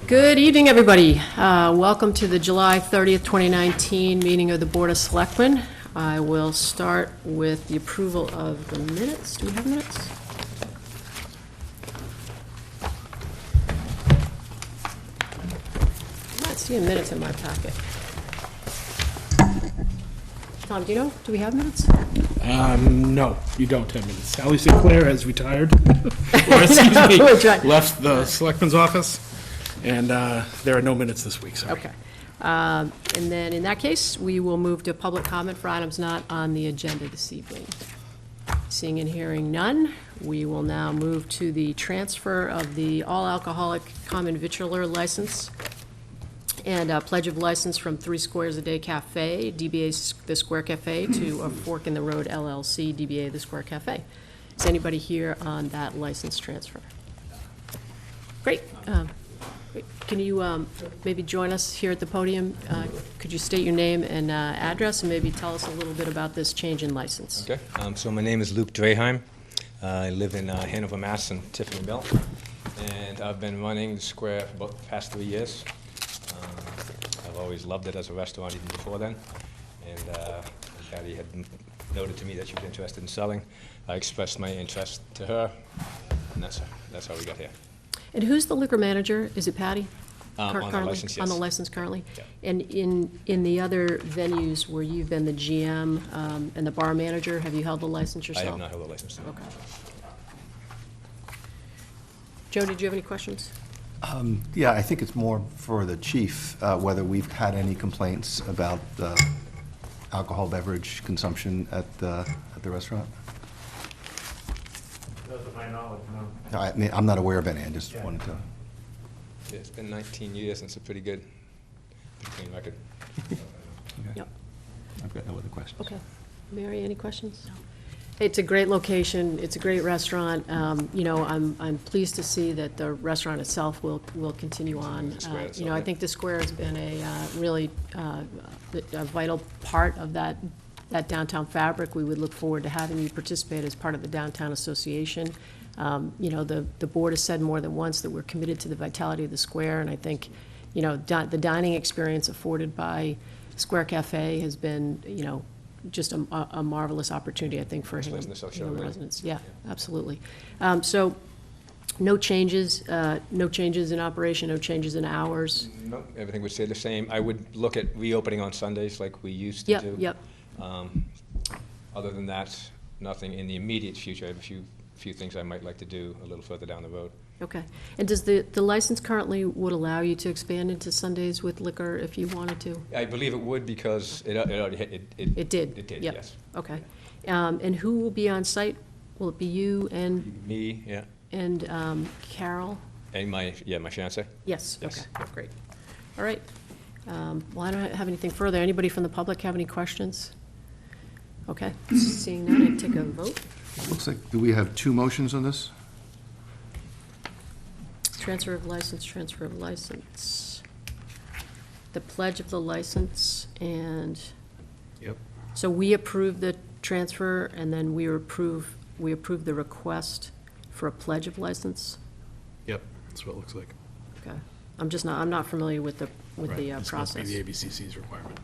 Good evening, everybody. Welcome to the July 30th, 2019 meeting of the Board of Selectmen. I will start with the approval of the minutes. Do we have minutes? I'm not seeing minutes in my packet. Tom, do you know? Do we have minutes? No, you don't have minutes. Sally Sinclair has retired, or excuse me, left the selectman's office, and there are no minutes this week, sorry. Okay. And then in that case, we will move to public comment for items not on the agenda this evening. Seeing and hearing none, we will now move to the transfer of the all-alcoholic common victualler license and a pledge of license from 3 Squares a Day Café, DBA The Square Café, to a Fork in the Road LLC, DBA The Square Café. Is anybody here on that license transfer? Great. Can you maybe join us here at the podium? Could you state your name and address, and maybe tell us a little bit about this change in license? Okay. So my name is Luke Dredging. I live in Hanover, Mass. And Tiffany Mill, and I've been running the Square for about the past 3 years. I've always loved it as a restaurant even before then, and Patty had noted to me that she was interested in selling. I expressed my interest to her, and that's how we got here. And who's the liquor manager? Is it Patty? On the license, yes. On the license currently? Yeah. And in the other venues where you've been the GM and the bar manager, have you held the license yourself? I have not held the license. No. Okay. Joe, did you have any questions? Yeah, I think it's more for the chief, whether we've had any complaints about alcohol beverage consumption at the restaurant. To my knowledge, no. I mean, I'm not aware of any, I just wanted to. Yeah, it's been 19 years, and it's a pretty clean record. Okay. Yep. I've got no other questions. Okay. Mary, any questions? No. It's a great location. It's a great restaurant. You know, I'm pleased to see that the restaurant itself will continue on. You know, I think the Square has been a really a vital part of that downtown fabric. We would look forward to having you participate as part of the Downtown Association. You know, the board has said more than once that we're committed to the vitality of the Square, and I think, you know, the dining experience afforded by Square Café has been, you know, just a marvelous opportunity, I think, for Hingham residents. Yeah, absolutely. So no changes in operation, no changes in hours? No, everything would stay the same. I would look at reopening on Sundays like we used to do. Yep. Other than that, nothing in the immediate future. I have a few things I might like to do a little further down the road. Okay. And does the license currently would allow you to expand into Sundays with liquor if you wanted to? I believe it would, because it already did. It did? Yep. Yes. Okay. Yeah. And who will be on site? Will it be you and? Me, yeah. And Carol? And my fiancé. Yes. Yes. Okay, great. All right. Well, I don't have anything further. Anybody from the public have any questions? Okay. Seeing none, I take a vote. Looks like, do we have 2 motions on this? Transfer of license. The pledge of the license, and Yep. so we approve the transfer, and then we approve the request for a pledge of license? Yep, that's what it looks like. Okay. I'm not familiar with the This must be process. the ABCC's requirement.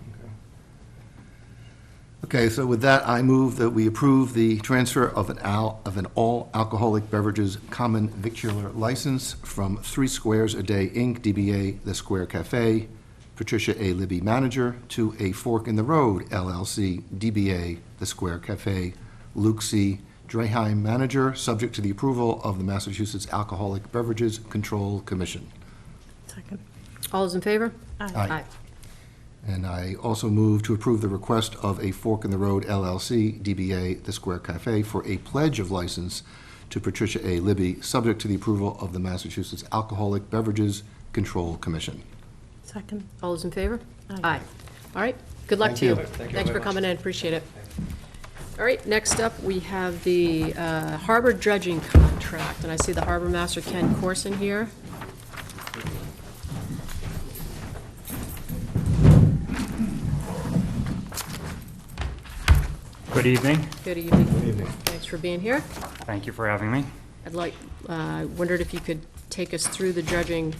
Okay, so with that, I move that we approve the transfer of an all-alcoholic beverages common victualler license from 3 Squares a Day, Inc., DBA The Square Café, Patricia A. Libby, manager, to a Fork in the Road, LLC, DBA The Square Café, Luke C. Dredging, manager, subject to the approval of the Massachusetts Alcoholic Beverages Control Commission. Second. All those in favor? Aye. And I also move to approve the request of a Fork in the Road LLC, DBA The Square Café, for a pledge of license to Patricia A. Libby, subject to the approval of the Massachusetts Alcoholic Beverages Control Commission. Second. All those in favor? Aye. All right, good luck to you. Thanks for coming in, appreciate it. All right, next up, we have the harbor dredging contract, and I see the harbor master, Ken Corson, here. Good evening. Good evening. Good evening. Thanks for being here. Thank you for having me. I'd like, wondered if you could take us through the dredging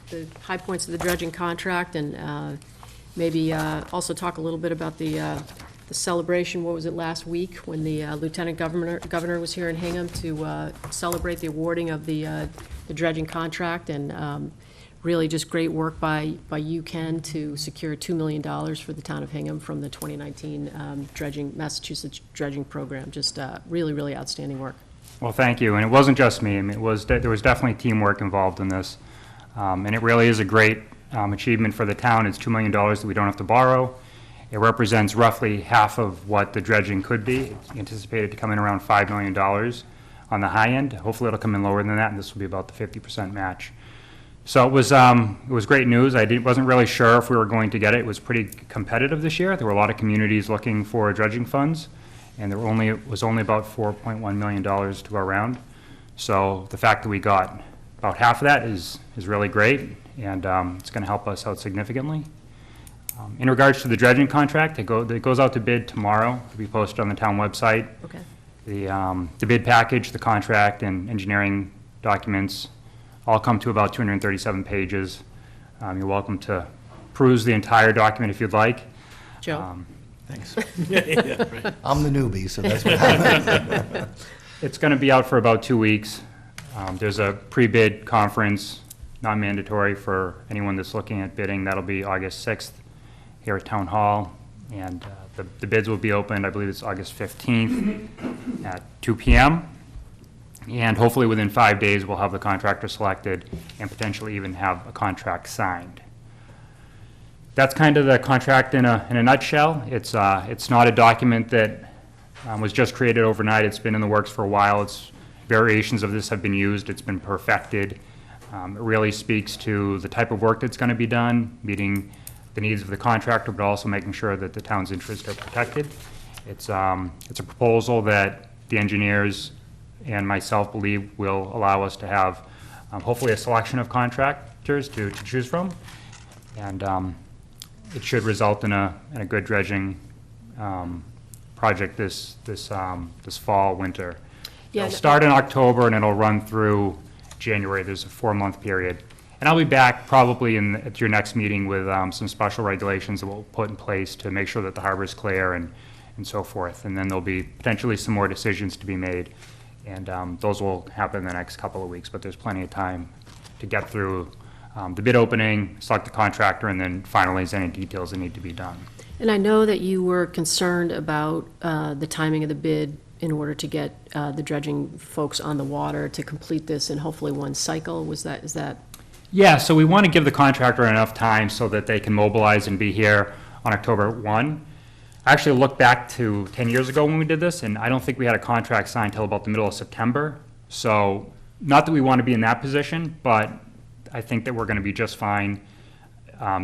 the high points of the dredging contract, and maybe also talk a little bit about the celebration. What was it, last week, when the Lieutenant Governor was here in Hingham to celebrate the awarding of the dredging contract, and really just great work by you, Ken, to secure $2 million for the town of Hingham from the 2019 Massachusetts dredging program. Just really, really outstanding work. Well, thank you. And it wasn't just me. I mean, there was definitely teamwork involved in this. And it really is a great achievement for the town. It's $2 million that we don't have to borrow. It represents roughly half of what the dredging could be. It's anticipated to come in around $5 million on the high end. Hopefully it'll come in lower than that, and this will be about the 50% match. So it was great news. Wasn't really sure if we were going to get it. It was pretty competitive this year. There were a lot of communities looking for dredging funds, and it was only about $4.1 million to go around. So the fact that we got about half of that is really great, and it's going to help us out significantly. In regards to the dredging contract, it goes out to bid tomorrow. It'll be posted on the town website. Okay. The bid package, the contract, and engineering documents all come to about 237 pages. You're welcome to peruse the entire document if you'd like. Joe? Thanks. Yeah, right. I'm the newbie, so that's what happened. It's going to be out for about 2 weeks. There's a pre-bid conference, non-mandatory for anyone that's looking at bidding. That'll be August 6th here at Town Hall. And the bids will be opened, I believe it's August 15th at 2 p.m. And hopefully within 5 days, we'll have the contractor selected and potentially even have a contract signed. That's kind of the contract in a nutshell. It's not a document that was just created overnight. It's been in the works for a while. Variations of this have been used. It's been perfected. It really speaks to the type of work that's going to be done, meeting the needs of the contractor, but also making sure that the town's interests are protected. It's a proposal that the engineers and myself believe will allow us to have hopefully a selection of contractors to choose from, and it should result in a good dredging project this fall, winter. Yeah, It'll start in October and it'll run through January. There's a 4-month period. And I'll be back probably at your next meeting with some special regulations that we'll put in place to make sure that the harbor is clear and so forth. And then there'll be potentially some more decisions to be made. And those will happen in the next couple of weeks, but there's plenty of time to get through the bid opening, select the contractor, and then finalize any details that need to be done. And I know that you were concerned about the timing of the bid in order to get the dredging folks on the water to complete this in hopefully one cycle. Is that? Yeah, so we want to give the contractor enough time so that they can mobilize and be here on October 1. I actually looked back to 10 years ago when we did this, and I don't think we had a contract signed until about the middle of September. So not that we want to be in that position, but I think that we're going to be just fine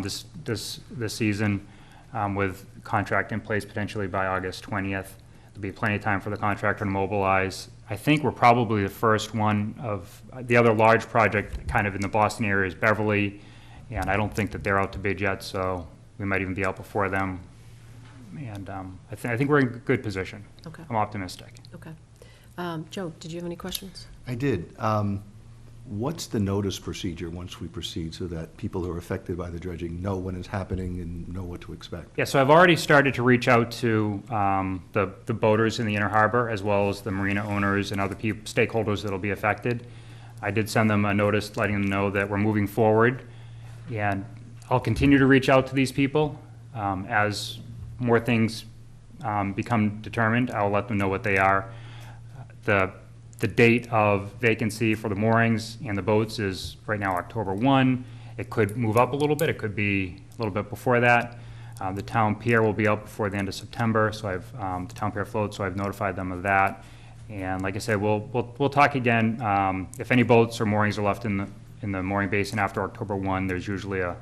this season with contract in place potentially by August 20th. There'll be plenty of time for the contractor to mobilize. I think we're probably the first one of the other large project kind of in the Boston area is Beverly, and I don't think that they're out to bid yet, so we might even be out before them. And I think we're in a good position. Okay. I'm optimistic. Okay. Joe, did you have any questions? I did. What's the notice procedure once we proceed so that people who are affected by the dredging know when it's happening and know what to expect? Yeah, so I've already started to reach out to the boaters in the Inner Harbor, as well as the marina owners and other stakeholders that will be affected. I did send them a notice letting them know that we're moving forward, and I'll continue to reach out to these people. As more things become determined, I'll let them know what they are. The date of vacancy for the moorings and the boats is right now October 1. It could move up a little bit. It could be a little bit before that. The town pier will be out before the end of September, so I've the town pier float, so I've notified them of that. And like I said, we'll talk again. If any boats or moorings are left in the mooring basin after October 1, there's usually a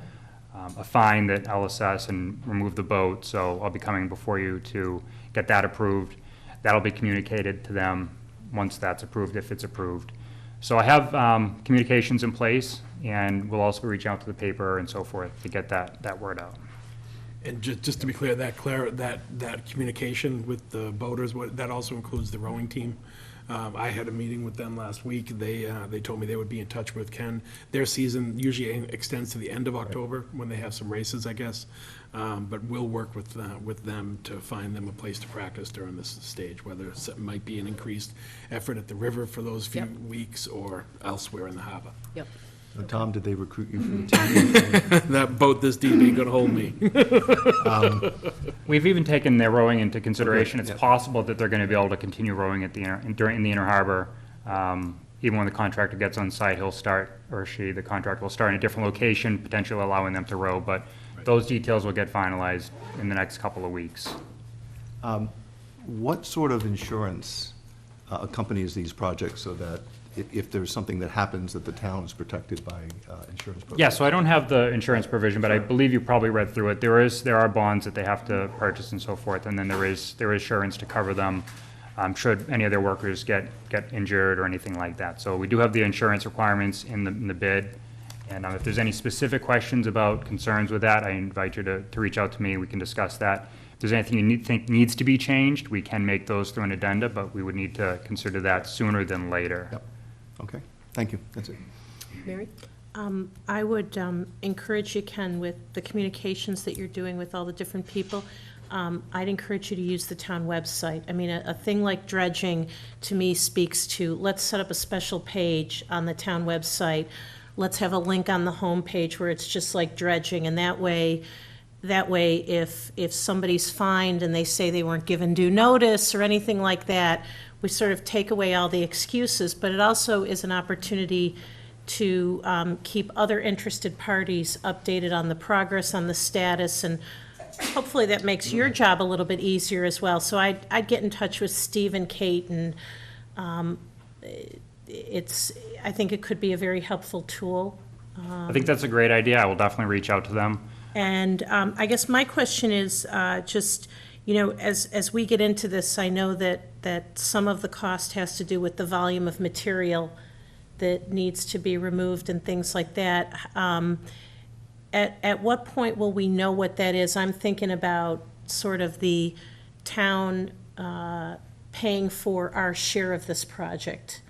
fine that I'll assess and remove the boat. So I'll be coming before you to get that approved. That'll be communicated to them once that's approved, if it's approved. So I have communications in place, and we'll also reach out to the paper and so forth to get that word out. And just to be clear, that communication with the boaters, that also includes the rowing team I had a meeting with them last week. They told me they would be in touch with Ken. Their season usually extends to the end of October when they have some races, I guess. But we'll work with them to find them a place to practice during this stage, whether it might be an increased effort at the river for those few Yep. weeks or elsewhere in the harbor. Yep. Tom, did they recruit you for the team? That boat this deep ain't gonna hold me. We've even taken their rowing into consideration. Okay, It's yeah. possible that they're gonna be able to continue rowing at the during the inner harbor. Even when the contractor gets on site, he'll start, or she, the contractor will start in a different location, potentially allowing them to row, but those details will get finalized in the next couple of weeks. What sort of insurance accompanies these projects so that if there's something that happens, that the town is protected by insurance programs? Yeah, so I don't have the insurance provision, but I believe you probably read through it. There are bonds that they have to purchase and so forth, and then there is insurance to cover them, should any of their workers get injured or anything like that. So we do have the insurance requirements in the bid, and if there's any specific questions about concerns with that, I invite you to reach out to me, we can discuss that. If there's anything you think needs to be changed, we can make those through an addenda, but we would need to consider that sooner than later. Yep. Okay, thank you, that's it. Mary? I would encourage you, Ken, with the communications that you're doing with all the different people, I'd encourage you to use the town website. I mean, a thing like dredging, to me, speaks to, let's set up a special page on the town website. Let's have a link on the homepage where it's just like dredging, and that way, if somebody's fined and they say they weren't given due notice or anything like that, we sort of take away all the excuses, but it also is an opportunity to keep other interested parties updated on the progress, on the status, and hopefully that makes your job a little bit easier as well. So I'd get in touch with Steve and Kate, and I think it could be a very helpful tool. I think that's a great idea. I will definitely reach out to them. And I guess my question is just, as we get into this, I know that some of the cost has to do with the volume of material that needs to be removed and things like that. At what point will we know what that is? I'm thinking about sort of the town paying for our share of this project.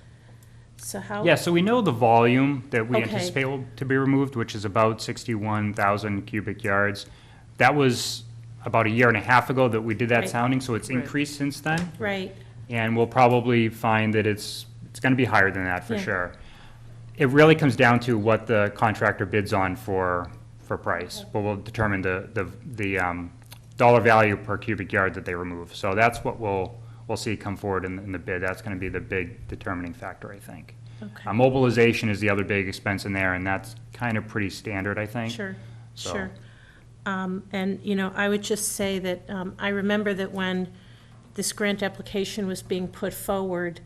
So how? Yeah, so we know the volume that we Okay. anticipate to be removed, which is about 61,000 cubic yards. That was about a year and a half ago that we did that Right. sounding, so it's Right. increased since then. Right, And we'll probably find that it's gonna be higher than that, for Yeah. sure. It really comes down to what the contractor bids on for price. But we'll determine the dollar value per cubic yard that they remove. So that's what we'll see come forward in the bid. That's gonna be the big determining factor, I think. okay, Mobilization is the other big expense in there, and that's kind of pretty standard, I think. sure, So- sure. And, I would just say that I remember that when this grant application was being put forward,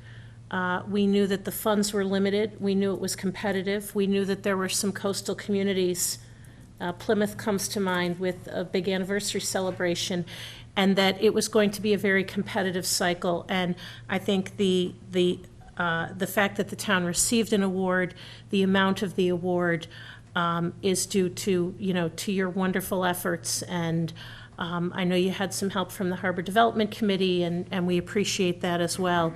we knew that the funds were limited, we knew it was competitive, we knew that there were some coastal communities, Plymouth comes to mind with a big anniversary celebration, and that it was going to be a very competitive cycle. And I think the fact that the town received an award, the amount of the award is due to, to your wonderful efforts. And I know you had some help from the Harbor Development Committee, and we appreciate that as well.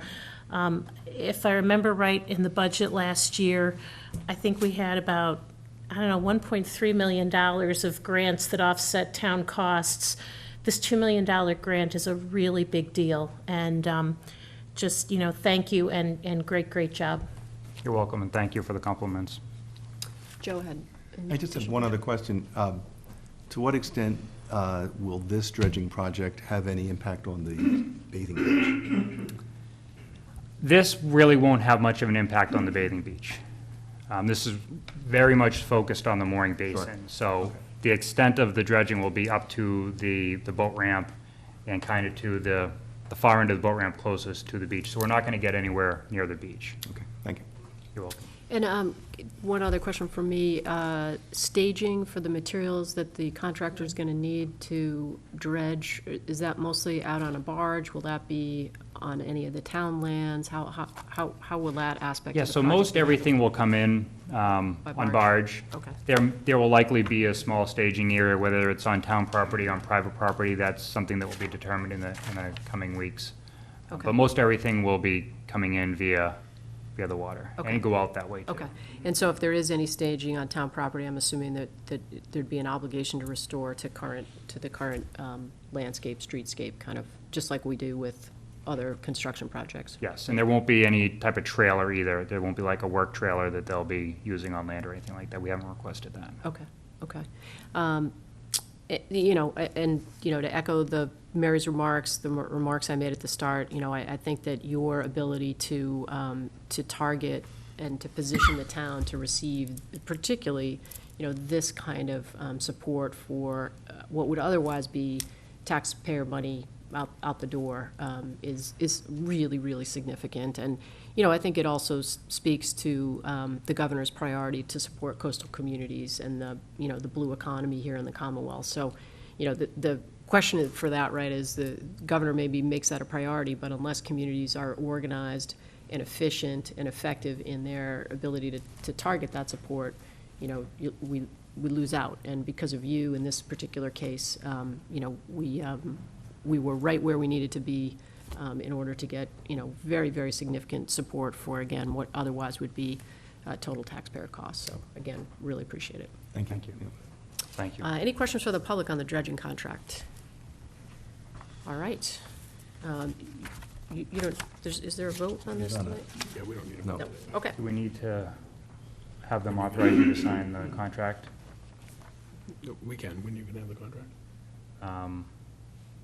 If I remember right, in the budget last year, I think we had about, $1.3 million of grants that offset town costs. This $2 million grant is a really big deal, and just, thank you, and great job. You're welcome, and thank you for the compliments. Joe had. I just have one other question. To what extent will this dredging project have any impact on the bathing beach? This really won't have much of an impact on the bathing beach. This is very much focused on the mooring basin. So the extent of the dredging will be up to the boat ramp and kind of to the far end of the boat ramp closest to the beach. So we're not going to get anywhere near the beach. Okay, thank you. You're welcome. And one other question from me, staging for the materials that the contractor is going to need to dredge, is that mostly out on a barge? Will that be on any of the town lands? How will that aspect Yeah, of the so project most be? everything will come in on barge? barge. Okay. There will likely be a small staging area, whether it's on town property, on private property. That's something that will be determined in the coming weeks. Okay. But most everything will be coming in via the water, Okay. and go out that way too. Okay, and so if there is any staging on town property, I'm assuming that there'd be an obligation to restore to the current landscape, streetscape, kind of, just like we do with other construction projects? Yes, and there won't be any type of trailer either. There won't be like a work trailer that they'll be using on land or anything like that. We haven't requested that. Okay, okay. You know, and, you know, to echo Mary's remarks, the remarks I made at the start, you know, I think that your ability to target and to position the town to receive particularly, you know, this kind of support for what would otherwise be taxpayer money out the door is really, really significant. And, you know, I think it also speaks to the governor's priority to support coastal communities and the, you know, the blue economy here in the Commonwealth. So, you know, the question for that, right, is the governor maybe makes that a priority, but unless communities are organized and efficient and effective in their ability to target that support, you know, we lose out. And because of you in this particular case, you know, we were right where we needed to be in order to get, you know, very, very significant support for, again, what otherwise would be total taxpayer costs. So, again, really appreciate it. Thank you. Thank you. Any questions for the public on the dredging contract? All right. You don't, is there a vote on this tonight? Yeah, we don't need a No. No, okay. Do we need to have them authorize you to sign the contract? We can, when you can have the contract.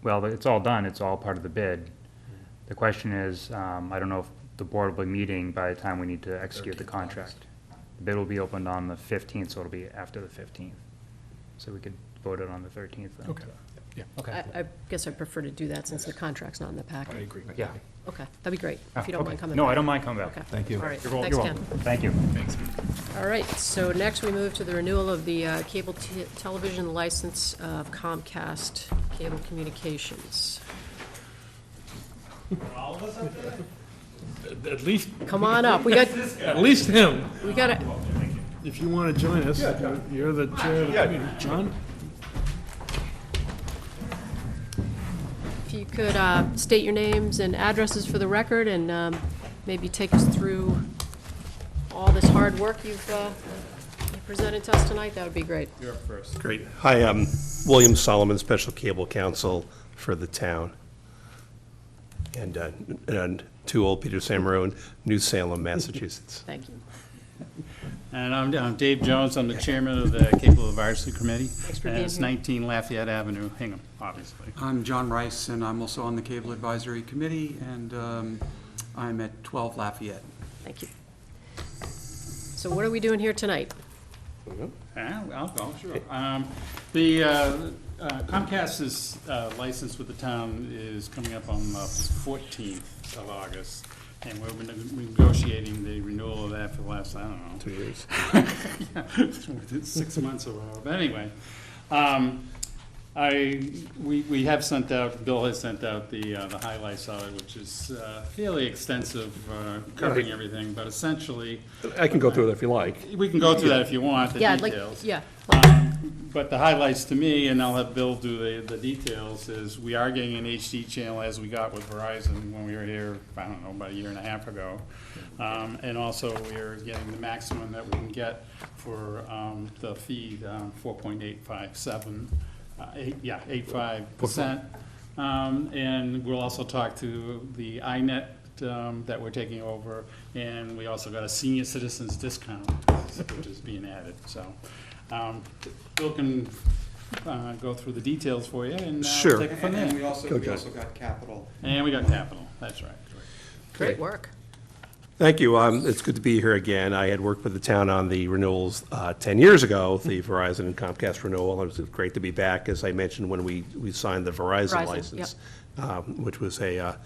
Well, it's all done, it's all part of the bid. The question is, I don't know if the board will be meeting by the time we need to execute the 13th contract. The bid will be opened on the 15th, so it'll be after the 15th. So we could vote it on the 13th then. Okay, yeah, Okay. I guess I prefer to do that since the contract's not in the I packet. agree. Yeah. Okay, that'd be great, if you don't Okay. mind coming No, back. I don't mind coming back. Okay. Thank you. All right, You're thanks, you're Ken. welcome. Thank you. Thanks. All right, so next we move to the renewal of the cable television license of Comcast Cable Communications. At least, Come on up, we got at least him. it. If you want to join us, you're the chair of the meeting. John? If you could state your names and addresses for the record and maybe take us through all this hard work you've presented to us tonight, that would be great. You're up first. Great. Hi, I'm William Solomon, Special Cable Counsel for the town. And 2 Old Peter Samaro, New Salem, Massachusetts. Thank you. And I'm Dave Jones, I'm the chairman of the Cable Advisory Committee. for And being it's here. 19 Lafayette Avenue, Hingham, obviously. I'm John Rice, and I'm also on the Cable Advisory Committee, and I'm at 12 Lafayette. Thank you. So what are we doing here tonight? I'll go, sure. The Comcast's license with the town is coming up on the 14th of August, and we've been negotiating the renewal of that for the last, I don't know, 2 years. Yeah, 6 months or whatever. But anyway, we have sent out, Bill has sent out the highlights of it, which is fairly extensive, covering everything, but essentially, I can go through it if you like. we can go through that if you want, the Yeah, I'd like, details. yeah, But the highlights to me, and I'll have Bill do the details, is we are getting an HD channel as we got with Verizon when we were here, I don't know, about a year and a half ago. And also, we're getting the maximum that we can get for the feed, 4.857, 85%. And we'll also talk to the iNet that we're taking over, and we also got a senior citizens discount, which is being added, so. Bill can go through the details for you and Sure. take it from And there. we also got capital. And we got capital, that's right. great work. Thank you. It's good to be here again. I had worked with the town on the renewals 10 years ago, the Verizon and Comcast renewal. It was great to be back, as I mentioned, when we signed the Verizon Verizon, license, which was a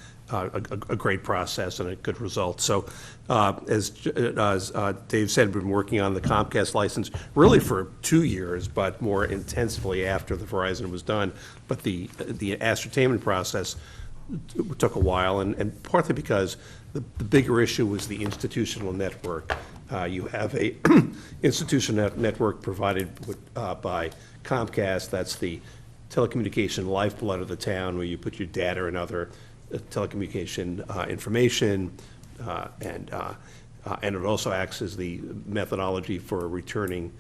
great process and a good result. So as Dave said, we've been working on the Comcast license really for 2 years, but more intensively after the Verizon was done. But the ascertainment process took a while, and partly because the bigger issue was the institutional network. You have a institutional network provided by Comcast. That's the telecommunication lifeblood of the town, where you put your data and other telecommunication information, and it also acts as the methodology for returning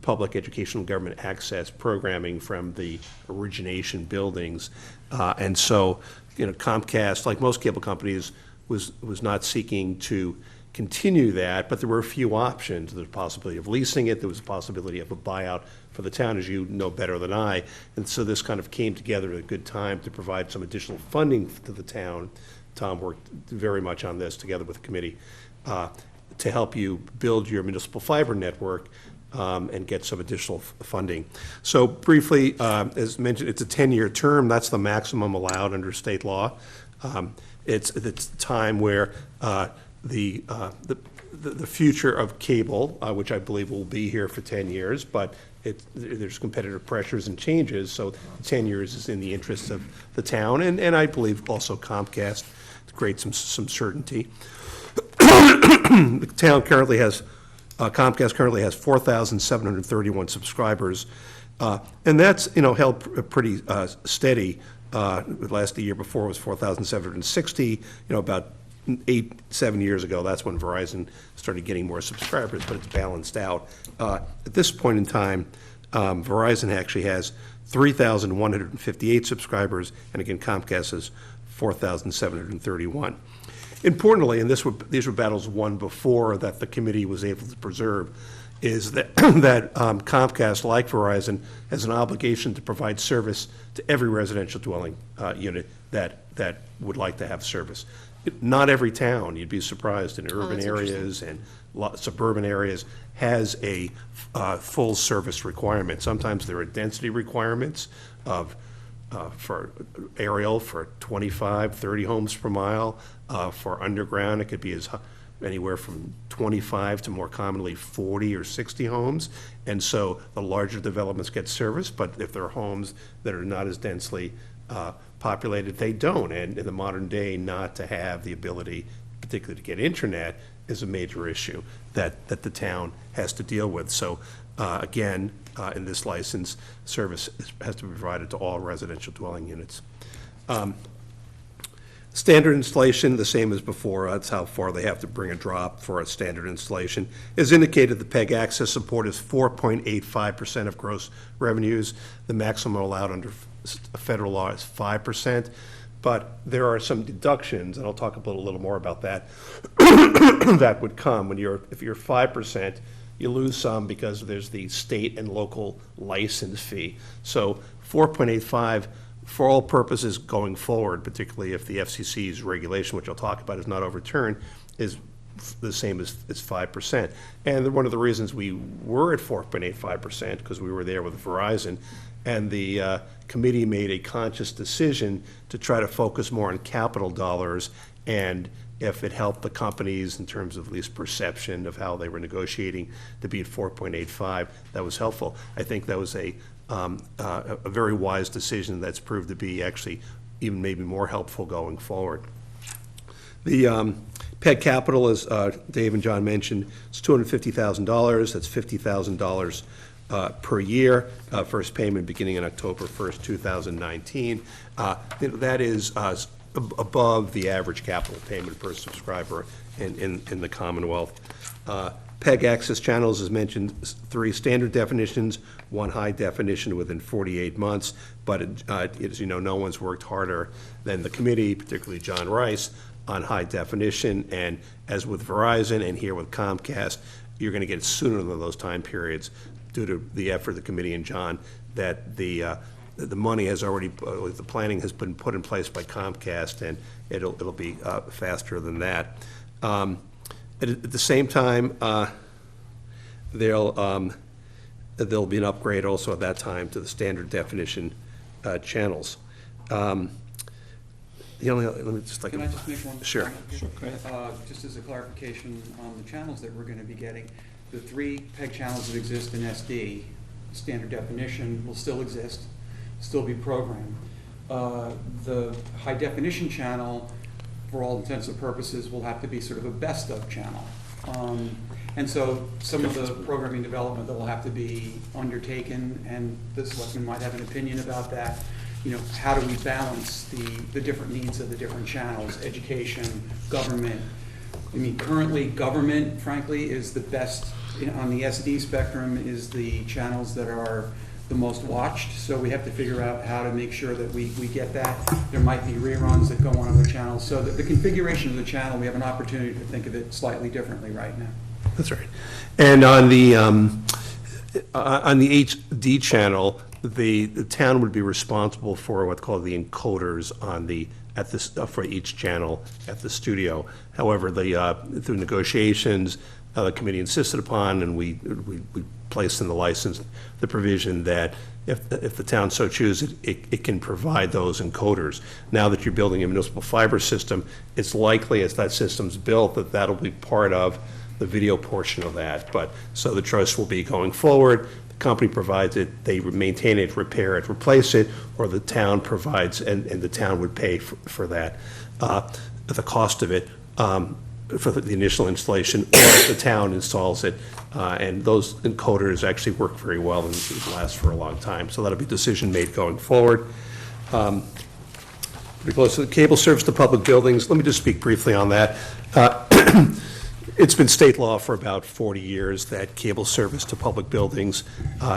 public educational government access programming from the origination buildings. And so, Comcast, like most cable companies, was not seeking to continue that, but there were a few options. There was a possibility of leasing it, there was a possibility of a buyout for the town, as you know better than I. And so this kind of came together at a good time to provide some additional funding to the town. Tom worked very much on this together with the committee to help you build your municipal fiber network and get some additional funding. So briefly, as mentioned, it's a 10-year term. That's the maximum allowed under state law. It's the time where the future of cable, which I believe will be here for 10 years, but there's competitive pressures and changes, so 10 years is in the interest of the town, and I believe also Comcast to create some certainty. The town currently has, Comcast currently has 4,731 subscribers, and that's, held pretty steady. The year before was 4,760, about 7 years ago, that's when Verizon started getting more subscribers, but it's balanced out. At this point in time, Verizon actually has 3,158 subscribers, and again, Comcast has 4,731. Importantly, and these were battles won before that the committee was able to preserve, is that, Comcast, like Verizon, has an obligation to provide service to every residential dwelling unit that would like to have service. Not every town, you'd be surprised, in urban areas and suburban areas, has a full service requirement. Sometimes there are density requirements for aerial for 25, 30 homes per mile. For underground, it could be anywhere from 25 to more commonly 40 or 60 homes. And so the larger developments get service, but if there are homes that are not as densely populated, they don't. And in the modern day, not to have the ability, particularly to get internet, is a major issue that the town has to deal with. So again, in this license, service has to be provided to all residential dwelling units. Standard installation, the same as before. That's how far they have to bring a drop for a standard installation. As indicated, the PEG access support is 4.85% of gross revenues. The maximum allowed under federal law is 5%. But there are some deductions, and I'll talk a little more about that, that would come when if you're 5%, you lose some because there's the state and local license fee. So 4.85 for all purposes going forward, particularly if the FCC's regulation, which I'll talk about, is not overturned, is the same as 5%. And one of the reasons we were at 4.85%, because we were there with Verizon, and the committee made a conscious decision to try to focus more on capital dollars, and if it helped the companies in terms of at least perception of how they were negotiating to be at 4.85, that was helpful. I think that was a very wise decision that's proved to be actually even maybe more helpful going forward. The PEG capital, as Dave and John mentioned, is $250,000. That's $50,000 per year. First payment beginning on October 1st, 2019. That is above the average capital payment per subscriber in the Commonwealth. PEG access channels, as mentioned, 3 standard definitions, 1 high definition within 48 months. But as you know, no one's worked harder than the committee, particularly John Rice, on high definition. And as with Verizon and here with Comcast, you're going to get it sooner than those time periods due to the effort of the committee and John, that the money has already, the planning has been put in place by Comcast, and it'll be faster than that. At the same time, there'll be an upgrade also at that time to the standard definition channels. Let me just Can I just make one? Sure. Comment? Just as a clarification on the channels that we're going to be getting, the 3 PEG channels that exist in SD, standard definition, will still exist, still be programmed. The high definition channel, for all intents and purposes, will have to be sort of a best of channel. And so some of the programming development that will have to be undertaken, and the selectmen might have an opinion about that, how do we balance the different needs of the different channels, education, government. I mean, currently, government, frankly, is the best, on the SD spectrum, is the channels that are the most watched, so we have to figure out how to make sure that we get that. There might be reruns that go on other channels, so the configuration of the channel, we have an opportunity to think of it slightly differently right now. That's right. And on the HD channel, the town would be responsible for what's called the encoders for each channel at the studio. However, through negotiations, the committee insisted upon, and we placed in the license the provision that if the town so chooses, it can provide those encoders. Now that you're building a municipal fiber system, it's likely as that system's built that that'll be part of the video portion of that. But so the choice will be going forward, the company provides it, they maintain it, repair it, replace it, or the town provides, and the town would pay for that, the cost of it. For the initial installation, or if the town installs it, and those encoders actually work very well and last for a long time. So that'll be a decision made going forward. Pretty close to the cable service to public buildings. Let me just speak briefly on that. It's been state law for about 40 years that cable service to public buildings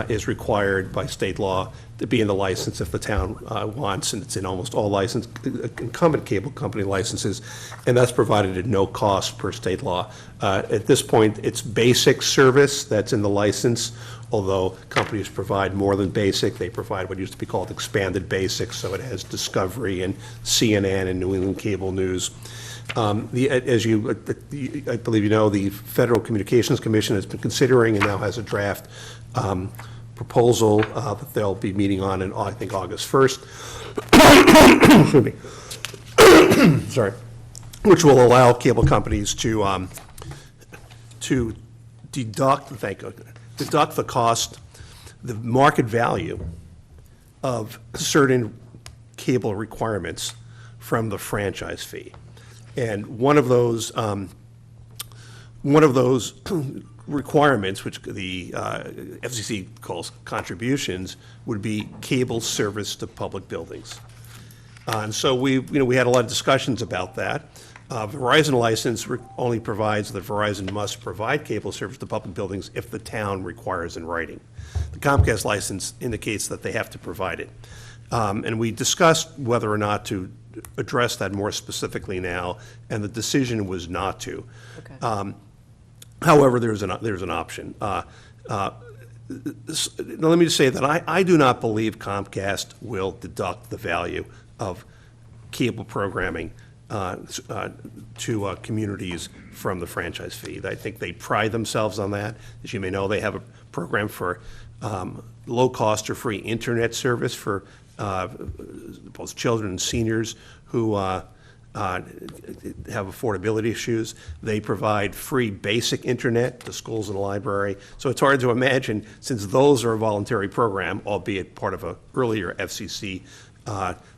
is required by state law to be in the license if the town wants, and it's in almost all incumbent cable company licenses, and that's provided at no cost per state law. At this point, it's basic service that's in the license, although companies provide more than basic. They provide what used to be called expanded basic, so it has Discovery and CNN and New England Cable News. As I believe you know, the Federal Communications Commission has been considering and now has a draft proposal that they'll be meeting on in, I think, August 1st. Excuse me. Sorry. Which will allow cable companies to deduct the cost, the market value of certain cable requirements from the franchise fee. And one of those requirements, which the FCC calls contributions, would be cable service to public buildings. And so we had a lot of discussions about that. Verizon license only provides that Verizon must provide cable service to public buildings if the town requires in writing. The Comcast license indicates that they have to provide it. And we discussed whether or not to address that more specifically now, and the decision was not to. Okay. However, there's an option. Let me just say that I do not believe Comcast will deduct the value of cable programming to communities from the franchise fee. I think they pride themselves on that. As you may know, they have a program for low-cost or free internet service for both children and seniors who have affordability issues. They provide free basic internet to schools and the library. So it's hard to imagine, since those are a voluntary program, albeit part of an earlier FCC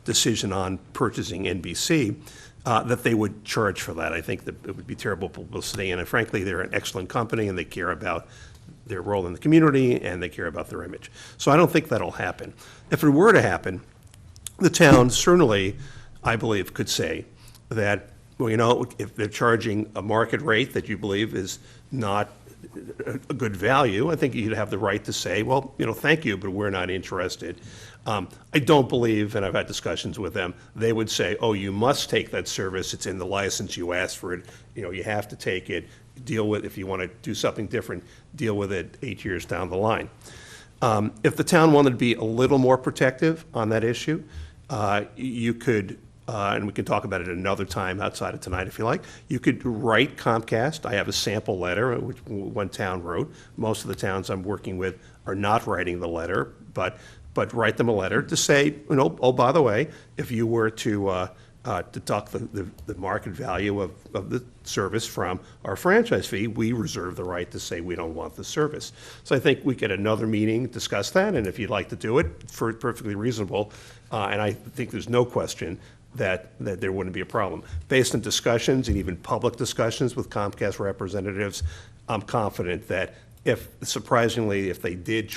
decision on purchasing NBC, that they would charge for that. I think that it would be terrible publicity, and frankly, they're an excellent company, and they care about their role in the community, and they care about their image. So I don't think that'll happen. If it were to happen, the town certainly, I believe, could say that, well, if they're charging a market rate that you believe is not a good value, I think you'd have the right to say, well, thank you, but we're not interested. I don't believe, and I've had discussions with them, they would say, oh, you must take that service, it's in the license, you asked for it, you have to take it, deal with, if you want to do something different, deal with it 8 years down the line. If the town wanted to be a little more protective on that issue, you could, and we can talk about it another time outside of tonight if you like, you could write Comcast. I have a sample letter, which one town wrote. Most of the towns I'm working with are not writing the letter, but write them a letter to say, oh, by the way, if you were to deduct the market value of the service from our franchise fee, we reserve the right to say we don't want the service. So I think we get another meeting, discuss that, and if you'd like to do it, for perfectly reasonable, and I think there's no question that there wouldn't be a problem. Based on discussions and even public discussions with Comcast representatives, I'm confident that if surprisingly, if they did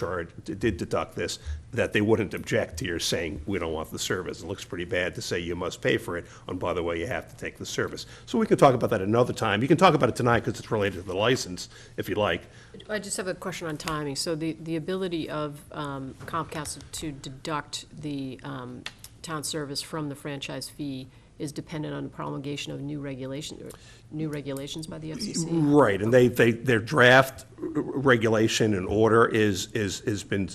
deduct this, that they wouldn't object to your saying, we don't want the service. It looks pretty bad to say you must pay for it, and by the way, you have to take the service. So we can talk about that another time. You can talk about it tonight because it's related to the license, if you like. I just have a question on timing. So the ability of Comcast to deduct the town service from the franchise fee is dependent on the promulgation of new regulations by the FCC? Right, and their draft regulation and order has been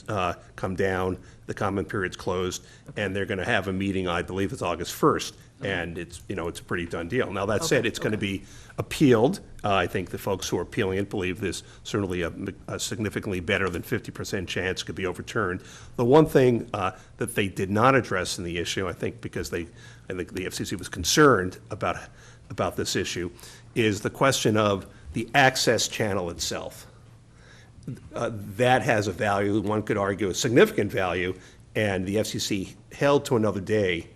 come down, the comment period's closed, and they're gonna have a meeting, I believe it's August 1st, and it's a pretty done deal. Now, that said, it's gonna be appealed. I think the folks who are appealing it believe there's certainly a significantly better than 50% chance it could be overturned. The one thing that they did not address in the issue, I think because I think the FCC was concerned about this issue, is the question of the access channel itself. That has a value, one could argue a significant value, and the FCC held to another day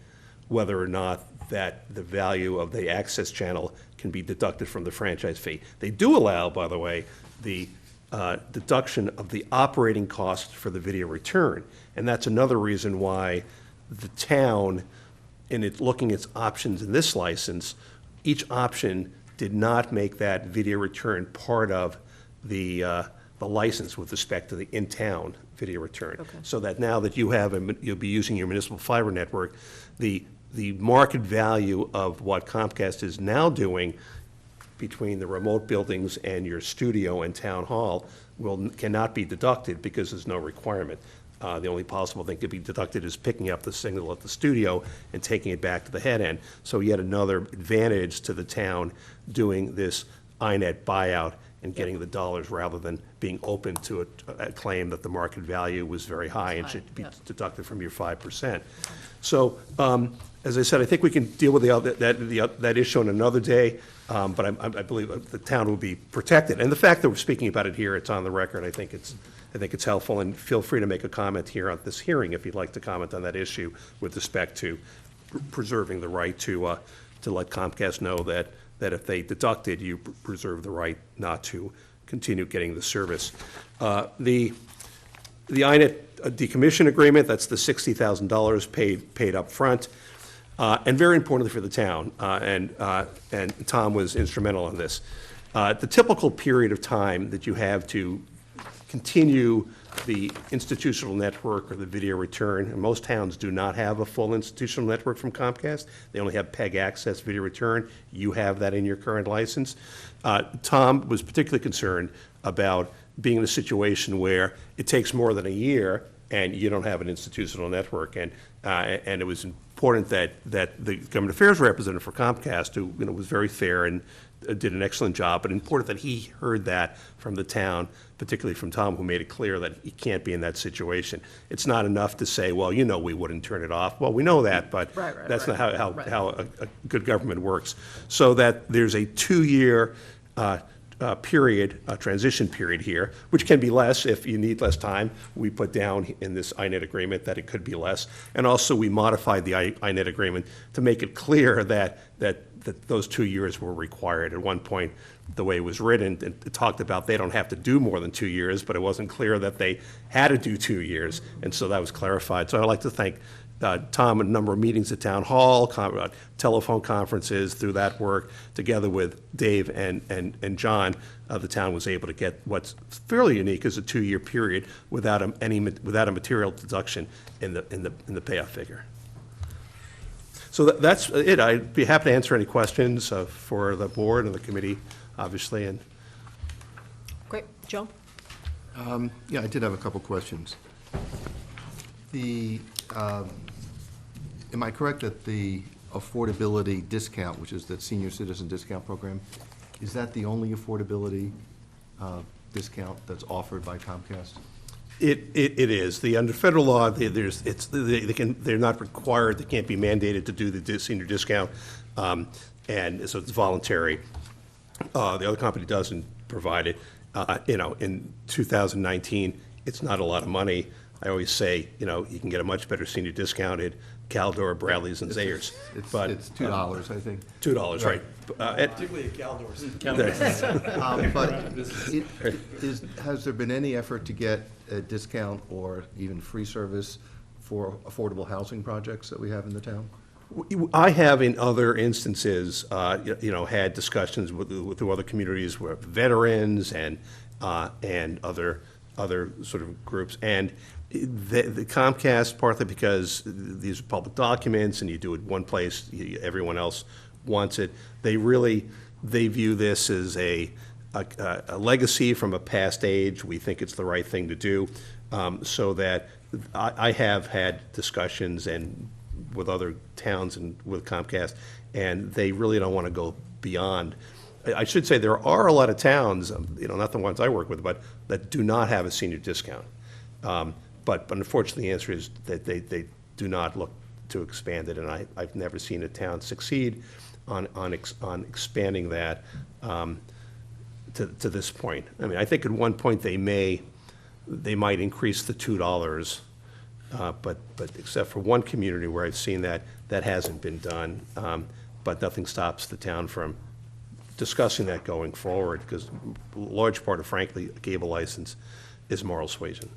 whether or not that the value of the access channel can be deducted from the franchise fee. They do allow, by the way, the deduction of the operating cost for the video return, and that's another reason why the town, in looking at its options in this license, each option did not make that video return part of the license with respect to the in-town video return. Okay. So that now that you'll be using your municipal fiber network, the market value of what Comcast is now doing between the remote buildings and your studio and town hall cannot be deducted because there's no requirement. The only possible thing could be deducted is picking up the signal at the studio and taking it back to the head end. So yet another advantage to the town doing this iNet buyout and getting the dollars rather than being open to a claim that the market value was very high and should be deducted from your 5%. So, as I said, I think we can deal with that issue on another day, but I believe the town will be protected. And the fact that we're speaking about it here, it's on the record, I think it's helpful, and feel free to make a comment here on this hearing if you'd like to comment on that issue with respect to preserving the right to let Comcast know that if they deducted, you preserve the right not to continue getting the service. The iNet decommission agreement, that's the $60,000 paid up front, and very importantly for the town, and Tom was instrumental in this. The typical period of time that you have to continue the institutional network or the video return, and most towns do not have a full institutional network from Comcast. They only have PEG access video return. You have that in your current license. Tom was particularly concerned about being in a situation where it takes more than a year and you don't have an institutional network. And it was important that the government affairs representative for Comcast, who was very fair and did an excellent job, but important that he heard that from the town, particularly from Tom, who made it clear that he can't be in that situation. It's not enough to say, well, we wouldn't turn it off. Well, we know that, but that's not how a good government works. So that there's a 2-year transition period here, which can be less if you need less time. We put down in this iNet agreement that it could be less. And also we modified the iNet agreement to make it clear that those 2 years were required. At one point, the way it was written, it talked about they don't have to do more than 2 years, but it wasn't clear that they had to do 2 years, and so that was clarified. So I'd like to thank Tom, a number of meetings at Town Hall, telephone conferences, through that work, together with Dave and John, the town was able to get what's fairly unique as a 2-year period without a material deduction in the payoff figure. So that's it. I'd be happy to answer any questions for the board and the committee, obviously. And Great. Joe? Yeah, I did have a couple questions. Am I correct that the affordability discount, which is the senior citizen discount program, is that the only affordability discount that's offered by Comcast? It is. Under federal law, they're not required, they can't be mandated to do the senior discount, and so it's voluntary. The other company doesn't provide it. In 2019, it's not a lot of money. I always say, you can get a much better senior discounted Caldor, Bradley's, and Zayers. But It's $2, I think. $2, right. Particularly at Caldor's. But has there been any effort to get a discount or even free service for affordable housing projects that we have in the town? I have in other instances, had discussions with other communities, with veterans and other sort of groups. And the Comcast, partly because these are public documents and you do it one place, everyone else wants it. They view this as a legacy from a past age. We think it's the right thing to do. So that I have had discussions with other towns and with Comcast, and they really don't want to go beyond. I should say there are a lot of towns, not the ones I work with, but that do not have a senior discount. But unfortunately, the answer is that they do not look to expand it, and I've never seen a town succeed on expanding that to this point. I mean, I think at one point they might increase the $2, but except for one community where I've seen that hasn't been done. But nothing stops the town from discussing that going forward, because a large part of, frankly, a cable license is moral suasion.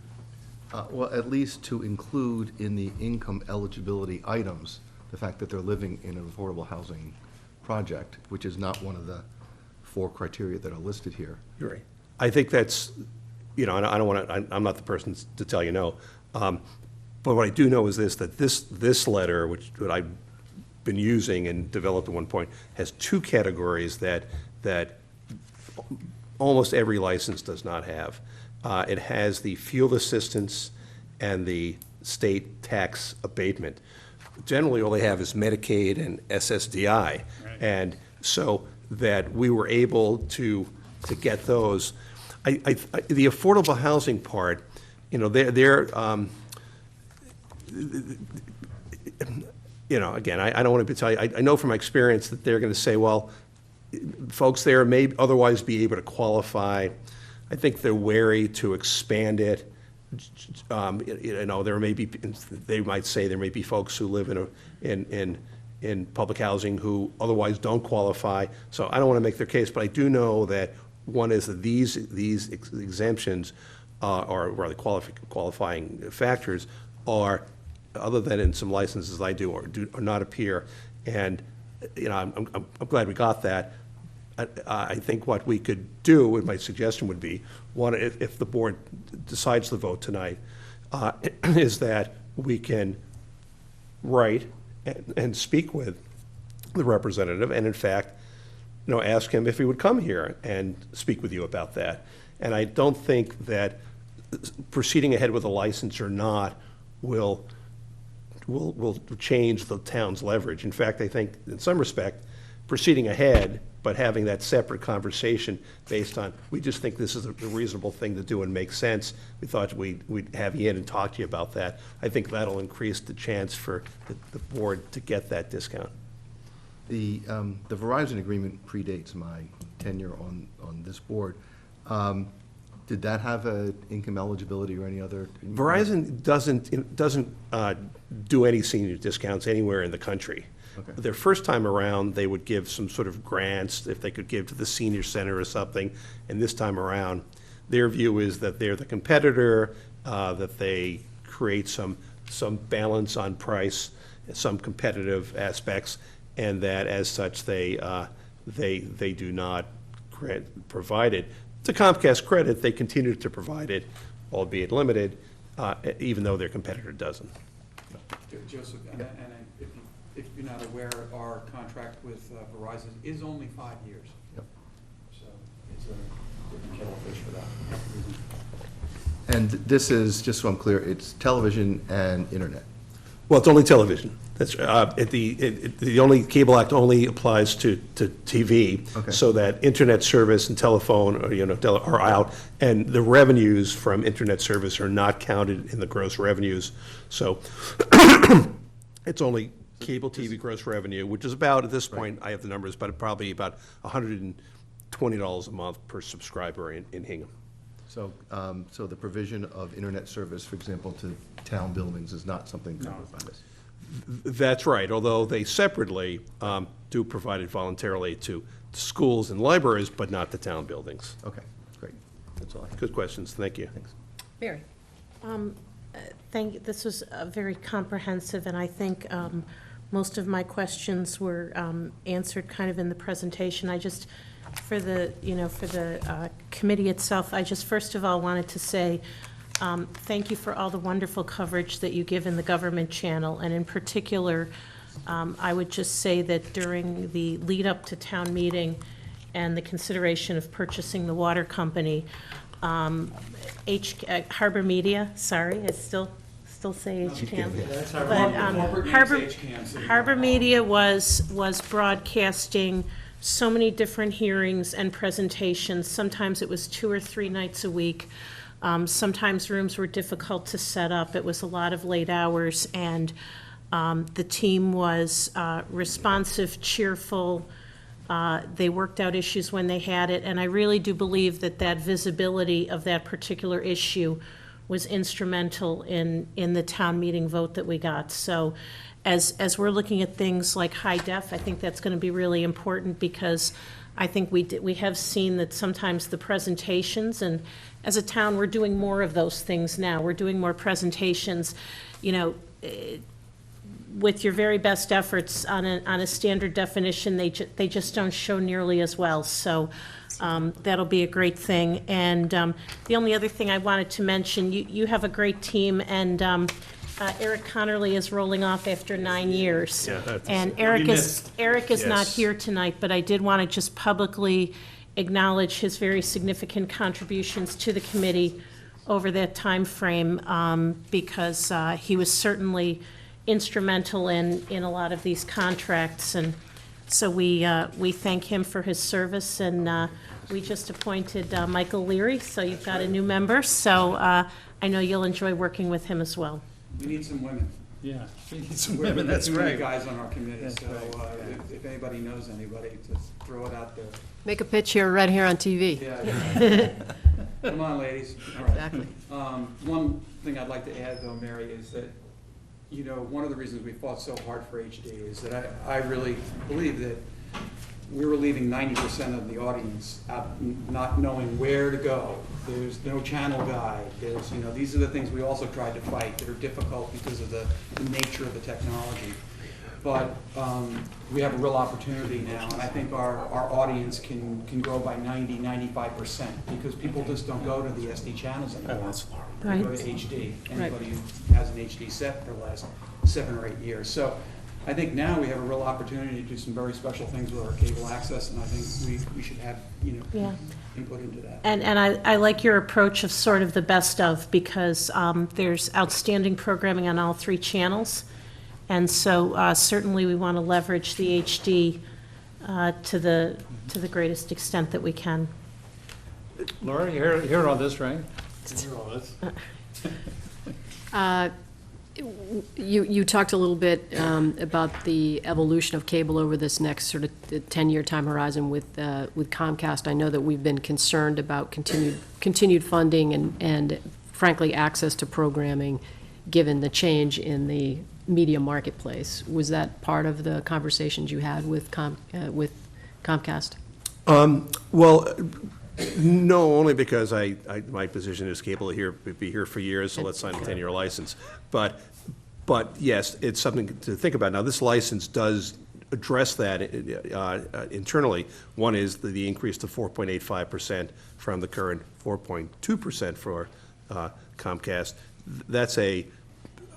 Well, at least to include in the income eligibility items, the fact that they're living in an affordable housing project, which is not one of the 4 criteria that are listed here. You're right. I think that's, I don't want to, I'm not the person to tell you no. But what I do know is that this letter, which I've been using and developed at one point, has 2 categories that almost every license does not have. It has the fuel assistance and the state tax abatement. Generally, all they have is Medicaid and SSDI. Right. And so that we were able to get those. The affordable housing part, again, I don't want to tell you, I know from my experience that they're going to say, well, folks there may otherwise be able to qualify. I think they're wary to expand it. There may be, they might say there may be folks who live in public housing who otherwise don't qualify. So I don't want to make their case, but I do know that one is that these exemptions or rather qualifying factors are, other than in some licenses I do, or not appear. And I'm glad we got that. I think what we could do, and my suggestion would be, one, if the board decides to vote tonight, is that we can write and speak with the representative, and in fact, ask him if he would come here and speak with you about that. And I don't think that proceeding ahead with a license or not will change the town's leverage. In fact, I think in some respect, proceeding ahead, but having that separate conversation based on, we just think this is a reasonable thing to do and makes sense. We thought we'd have you in and talk to you about that. I think that'll increase the chance for the board to get that discount. The Verizon agreement predates my tenure on this board. Did that have a income eligibility or any other? Verizon doesn't do any senior discounts anywhere in the country. Okay. Their first time around, they would give some sort of grants if they could give to the senior center or something. And this time around, their view is that they're the competitor, that they create some balance on price, some competitive aspects, and that as such they do not provide it. To Comcast credit, they continue to provide it, albeit limited, even though their competitor doesn't. Joseph, and if you're not aware, our contract with Verizon is only 5 years. Yep. So it's a different kettle of fish for that reason. And this is, just so I'm clear, it's television and internet. Well, it's only television. That's the only Cable Act only applies to TV, Okay. so that internet service and telephone are out, and the revenues from internet service are not counted in the gross revenues. So it's only cable TV gross revenue, which is about, at this point, I have the numbers, but probably about $120 a month per subscriber in Hingham. So, so the provision of internet service, for example, to town buildings is not something covered by this? That's right, although they separately do provide it voluntarily to schools and libraries, but not the town buildings. Okay, great. That's all I have. Good questions, thank you. Thanks. Mary? This was very comprehensive, and I think most of my questions were answered kind of in the presentation. I just, for the committee itself, I just first of all wanted to say thank you for all the wonderful coverage that you give in the government channel, and in particular, I would just say that during the lead-up to town meeting and the consideration of purchasing the water company, Harbor Media, sorry, I still say HCAM. But Harbor Media was broadcasting so many different hearings and presentations. Sometimes it was 2 or 3 nights a week. Sometimes rooms were difficult to set up. It was a lot of late hours, and the team was responsive, cheerful. They worked out issues when they had it, and I really do believe that visibility of that particular issue was instrumental in the town meeting vote that we got. So as we're looking at things like high def, I think that's going to be really important, because I think we have seen that sometimes the presentations, and as a town, we're doing more of those things now. We're doing more presentations, with your very best efforts on a standard definition, they just don't show nearly as well. So that'll be a great thing. And the only other thing I wanted to mention, you have a great team, and Eric Connerly is rolling off after 9 years. Yeah, that's- And He'll be missed. Eric is not Yes. here tonight, but I did want to just publicly acknowledge his very significant contributions to the committee over that time frame, because he was certainly instrumental in a lot of these contracts, and so we thank him for his service, and we just appointed Michael Leary, so you've got a new member, so I know you'll enjoy working with him as well. We need some women. Yeah. Some We're women, that's too many right. guys on our committee, That's so right. if anybody knows anybody, just throw it out there. Make a pitch here, right here on TV. Yeah. Come on, ladies. All right. Exactly. One thing I'd like to add, though, Mary, is that, one of the reasons we fought so hard for HD is that I really believe that we were leaving 90% of the audience out, not knowing where to go. There's no channel guide. These are the things we also tried to fight that are difficult because of the nature of the technology. But we have a real opportunity now, and I think our audience can grow by 95%, because people just don't go to the SD channels anymore. They go to HD. Anybody who has an HD set for the last 7 or 8 years. So I think now we have a real opportunity to do some very special things with our cable access, and I think we should have, Yeah. input into that. And I like your approach of sort of the best of, because there's outstanding programming on all 3 channels. And so certainly we want to leverage the HD to the greatest extent that we can. Laura, you hear all this, right? You hear all this? You talked a little bit about the evolution of cable over this next sort of 10-year time horizon with Comcast. I know that we've been concerned about continued funding and frankly, access to programming, given the change in the media marketplace. Was that part of the conversations you had with Comcast? Well, no, only because my position is cable be here for years, so let's sign a 10-year license. But yes, it's something to think about. Now, this license does address that internally. One is the increase to 4.85% from the current 4.2% for Comcast. That's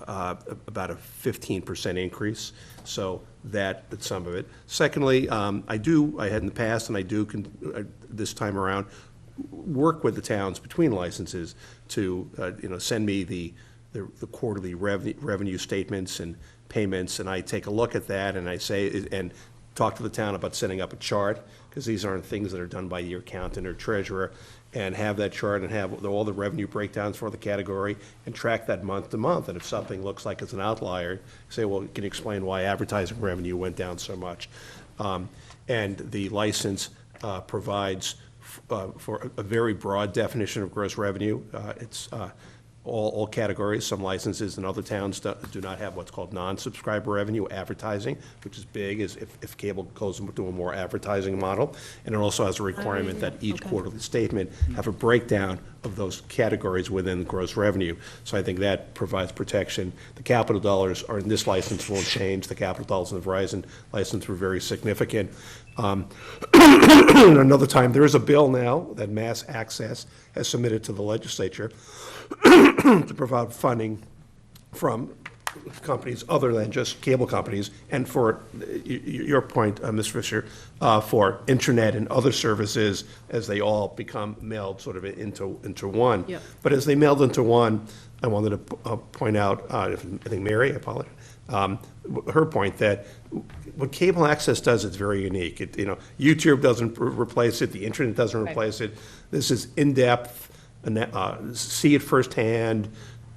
about a 15% increase, so that's some of it. Secondly, I had in the past, and I do this time around, work with the towns between licenses to send me the quarterly revenue statements and payments, and I take a look at that, and I say, and talk to the town about setting up a chart, because these aren't things that are done by your accountant or treasurer, and have that chart and have all the revenue breakdowns for the category and track that month to month. And if something looks like it's an outlier, say, well, can you explain why advertising revenue went down so much? And the license provides for a very broad definition of gross revenue. It's all categories. Some licenses in other towns do not have what's called non-subscriber revenue advertising, which is big, is if cable goes into a more advertising model. And it also has a requirement that each quarterly statement have a breakdown of those categories within gross revenue. So I think that provides protection. The capital dollars are in this license won't change. The capital dollars in the Verizon license were very significant. Another time, there is a bill now that Mass Access has submitted to the legislature to provide funding from companies other than just cable companies, and for your point, Ms. Fisher, for internet and other services as they all become melded sort of into one. Yep. But as they meld into one, I wanted to point out, I think Mary, I apologize, her point that what cable access does, it's very unique. YouTube doesn't replace it, the internet doesn't replace it. This is in-depth, see it firsthand,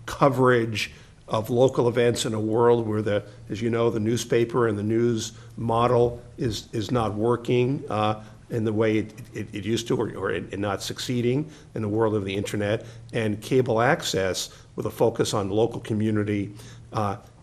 coverage of local events in a world where as you know, the newspaper and the news model is not working in the way it used to, or not succeeding in the world of the internet. And cable access with a focus on local community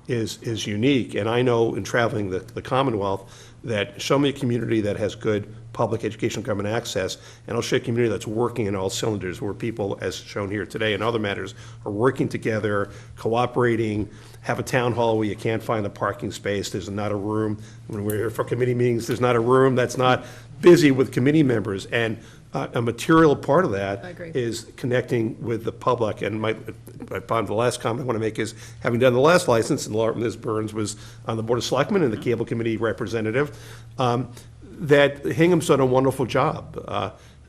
is unique. And I know in traveling the Commonwealth that show me a community that has good public education government access, and I'll show you a community that's working in all cylinders, where people, as shown here today and other matters, are working together, cooperating, have a town hall where you can't find a parking space, there's not a room. When we're here for committee meetings, there's not a room that's not busy with committee members. And a material part of that I agree. is connecting with the public. And the last comment I want to make is, having done the last license, and Ms. Burns was on the Board of Selectmen and the Cable Committee representative, that Hingham's done a wonderful job,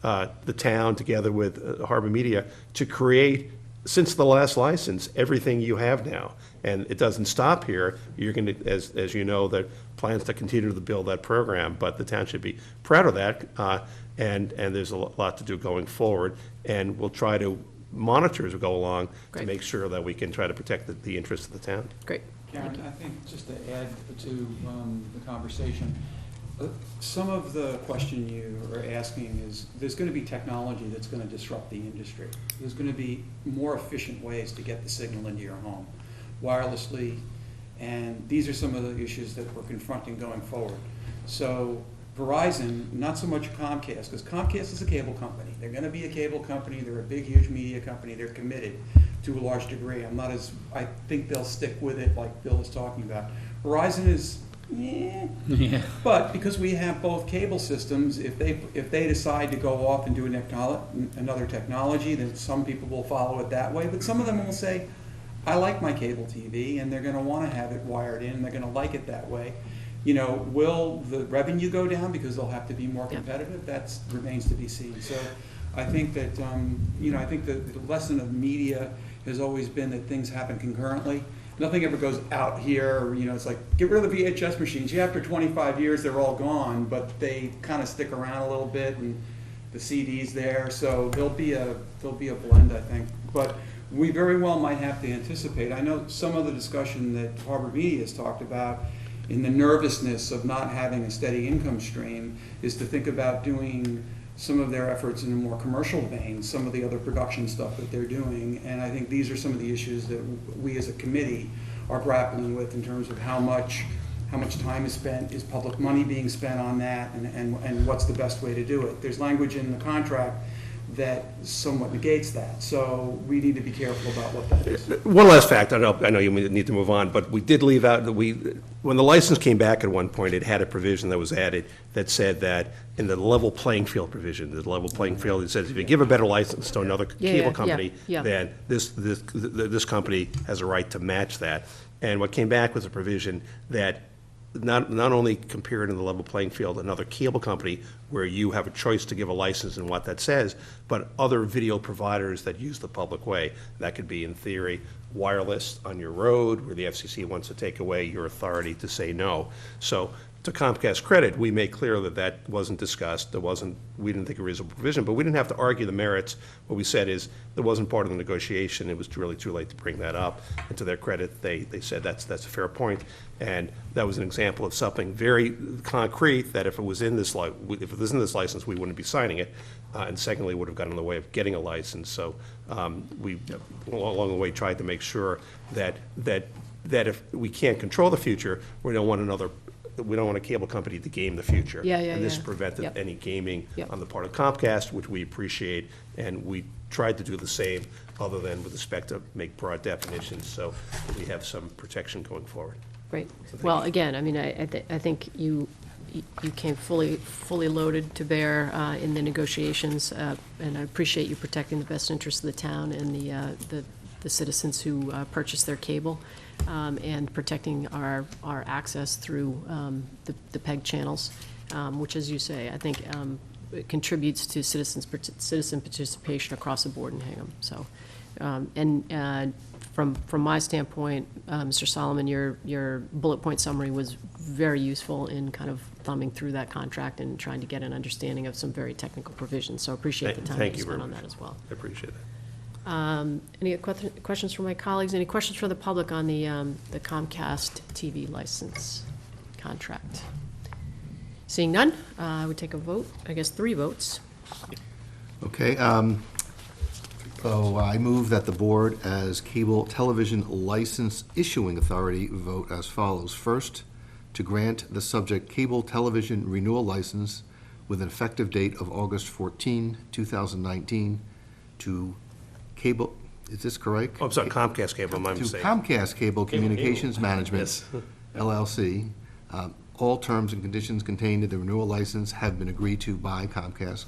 the town together with Hartman Media, to create, since the last license, everything you have now. And it doesn't stop here. You're going to, as you know, there are plans to continue to build that program, but the town should be proud of that. And there's a lot to do going forward. And we'll try to monitor as we go along Great. to make sure that we can try to protect the interests of the town. Great. Karen, I think just to add to the conversation, some of the question you are asking is, there's going to be technology that's going to disrupt the industry. There's going to be more efficient ways to get the signal into your home, wirelessly, and these are some of the issues that we're confronting going forward. So Verizon, not so much Comcast, because Comcast is a cable company. They're going to be a cable company. They're a big, huge media company. They're committed to a large degree. I think they'll stick with it like Bill is talking about. Verizon is, Yeah. but because we have both cable systems, if they decide to go off and do another technology, then some people will follow it that way. But some of them will say, I like my cable TV, and they're going to want to have it wired in, and they're going to like it that way. Will the revenue go down because they'll have to be more competitive? That remains to be seen. So I think that, I think the lesson of media has always been that things happen concurrently. Nothing ever goes out here, it's like, get rid of the VHS machines. After 25 years, they're all gone, but they kind of stick around a little bit, and the CD's there. So there'll be a blend, I think. But we very well might have to anticipate. I know some of the discussion that Harvard Media has talked about in the nervousness of not having a steady income stream is to think about doing some of their efforts in a more commercial vein, some of the other production stuff that they're doing. And I think these are some of the issues that we as a committee are grappling with in terms of how much time is spent, is public money being spent on that, and what's the best way to do it. There's language in the contract that somewhat negates that. So we need to be careful about what that is. One last fact, I know you need to move on, but we did leave out, when the license came back at one point, it had a provision that was added that said that in the level playing field provision, the level playing field, it says if you give a better license to another cable company, then this company has a right to match that. And what came back was a provision that not only compared in the level playing field another cable company where you have a choice to give a license and what that says, but other video providers that use the public way. That could be, in theory, wireless on your road, where the FCC wants to take away your authority to say no. So to Comcast's credit, we made clear that that wasn't discussed, we didn't think it was a provision, but we didn't have to argue the merits. What we said is, that wasn't part of the negotiation, it was really too late to bring that up. And to their credit, they said that's a fair point, and that was an example of something very concrete, that if it was in this license, we wouldn't be signing it, and secondly, would have gotten in the way of getting a license. So we, along the way, tried to make sure that if we can't control the future, we don't want a cable company to game the future. Yeah, And this yeah. prevented Yep. any gaming Yep. on the part of Comcast, which we appreciate, and we tried to do the same, other than with respect to make broad definitions, so that we have some protection going forward. Great. Well, again, I mean, I think you came fully loaded to bear in the negotiations, and I appreciate you protecting the best interests of the town and the citizens who purchase their cable, and protecting our access through the PEG channels, which, as you say, I think it contributes to citizen participation across the board in Hingham. So, from my standpoint, Mr. Solomon, your bullet point summary was very useful in kind of thumbing through that contract and trying to get an understanding of some very technical provisions. So appreciate the time Thank you you very spent on much. that as well. I appreciate that. Any questions from my colleagues? Any questions for the public on the Comcast TV license contract? Seeing none, I would take a vote, I guess 3 votes. Okay, so I move that the board, as cable television license issuing authority, vote as follows. First, to grant the subject cable television renewal license with an effective date of August 14, 2019, to cable, is this correct? Oh, I'm sorry, Comcast Cable, my To mistake. Comcast Cable Communications Management, Yes. LLC. All terms and conditions contained in the renewal license have been agreed to by Comcast.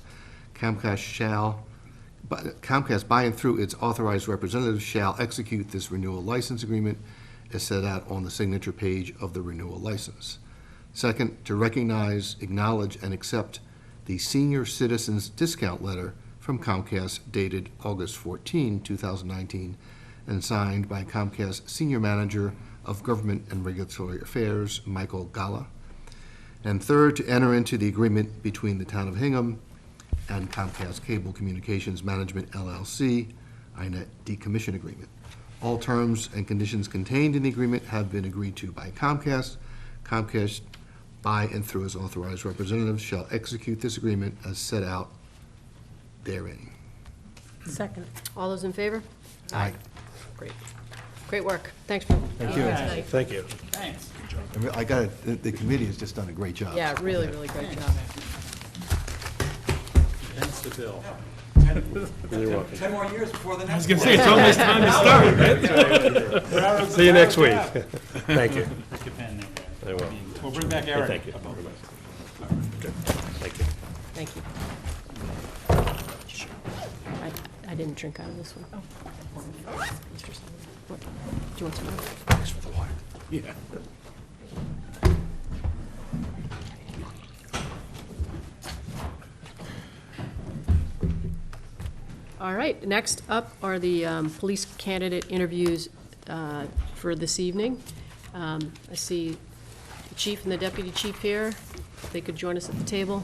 Comcast, by and through its authorized representatives, shall execute this renewal license agreement as set out on the signature page of the renewal license. Second, to recognize, acknowledge, and accept the senior citizens discount letter from Comcast dated August 14, 2019, and signed by Comcast Senior Manager of Government and Regulatory Affairs, Michael Gala. And third, to enter into the agreement between the Town of Hingham and Comcast Cable Communications Management, LLC, INET decommission agreement. All terms and conditions contained in the agreement have been agreed to by Comcast. Comcast, by and through its authorized representatives, shall execute this agreement as set out therein. Second. All those in favor? Aye. Great. Great work. Thanks for. Thank you. Thank you. Thanks. I got it, the committee has just done a great job. Yeah, really, really great job. Thanks to Bill. You're welcome. 10 more years before the I was next gonna say, it's almost time to start, right? See you next week. Thank you. Put your pen there. I will. We'll bring back Eric. Thank you. Thank you. Thank you. I didn't drink out of this one. Mr. Sullivan, what- Do you want some more? Thanks for the water. Yeah. All right, next up are the police candidate interviews for this evening. I see the chief and the deputy chief here. If they could join us at the table.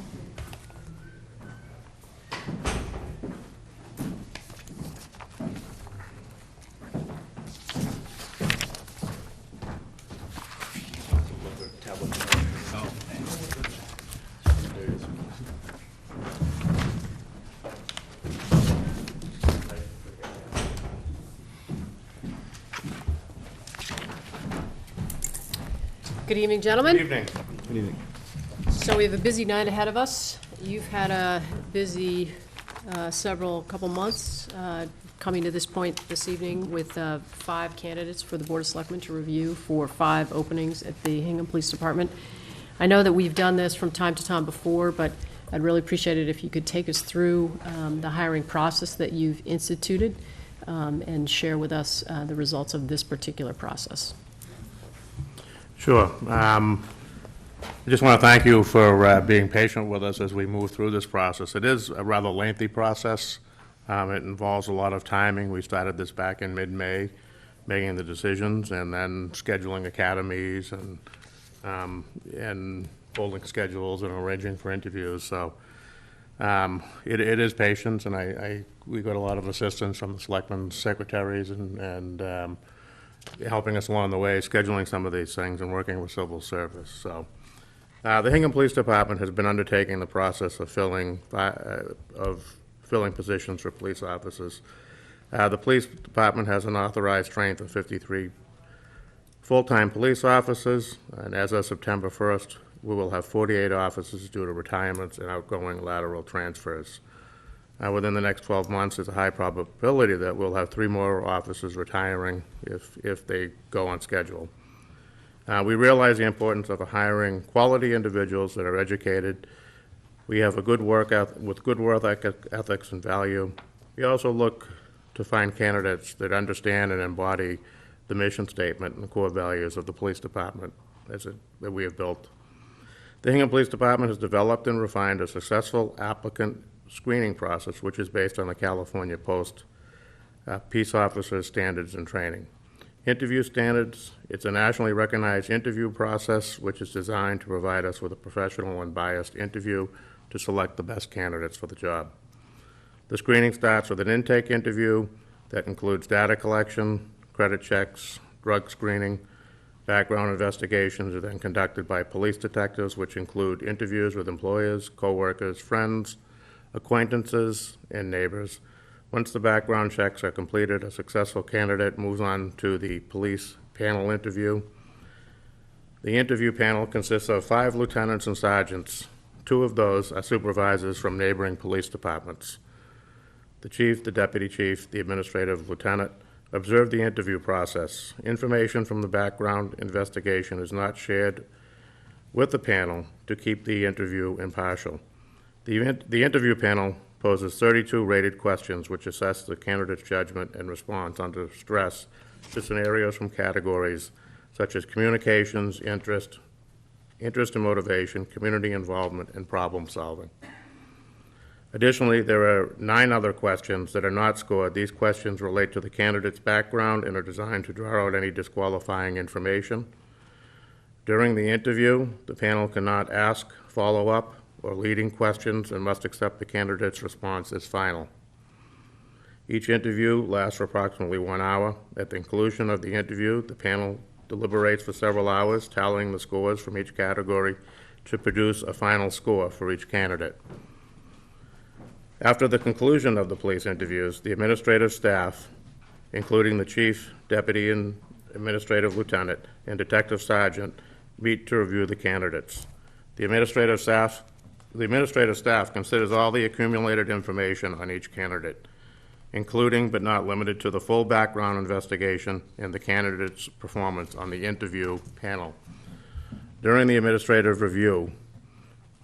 Good evening, gentlemen. Good evening. So we have a busy night ahead of us. You've had a busy couple months coming to this point this evening with 5 candidates for the Board of Selectmen to review for 5 openings at the Hingham Police Department. I know that we've done this from time to time before, but I'd really appreciate it if you could take us through the hiring process that you've instituted and share with us the results of this particular process. Sure. I just want to thank you for being patient with us as we move through this process. It is a rather lengthy process. It involves a lot of timing. We started this back in mid-May, making the decisions and then scheduling academies and holding schedules and arranging for interviews, so it is patience, and we got a lot of assistance from the selectmen's secretaries and helping us along the way, scheduling some of these things and working with civil service, so. The Hingham Police Department has been undertaking the process of filling positions for police officers. The police department has an authorized strength of 53 full-time police officers, and as of September 1st, we will have 48 officers due to retirements and outgoing lateral transfers. Within the next 12 months, there's a high probability that we'll have 3 more officers retiring if they go on schedule. We realize the importance of hiring quality individuals that are educated. We have a good with good work ethics and value. We also look to find candidates that understand and embody the mission statement and the core values of the police department that we have built. The Hingham Police Department has developed and refined a successful applicant screening process, which is based on the California Post Peace Officers Standards and Training. Interview standards, it's a nationally recognized interview process which is designed to provide us with a professional and biased interview to select the best candidates for the job. The screening starts with an intake interview that includes data collection, credit checks, drug screening. Background investigations are then conducted by police detectives, which include interviews with employers, coworkers, friends, acquaintances, and neighbors. Once the background checks are completed, a successful candidate moves on to the police panel interview. The interview panel consists of 5 lieutenants and sergeants. 2 of those are supervisors from neighboring police departments. The chief, the deputy chief, the administrative lieutenant observe the interview process. Information from the background investigation is not shared with the panel to keep the interview impartial. The interview panel poses 32 rated questions which assess the candidate's judgment and response under stress to scenarios from categories such as communications, interest and motivation, community involvement, and problem solving. Additionally, there are 9 other questions that are not scored. These questions relate to the candidate's background and are designed to draw out any disqualifying information. During the interview, the panel cannot ask follow-up or leading questions and must accept the candidate's response as final. Each interview lasts for approximately 1 hour. At the conclusion of the interview, the panel deliberates for several hours, tallying the scores from each category to produce a final score for each candidate. After the conclusion of the police interviews, the administrative staff, including the chief, deputy, and administrative lieutenant, and detective sergeant, meet to review the candidates. The administrative staff considers all the accumulated information on each candidate, including but not limited to the full background investigation and the candidate's performance on the interview panel. During the administrative review,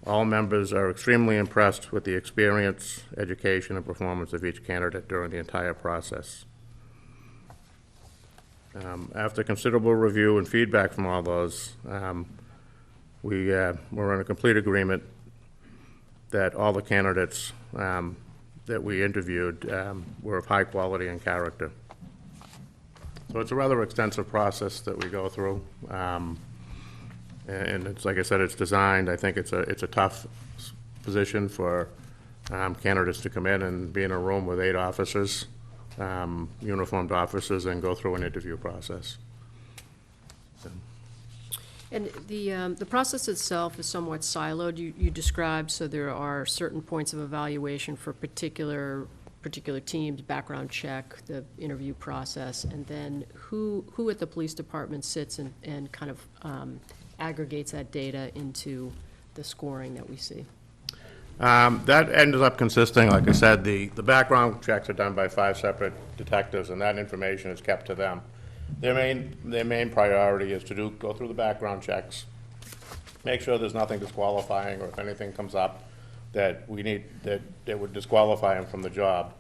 all members are extremely impressed with the experience, education, and performance of each candidate during the entire process. After considerable review and feedback from all those, we were in a complete agreement that all the candidates that we interviewed were of high quality and character. So it's a rather extensive process that we go through. And it's, like I said, it's designed, I think it's a tough position for candidates to come in and be in a room with 8 officers, uniformed officers, and go through an interview process. And the process itself is somewhat siloed, you described, so there are certain points of evaluation for particular teams, background check, the interview process, and then who at the police department sits and kind of aggregates that data into the scoring that we see? That ended up consisting, like I said, the background checks are done by 5 separate detectives, and that information is kept to them. Their main priority is to go through the background checks, make sure there's nothing disqualifying, or if anything comes up that would disqualify them from the job,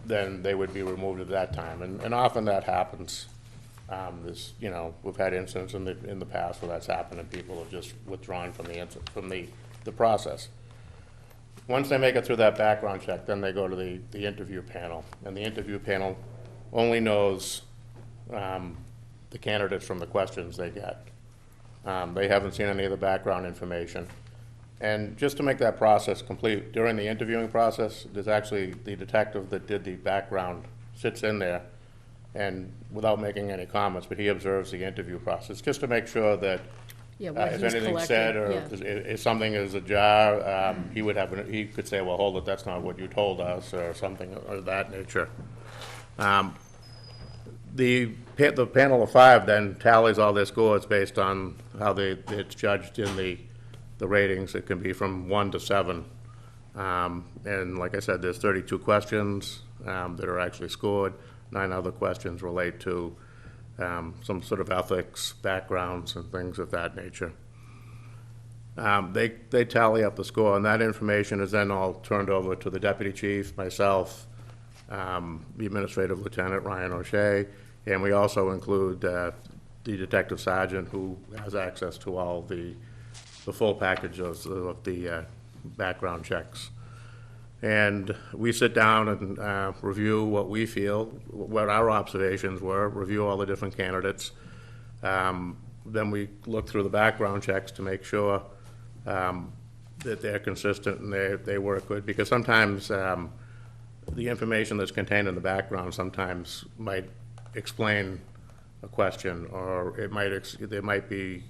then they would be removed at that time, and often that happens. We've had incidents in the past where that's happened, and people have just withdrawn from the process. Once they make it through that background check, then they go to the interview panel, and the interview panel only knows the candidates from the questions they get. They haven't seen any of the background information. And just to make that process complete, during the interviewing process, there's actually the detective that did the background sits in there and without making any comments, but he observes the interview process, just to make sure that Yeah, what if he's anything's said, or collecting, yeah. if something is ajar, he could say, well, hold it, that's not what you told us, or something of that nature. The panel of 5 then tallies all their scores based on how it's judged in the ratings. It can be from 1 to 7. And like I said, there's 32 questions that are actually scored. 9 other questions relate to some sort of ethics, backgrounds, and things of that nature. They tally up the score, and that information is then all turned over to the deputy chief, myself, the administrative lieutenant, Ryan O'Shea, and we also include the detective sergeant, who has access to all the full package of the background checks. And we sit down and review what we feel, what our observations were, review all the different candidates. Then we look through the background checks to make sure that they're consistent and they work good, because sometimes the information that's contained in the background sometimes might explain a question, or there might be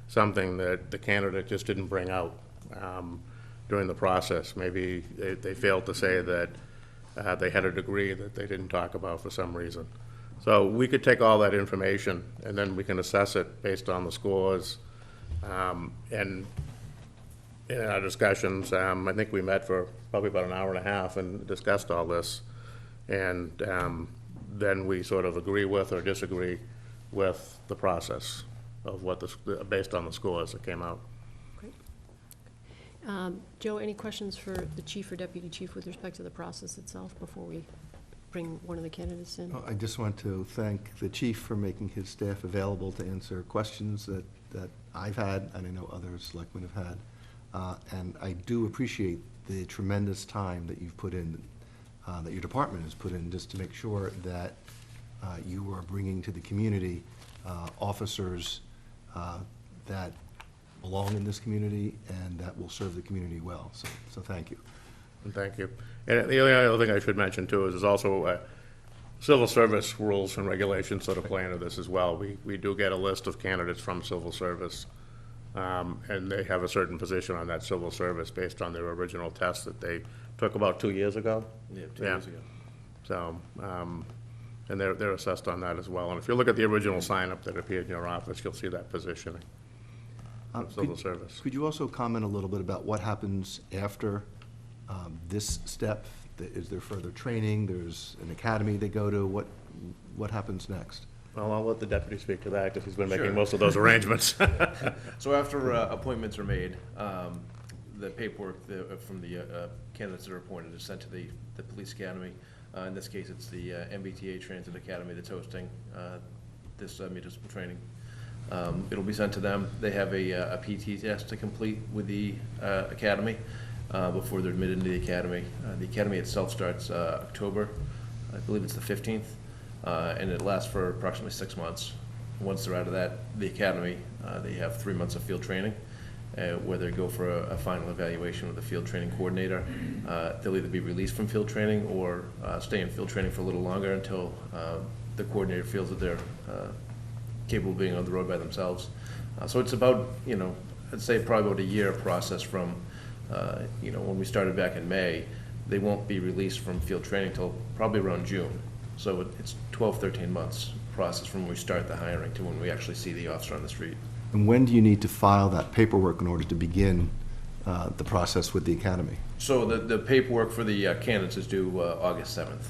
something that the candidate just didn't bring out during the process. Maybe they failed to say that they had a degree that they didn't talk about for some reason. So we could take all that information and then we can assess it based on the scores. And in our discussions, I think we met for probably about an hour and a half and discussed all this. And then we sort of agree with or disagree with the process of what based on the scores that came out. Great. Joe, any questions for the chief or deputy chief with respect to the process itself before we bring one of the candidates in? I just want to thank the chief for making his staff available to answer questions that I've had, and I know other selectmen have had. And I do appreciate the tremendous time that you've put in, that your department has put in, just to make sure that you are bringing to the community officers that belong in this community and that will serve the community well. So thank you. And thank you. And the only other thing I should mention too is there's also civil service rules and regulations sort of play into this as well. We do get a list of candidates from civil service, and they have a certain position on that civil service based on their original test that they took about 2 years ago. Yeah, 2 years ago. So, and they're assessed on that as well. And if you look at the original sign-up that appeared in your office, you'll see that positioning of civil service. Could you also comment a little bit about what happens after this step? Is there further training? There's an academy they go to? What happens next? Well, I'll let the deputy speak to that, because he's been making Sure. most of those arrangements. So after appointments are made, the paperwork from the candidates that are appointed is sent to the police academy. In this case, it's the MBTA Transit Academy that's hosting this municipal training. It'll be sent to them. They have a PT test to complete with the academy before they're admitted into the academy. The academy itself starts October, I believe it's the 15th, and it lasts for approximately 6 months. Once they're out of the academy, they have 3 months of field training, where they go for a final evaluation with the field training coordinator. They'll either be released from field training or stay in field training for a little longer until the coordinator feels that they're capable of being on the road by themselves. So it's about, I'd say probably about a year process from, when we started back in May. They won't be released from field training until probably around June. So it's 12, 13 months process from when we start the hiring to when we actually see the officer on the street. And when do you need to file that paperwork in order to begin the process with the academy? So the paperwork for the candidates is due August 7th.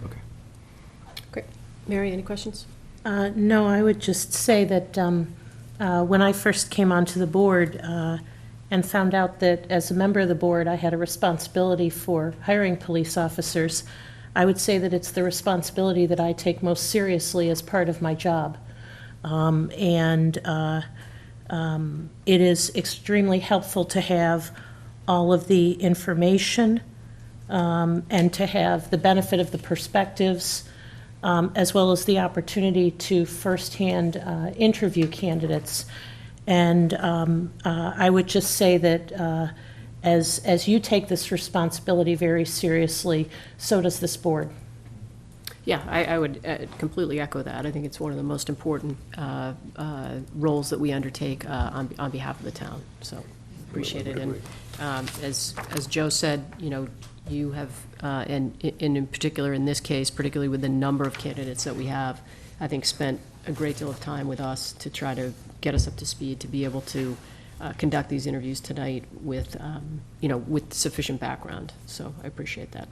Okay. Great. Mary, any questions? No, I would just say that when I first came onto the board and found out that as a member of the board I had a responsibility for hiring police officers, I would say that it's the responsibility that I take most seriously as part of my job. It is extremely helpful to have all of the information and to have the benefit of the perspectives, as well as the opportunity to firsthand interview candidates. And I would just say that as you take this responsibility very seriously, so does this board. Yeah, I would completely echo that. I think it's one of the most important roles that we undertake on behalf of the town, so appreciate it. And as Joe said, you know, you have, and in particular in this case, particularly with the number of candidates that we have, I think spent a great deal of time with us to try to get us up to speed to be able to conduct these interviews tonight with, you know, with sufficient background. So I appreciate that.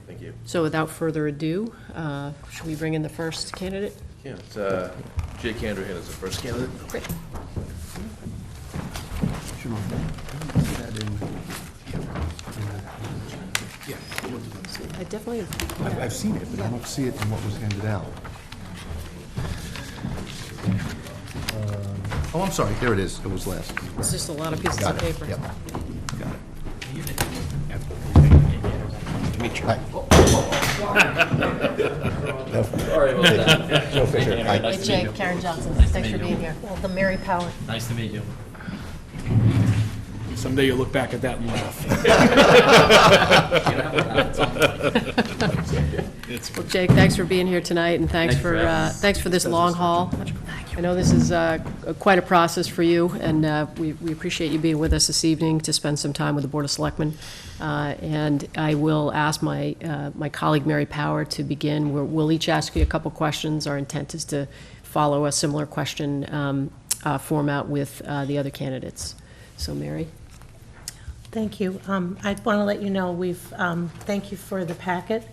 Thank you. So without further ado, should we bring in the first candidate? Yeah, it's Jake Handrahan is the first candidate. Great. I definitely, I've seen it, but I don't see it in what was handed out. Oh, I'm sorry, there it is, it was last. it's just a lot of pieces Got of it, paper. yep. Got it. Hi. Sorry about that. Joe Fisher, hi. Hey, Jake, Karen Johnson, thanks for being here. Well, the Mary Power. Nice to meet you. Someday you'll look back at that and laugh. Well, Jake, thanks for being here tonight, and thanks Thank you for having us. thanks for this long haul. I know this is quite a process for you, and we appreciate you being with us this evening to spend some time with the Board of Selectmen. And I will ask my colleague Mary Power to begin. We'll each ask you a couple questions. Our intent is to follow a similar question format with the other candidates. So, Mary? Thank you. I want to let you know, thank you for the packet.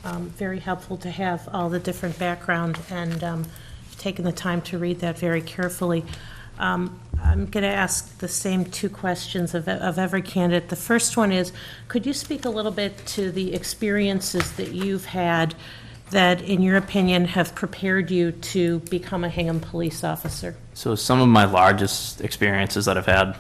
Very helpful to have all the different background, and taken the time to read that very carefully. I'm going to ask the same two questions of every candidate. The first one is, could you speak a little bit to the experiences that you've had that, in your opinion, have prepared you to become a Hingham police officer? So some of my largest experiences that I've had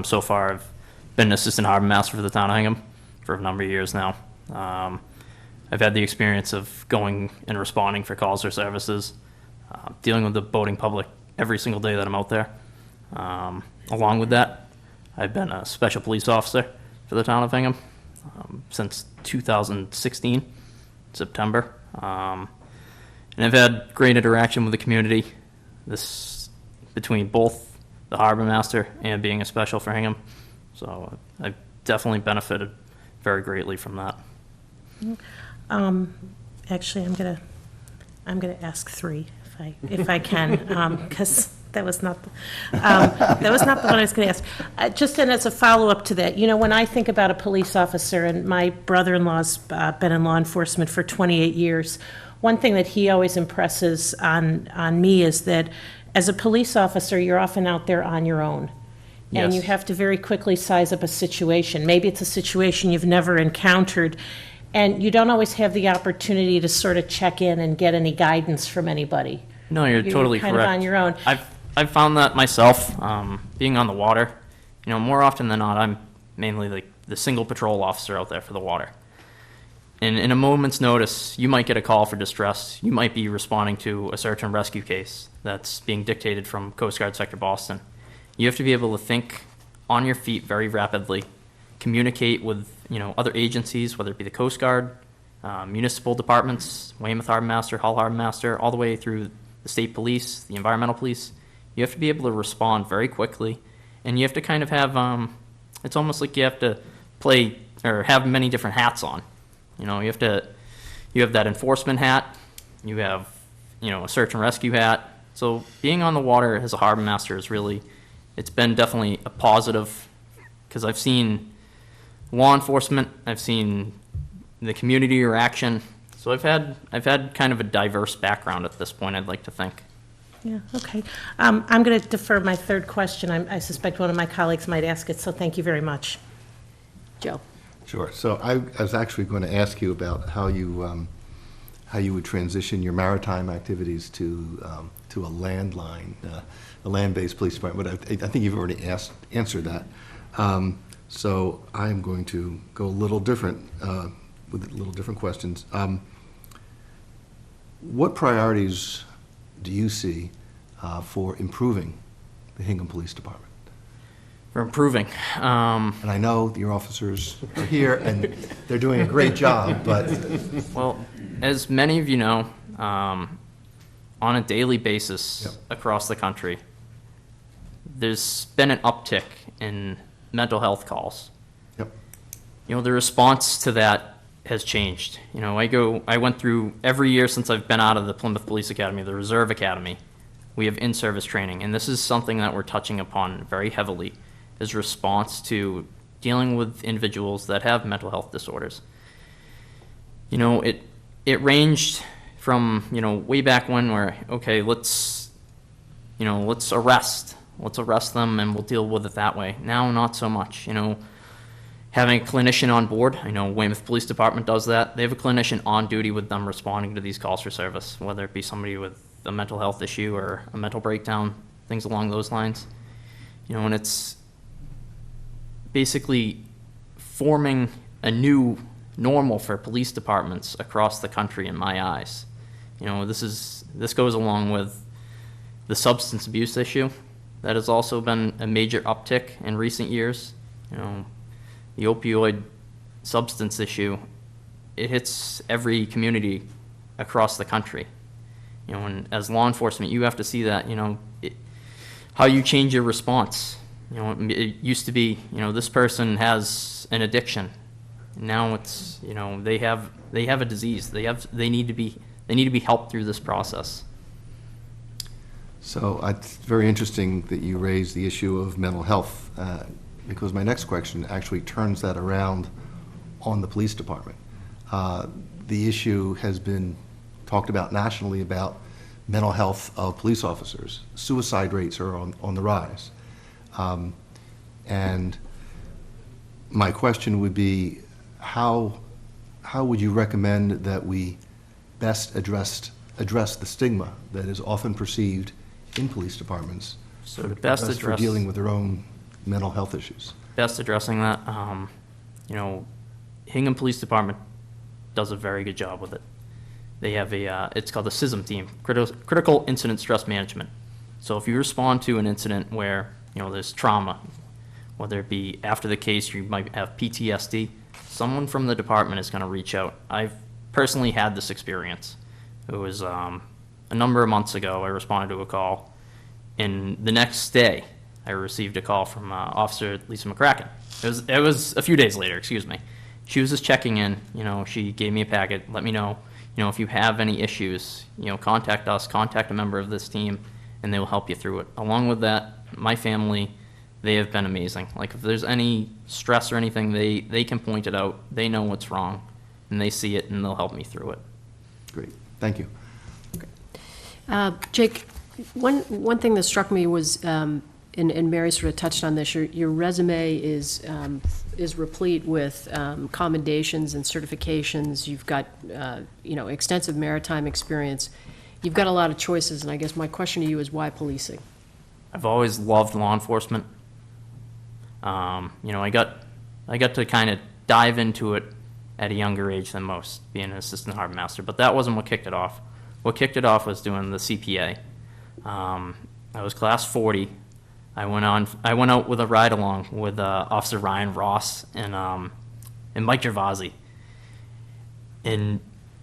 so far, I've been an assistant harbor master for the town of Hingham for a number of years now. I've had the experience of going and responding for calls or services, dealing with the boating public every single day that I'm out there. Along with that, I've been a special police officer for the town of Hingham since 2016, September. And I've had great interaction with the community, between both the harbor master and being a special for Hingham. So I've definitely benefited very greatly from that. Actually, I'm gonna ask three if I can, because that was not the one I was going to ask. Just then, as a follow-up to that, you know, when I think about a police officer, and my brother-in-law's been in law enforcement for 28 years, one thing that he always impresses on me is that as a police officer, you're often out there on your own. And Yes. you have to very quickly size up a situation. Maybe it's a situation you've never encountered, and you don't always have the opportunity to sort of check in and get any guidance from anybody. No, you're totally kind correct. of on your own. I've found that myself, being on the water. You know, more often than not, I'm mainly the single patrol officer out there for the water. And in a moment's notice, you might get a call for distress. You might be responding to a search and rescue case that's being dictated from Coast Guard Sector Boston. You have to be able to think on your feet very rapidly, communicate with, you know, other agencies, whether it be the Coast Guard, municipal departments, Weymouth Harbor Master, Hull Harbor Master, all the way through the state police, the environmental police. You have to be able to respond very quickly, and you have to kind of have, it's almost like you have to play or have many different hats on. You know, you have that enforcement hat, you have, you know, a search and rescue hat. So being on the water as a harbor master is really, it's been definitely a positive, because I've seen law enforcement, I've seen the community reaction. So I've had kind of a diverse background at this point, I'd like to think. Yeah, okay. I'm going to defer my third question. I suspect one of my colleagues might ask it, so thank you very much. Joe? Sure. So I was actually going to ask you about how you would transition your maritime activities to a landline, a land-based police department. But I think you've already answered that. So I'm going to go a little different with little different questions. What priorities do you see for improving the Hingham Police Department? We're improving. And I know your officers are here, and they're doing a great job, but Well, as many of you know, on a daily basis Yep. across the country, there's been an uptick in mental health calls. yep, You know, the response to that has changed. You know, I went through every year since I've been out of the Plymouth Police Academy, the Reserve Academy. We have in-service training, and this is something that we're touching upon very heavily, is response to dealing with individuals that have mental health disorders. You know, it ranged from, you know, way back when where, okay, let's arrest them and we'll deal with it that way. Now, not so much, you know. Having a clinician on board, I know Weymouth Police Department does that. They have a clinician on duty with them responding to these calls for service, whether it be somebody with a mental health issue or a mental breakdown, things along those lines. You know, and it's basically forming a new normal for police departments across the country in my eyes. You know, this goes along with the substance abuse issue that has also been a major uptick in recent years. You know, the opioid substance issue, it hits every community across the country. You know, and as law enforcement, you have to see that, you know, how you change your response. You know, it used to be, you know, this person has an addiction. Now it's, you know, they have a disease. They need to be helped through this process. so it's very interesting that you raised the issue of mental health, because my next question actually turns that around on the police department. The issue has been talked about nationally about mental health of police officers. Suicide rates are on the rise. And my question would be, how would you recommend that we best address the stigma that is often perceived in police departments So to best for address dealing with their own mental health issues? best addressing that, you know, Hingham Police Department does a very good job with it. They have it's called the CISM team, Critical Incident Stress Management. So if you respond to an incident where, you know, there's trauma, whether it be after the case, you might have PTSD, someone from the department is going to reach out. I've personally had this experience. It was a number of months ago. I responded to a call, and the next day, I received a call from Officer Lisa McCracken. It was a few days later, excuse me. She was just checking in. You know, she gave me a packet, let me know, you know, if you have any issues, you know, contact us, contact a member of this team, and they will help you through it. Along with that, my family, they have been amazing. Like, if there's any stress or anything, they can point it out. They know what's wrong, and they see it, and they'll help me through it. Great, thank you. Jake, one thing that struck me was, and Mary sort of touched on this, your resume is replete with commendations and certifications. You've got, you know, extensive maritime experience. You've got a lot of choices, and I guess my question to you is, why policing? I've always loved law enforcement. You know, I got to kind of dive into it at a younger age than most, being an assistant harbor master. But that wasn't what kicked it off. What kicked it off was doing the CPA. I was class 40. I went out with a ride along with Officer Ryan Ross and Mike Gervasi, and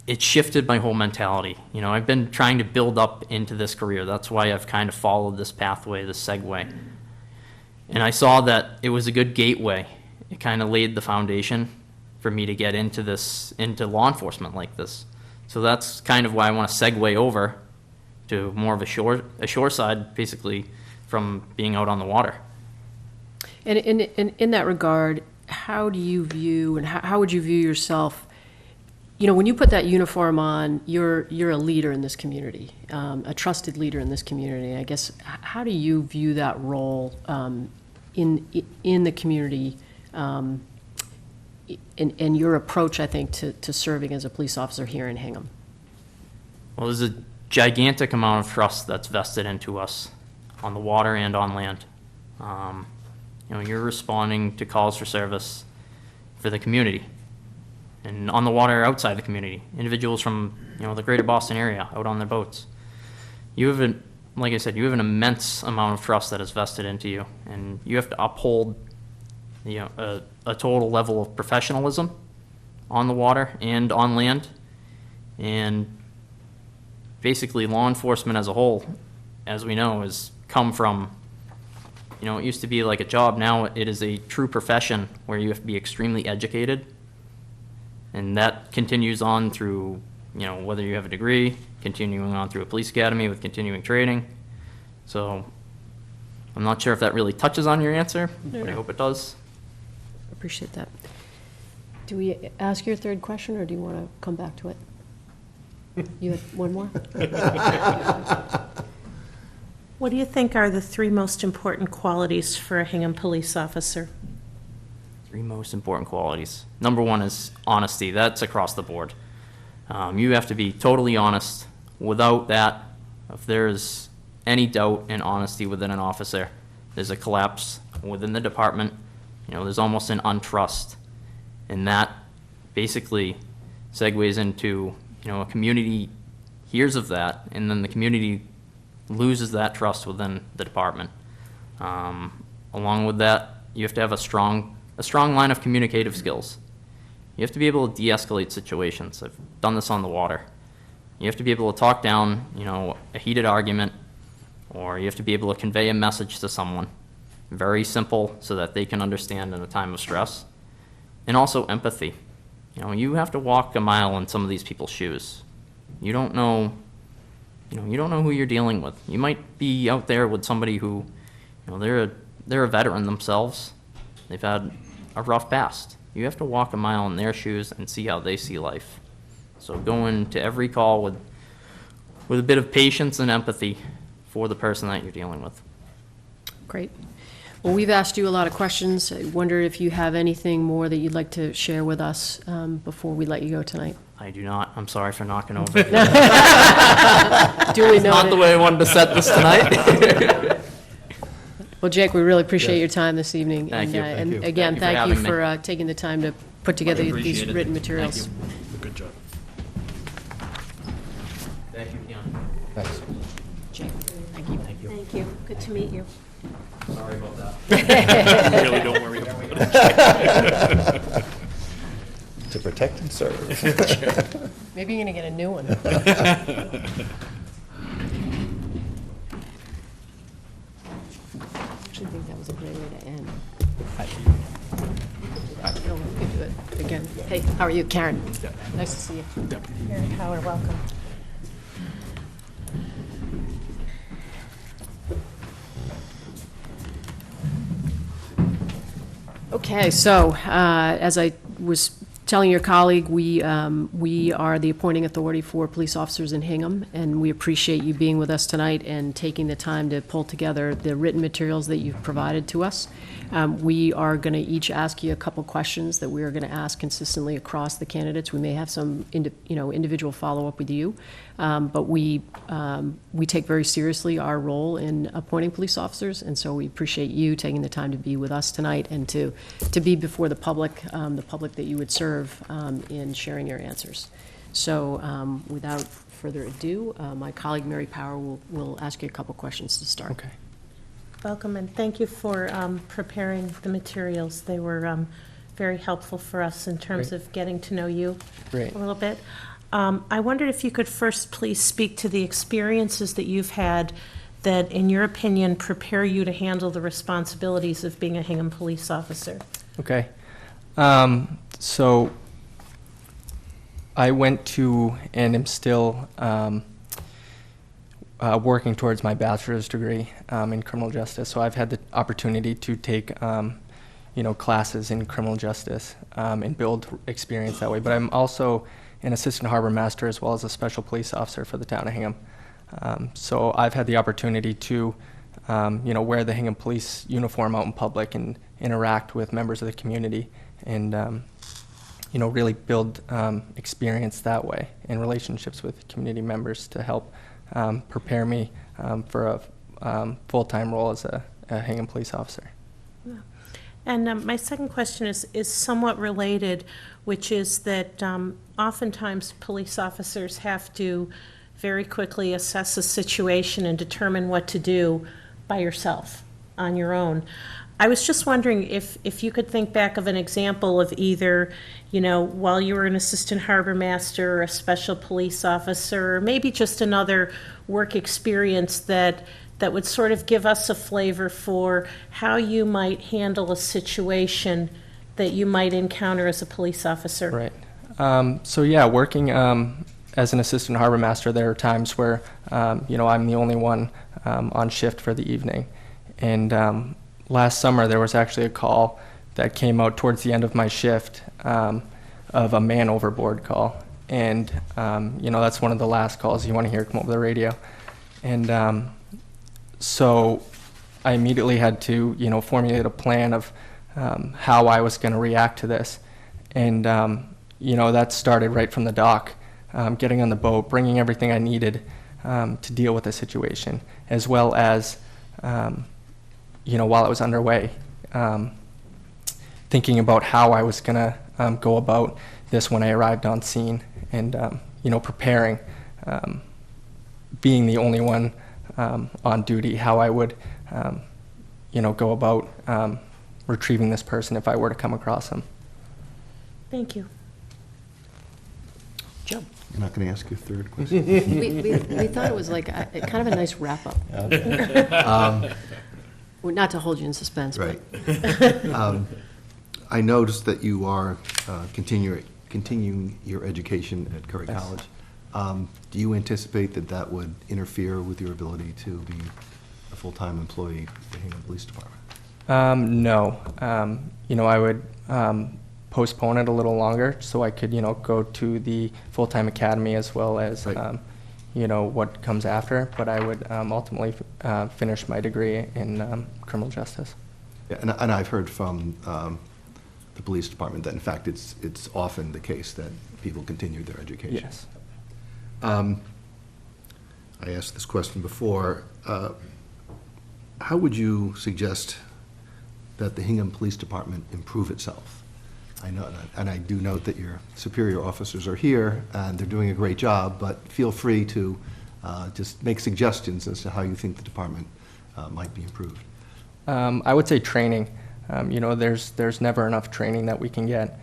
it shifted my whole mentality. You know, I've been trying to build up into this career. That's why I've kind of followed this pathway, this segue. And I saw that it was a good gateway. It kind of laid the foundation for me to get into law enforcement like this. So that's kind of why I want to segue over to more of a shore side, basically, from being out on the water. And in that regard, how do you view, and how would you view yourself? You know, when you put that uniform on, you're a leader in this community, a trusted leader in this community. I guess, how do you view that role in the community, and your approach, I think, to serving as a police officer here in Hingham? Well, there's a gigantic amount of trust that's vested into us on the water and on land. You know, you're responding to calls for service for the community, and on the water outside the community, individuals from, you know, the greater Boston area out on their boats. You have a like I said, you have an immense amount of trust that is vested into you, and you have to uphold, a total level of professionalism on the water and on land. And basically, law enforcement as a whole, as we know, has come from, it used to be like a job. Now it is a true profession where you have to be extremely educated. And that continues on through, whether you have a degree, continuing on through a police academy with continuing training. So I'm not sure if that really touches on your answer, but I hope it does. Appreciate that. Do we ask your third question, or do you want to come back to it? You had one more? What do you think are the three most important qualities for a Hingham police officer? Three most important qualities. Number one is honesty. That's across the board. You have to be totally honest. Without that, if there's any doubt in honesty within an officer, there's a collapse within the department. There's almost an untrust. And that basically segues into, a community hears of that, and then the community loses that trust within the department. Along with that, you have to have a strong line of communicative skills. You have to be able to de-escalate situations. I've done this on the water. You have to be able to talk down, a heated argument, or you have to be able to convey a message to someone. Very simple, so that they can understand in a time of stress. And also empathy. You have to walk a mile in some of these people's shoes. You don't know who you're dealing with. You might be out there with somebody who, they're a veteran themselves. They've had a rough past. You have to walk a mile in their shoes and see how they see life. So go into every call with a bit of patience and empathy for the person that you're dealing with. Great. Well, we've asked you a lot of questions. I wonder if you have anything more that you'd like to share with us before we let you go tonight. I do not. I'm sorry for knocking over. Duly It's not the noted. way I wanted to set this tonight. Well, Jake, we really appreciate your time this evening. Thank you. And Thank you. again, Thank thank you you for having for taking the time to put together these appreciate it. written Thank materials. you. Good job. Thank you, Keon. Thanks. Jake, thank you. Thank you. Thank you. Good to meet you. Sorry about that. Really don't worry about it. To protect and serve. Maybe you're gonna get a new one. I actually think that was a great way to end. No, we could do it again. Hey, how are you? Karen? Nice to see you. Mary Howard, welcome. Okay, so as I was telling your colleague, we are the appointing authority for police officers in Hingham, and we appreciate you being with us tonight and taking the time to pull together the written materials that you've provided to us. We are going to each ask you a couple questions that we are going to ask consistently across the candidates. We may have some individual follow-up with you, but we take very seriously our role in appointing police officers, and so we appreciate you taking the time to be with us tonight and to be before the public that you would serve in sharing your answers. So without further ado, my colleague Mary Power will ask you a couple questions to start. Okay. Welcome, and thank you for preparing the materials. They were very helpful for us in terms Great. of getting to know you Great. a little bit. I wondered if you could first please speak to the experiences that you've had that, in your opinion, prepare you to handle the responsibilities of being a Hingham police officer. Okay. So I went to and am still working towards my bachelor's degree in criminal justice. So I've had the opportunity to take, classes in criminal justice and build experience that way. But I'm also an assistant harbor master as well as a special police officer for the town of Hingham. So I've had the opportunity to, wear the Hingham police uniform out in public and interact with members of the community and, really build experience that way and relationships with community members to help prepare me for a full-time role as a Hingham police officer. Yeah. And my second question is somewhat related, which is that oftentimes police officers have to very quickly assess a situation and determine what to do by yourself, on your own. I was just wondering if you could think back of an example of either, while you were an assistant harbor master or a special police officer, or maybe just another work experience that would sort of give us a flavor for how you might handle a situation that you might encounter as a police officer. Right. So yeah, working as an assistant harbor master, there are times where, I'm the only one on shift for the evening. And last summer, there was actually a call that came out towards the end of my shift of a man overboard call. And, that's one of the last calls you want to hear come over the radio. And so I immediately had to, formulate a plan of how I was going to react to this. And, that started right from the dock, getting on the boat, bringing everything I needed to deal with the situation, as well as, while it was underway, thinking about how I was going to go about this when I arrived on scene and, preparing, being the only one on duty, how I would, go about retrieving this person if I were to come across him. Thank you. Joe? You're not going to ask your third question? We thought it was like kind of a nice wrap-up. Well, not to hold you in suspense, Right. but. I noticed that you are continuing your education at Curry Yes. College. Do you anticipate that would interfere with your ability to be a full-time employee of the Hingham Police Department? No. I would postpone it a little longer so I could, go to the full-time academy as well as, Right. What comes after. But I would ultimately finish my degree in criminal justice. Yeah, and I've heard from the police department that, in fact, it's often the case that people continue their education. Yes. I asked this question before. How would you suggest that the Hingham Police Department improve itself? I know, and I do note that your superior officers are here, and they're doing a great job, but feel free to just make suggestions as to how you think the department might be improved. I would say training. There's never enough training that we can get,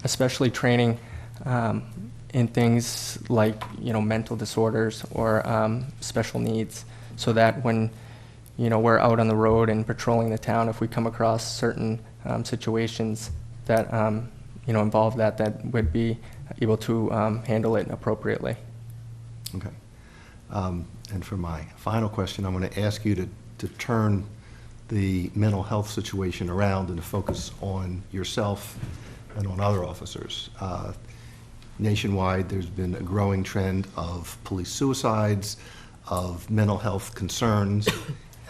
especially training in things like, mental disorders or special needs, so that when, we're out on the road and patrolling the town, if we come across certain situations that, involve that would be able to handle it appropriately. Okay. And for my final question, I'm going to ask you to turn the mental health situation around and to focus on yourself and on other officers. Nationwide, there's been a growing trend of police suicides, of mental health concerns,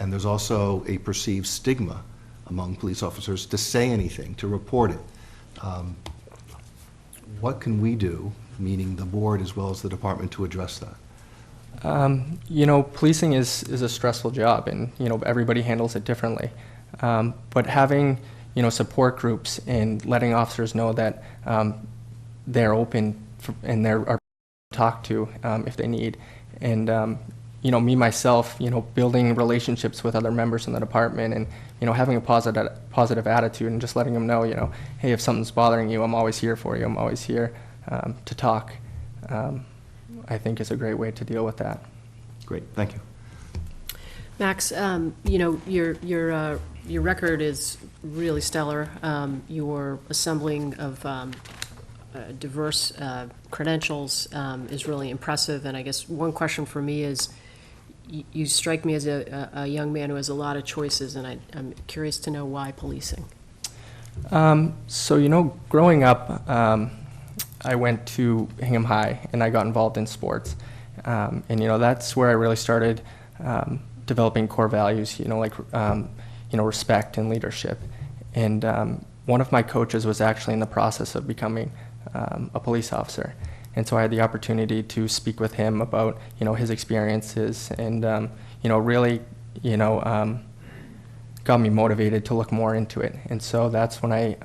and there's also a perceived stigma among police officers to say anything, to report it. What can we do, meaning the board as well as the department, to address that? Policing is a stressful job, and, everybody handles it differently. But having, support groups and letting officers know that they're open and are talked to if they need. And, me, myself, building relationships with other members in the department and, having a positive attitude and just letting them know, hey, if something's bothering you, I'm always here for you. I'm always here to talk. I think is a great way to deal with that. Great, thank you. Max, your record is really stellar. Your assembling of diverse credentials is really impressive, and I guess one question for me is, you strike me as a young man who has a lot of choices, and I'm curious to know why policing. So, growing up, I went to Hingham High, and I got involved in sports. And, that's where I really started developing core values, respect and leadership. And one of my coaches was actually in the process of becoming a police officer. And so I had the opportunity to speak with him about, his experiences and, really, got me motivated to look more into it. And so that's when I,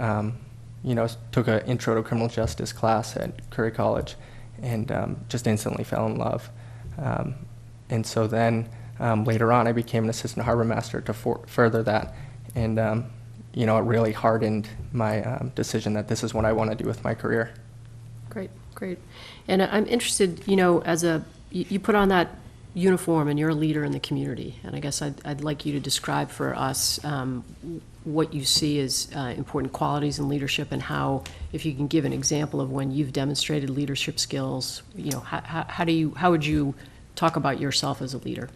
took an intro to criminal justice class at Curry College. and just instantly fell in love. And so then later on, I became an assistant harbor master to further that. And, it really hardened my decision that this is what I want to do with my career. Great, great. And I'm interested, you put on that uniform and you're a leader in the community. And I guess I'd like you to describe for us what you see as important qualities in leadership, and how, if you can give an example of when you've demonstrated leadership skills, how would you talk about yourself as a leader?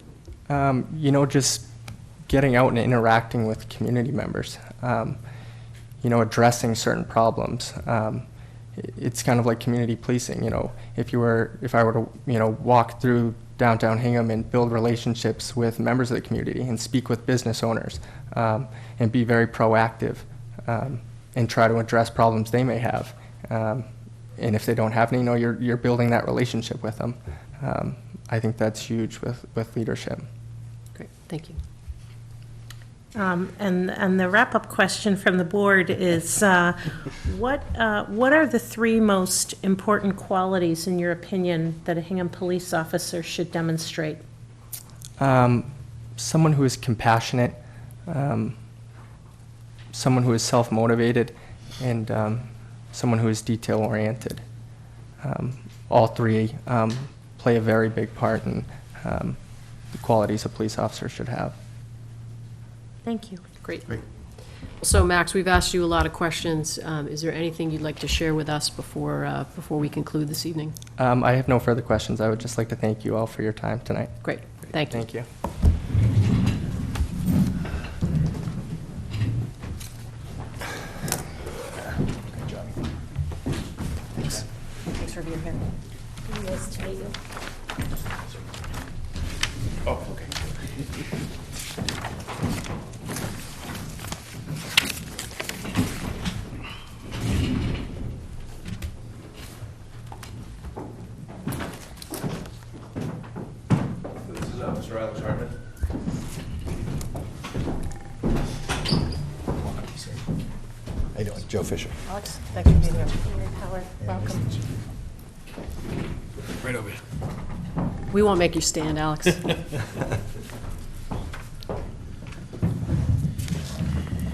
Just getting out and interacting with community members, addressing certain problems. It's kind of like community policing. If I were to, walk through downtown Hingham and build relationships with members of the community and speak with business owners, and be very proactive, and try to address problems they may have. And if they don't have any, you're building that relationship with them. I think that's huge with leadership. Great, thank you. And the wrap-up question from the board is, what are the 3 most important qualities, in your opinion, that a Hingham police officer should demonstrate? Someone who is compassionate, someone who is self-motivated, and someone who is detail-oriented. All 3 play a very big part in the qualities a police officer should have. Thank you. Great. So, Max, we've asked you a lot of questions. Is there anything you'd like to share with us before we conclude this evening? I have no further questions. I would just like to thank you all for your time tonight. Great. Thank you. Thank you. Thanks for being here. Nice to meet you. Oh, okay. This is Mr. Alex Hartman. How you doing? Joe Fisher. Alex, thanks for being here. Mary Power, welcome. Right over here. We won't make you stand, Alex.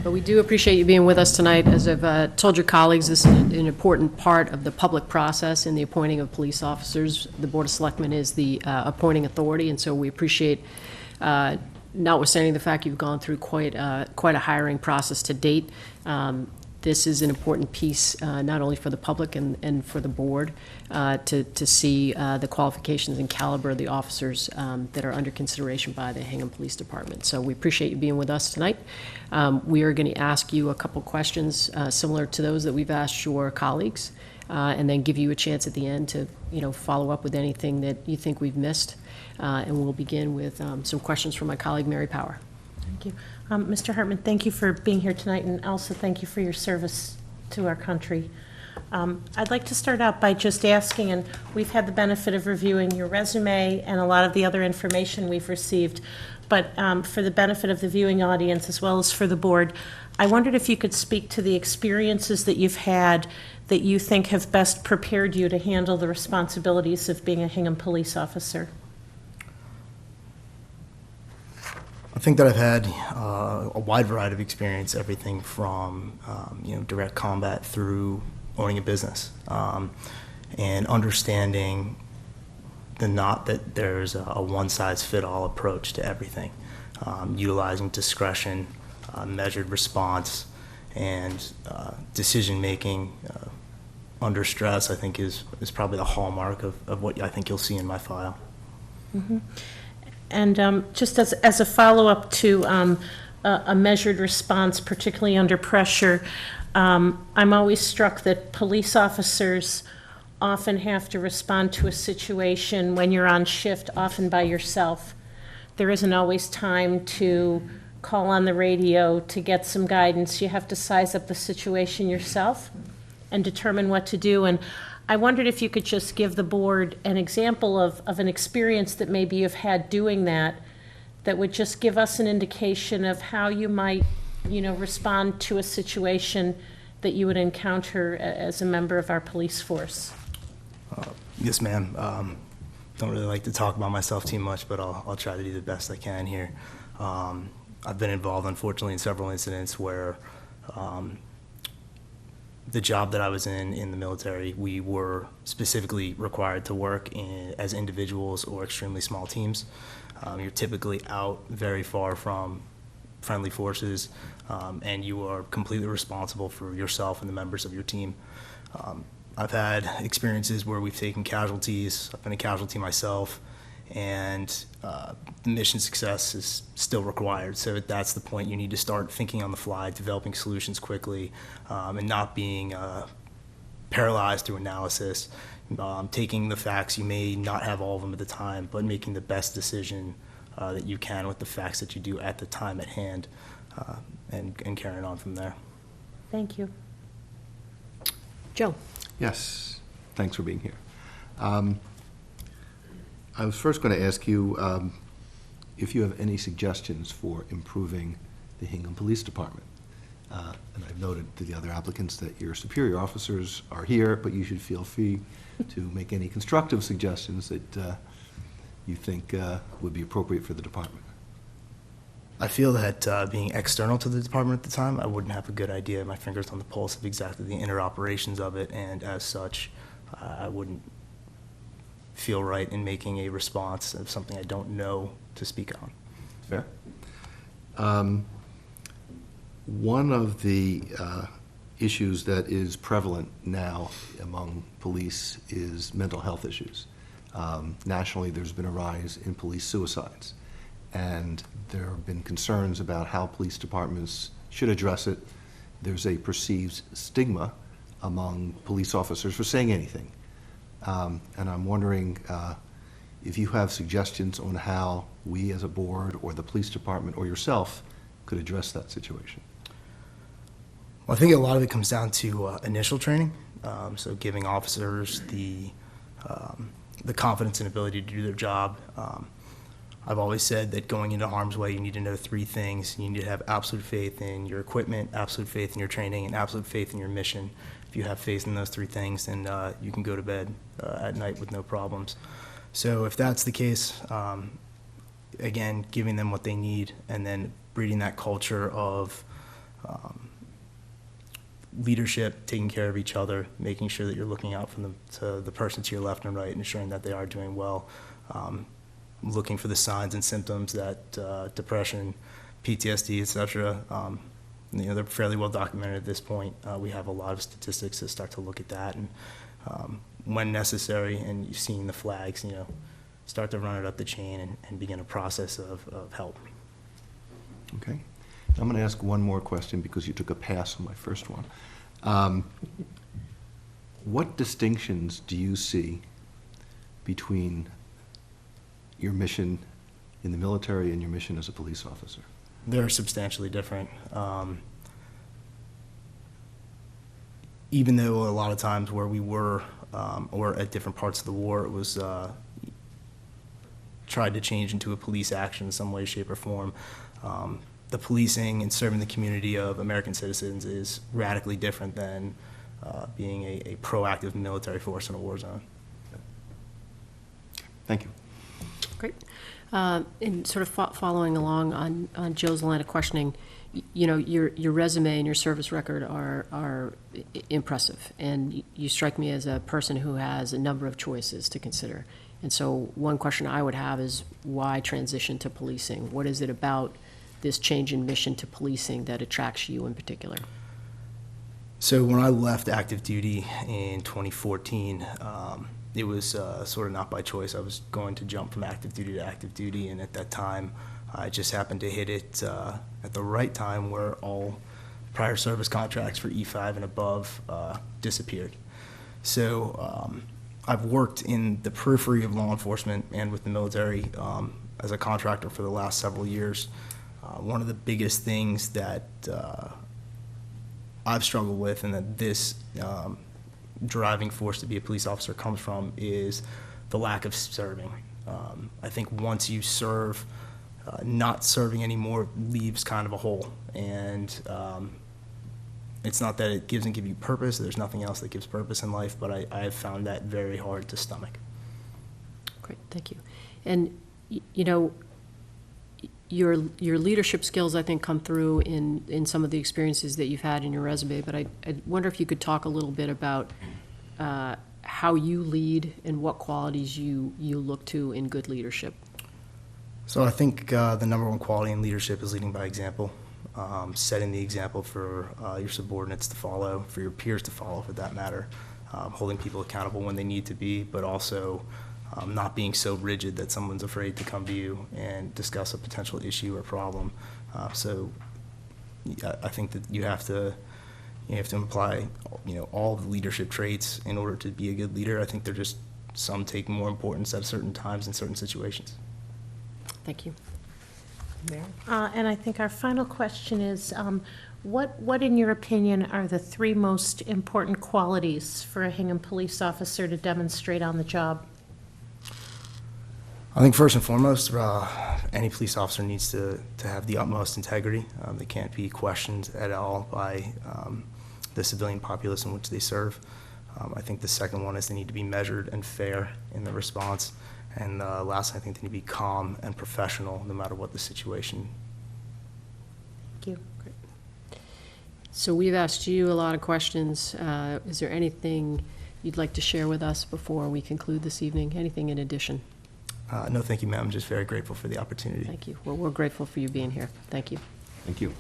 But we do appreciate you being with us tonight. As I've told your colleagues, this is an important part of the public process in the appointing of police officers. The Board of Selectmen is the appointing authority, and so we appreciate, notwithstanding the fact you've gone through quite a hiring process to date, this is an important piece, not only for the public and for the board, to see the qualifications and caliber of the officers that are under consideration by the Hingham Police Department. So we appreciate you being with us tonight. We are going to ask you a couple questions similar to those that we've asked your colleagues, and then give you a chance at the end to follow up with anything that you think we've missed. And we'll begin with some questions from my colleague, Mary Power. Thank you. Mr. Hartman, thank you for being here tonight, and also thank you for your service to our country. I'd like to start out by just asking, and we've had the benefit of reviewing your resume and a lot of the other information we've received, but for the benefit of the viewing audience as well as for the board, I wondered if you could speak to the experiences that you've had that you think have best prepared you to handle the responsibilities of being a Hingham police officer. I think that I've had a wide variety of experience, everything from direct combat through owning a business, and understanding not that there's a one-size-fit-all approach to everything, utilizing discretion, measured response, and decision-making under stress, I think is probably the hallmark of what I think you'll see in my file. Mm-hmm. And just as a follow-up to a measured response, particularly under pressure, I'm always struck that police officers often have to respond to a situation when you're on shift, often by yourself. There isn't always time to call on the radio to get some guidance. You have to size up the situation yourself and determine what to do. And I wondered if you could just give the board an example of an experience that maybe you've had doing that would just give us an indication of how you might, respond to a situation that you would encounter as a member of our police force. Yes, ma'am. Don't really like to talk about myself too much, but I'll try to do the best I can here. I've been involved, unfortunately, in several incidents where the job that I was in the military, we were specifically required to work as individuals or extremely small teams. You're typically out very far from friendly forces, and you are completely responsible for yourself and the members of your team. I've had experiences where we've taken casualties. I've been a casualty myself, and the mission success is still required. So that's the point. You need to start thinking on the fly, developing solutions quickly, and not being paralyzed through analysis, taking the facts. You may not have all of them at the time, but making the best decision that you can with the facts that you do at the time at hand, and carrying on from there. Thank you. Joe? Yes, thanks for being here. I was first going to ask you if you have any suggestions for improving the Hingham Police Department. And I've noted to the other applicants that your superior officers are here, but you should feel free to make any constructive suggestions that you think would be appropriate for the department. I feel that being external to the department at the time, I wouldn't have a good idea, my fingers on the pulse of exactly the inner operations of it, and as such, I wouldn't feel right in making a response of something I don't know to speak on. Fair. One of the issues that is prevalent now among police is mental health issues. Nationally, there's been a rise in police suicides, and there have been concerns about how police departments should address it. There's a perceived stigma among police officers for saying anything. And I'm wondering if you have suggestions on how we as a board or the police department or yourself could address that situation. Well, I think a lot of it comes down to initial training, so giving officers the confidence and ability to do their job. I've always said that going into harm's way, you need to know three things. You need to have absolute faith in your equipment, absolute faith in your training, and absolute faith in your mission. If you have faith in those three things, then you can go to bed at night with no problems. So if that's the case, again, giving them what they need, and then breeding that culture of leadership, taking care of each other, making sure that you're looking out for the person to your left and right, and ensuring that they are doing well. Looking for the signs and symptoms that depression, PTSD, et cetera, they're fairly well documented at this point. We have a lot of statistics that start to look at that, and when necessary, and you've seen the flags, start to run it up the chain and begin a process of help. Okay. I'm going to ask one more question because you took a pass on my first one. What distinctions do you see between your mission in the military and your mission as a police officer? They're substantially different. Even though a lot of times where we were, or at different parts of the war, it was tried to change into a police action in some way, shape, or form. The policing and serving the community of American citizens is radically different than being a proactive military force in a war zone. Thank you. Great. And sort of following along on Joe's line of questioning, your resume and your service record are impressive, and you strike me as a person who has a number of choices to consider. And so one question I would have is, why transition to policing? What is it about this change in mission to policing that attracts you in particular? So when I left active duty in 2014, it was sort of not by choice. I was going to jump from active duty, and at that time, I just happened to hit it at the right time where all prior service contracts for E5 and above disappeared. So I've worked in the periphery of law enforcement and with the military as a contractor for the last several years. One of the biggest things that I've struggled with, and that this driving force to be a police officer comes from, is the lack of serving. I think once you serve, not serving anymore leaves kind of a hole. And it's not that it doesn't give you purpose. There's nothing else that gives purpose in life, but I have found that very hard to stomach. Great, thank you. And, you know, your leadership skills, I think, come through in some of the experiences that you've had in your resume, but I wonder if you could talk a little bit about how you lead and what qualities you look to in good leadership. So I think the number one quality in leadership is leading by example, setting the example for your subordinates to follow, for your peers to follow for that matter, holding people accountable when they need to be, but also not being so rigid that someone's afraid to come to you and discuss a potential issue or problem. So I think that you have to apply, all of the leadership traits in order to be a good leader. I think they're just, some take more importance at certain times in certain situations. Thank you. Mary? And I think our final question is, what, in your opinion, are the 3 most important qualities for a Hingham police officer to demonstrate on the job? I think first and foremost, any police officer needs to have the utmost integrity. They can't be questioned at all by the civilian populace in which they serve. I think the second one is they need to be measured and fair in the response. And lastly, I think they need to be calm and professional no matter what the situation. Thank you. Great. So we've asked you a lot of questions. Is there anything you'd like to share with us before we conclude this evening? Anything in addition? No, thank you, ma'am. I'm just very grateful for the opportunity. Thank you. Well, we're grateful for you being here. Thank you. Thank you.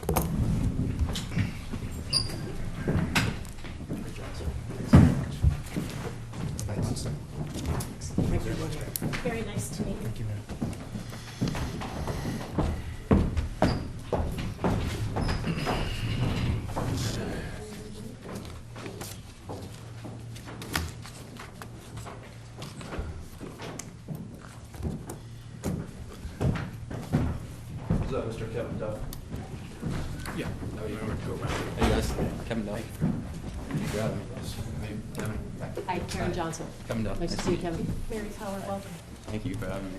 Very nice to meet you. Thank you, ma'am. Is that Mr. Kevin Duff? Yeah. Hey guys, Kevin Duff. Hi, Karen Johnson. Kevin Duff. Nice to see you, Kevin. Mary Howard, welcome. Thank you for having me.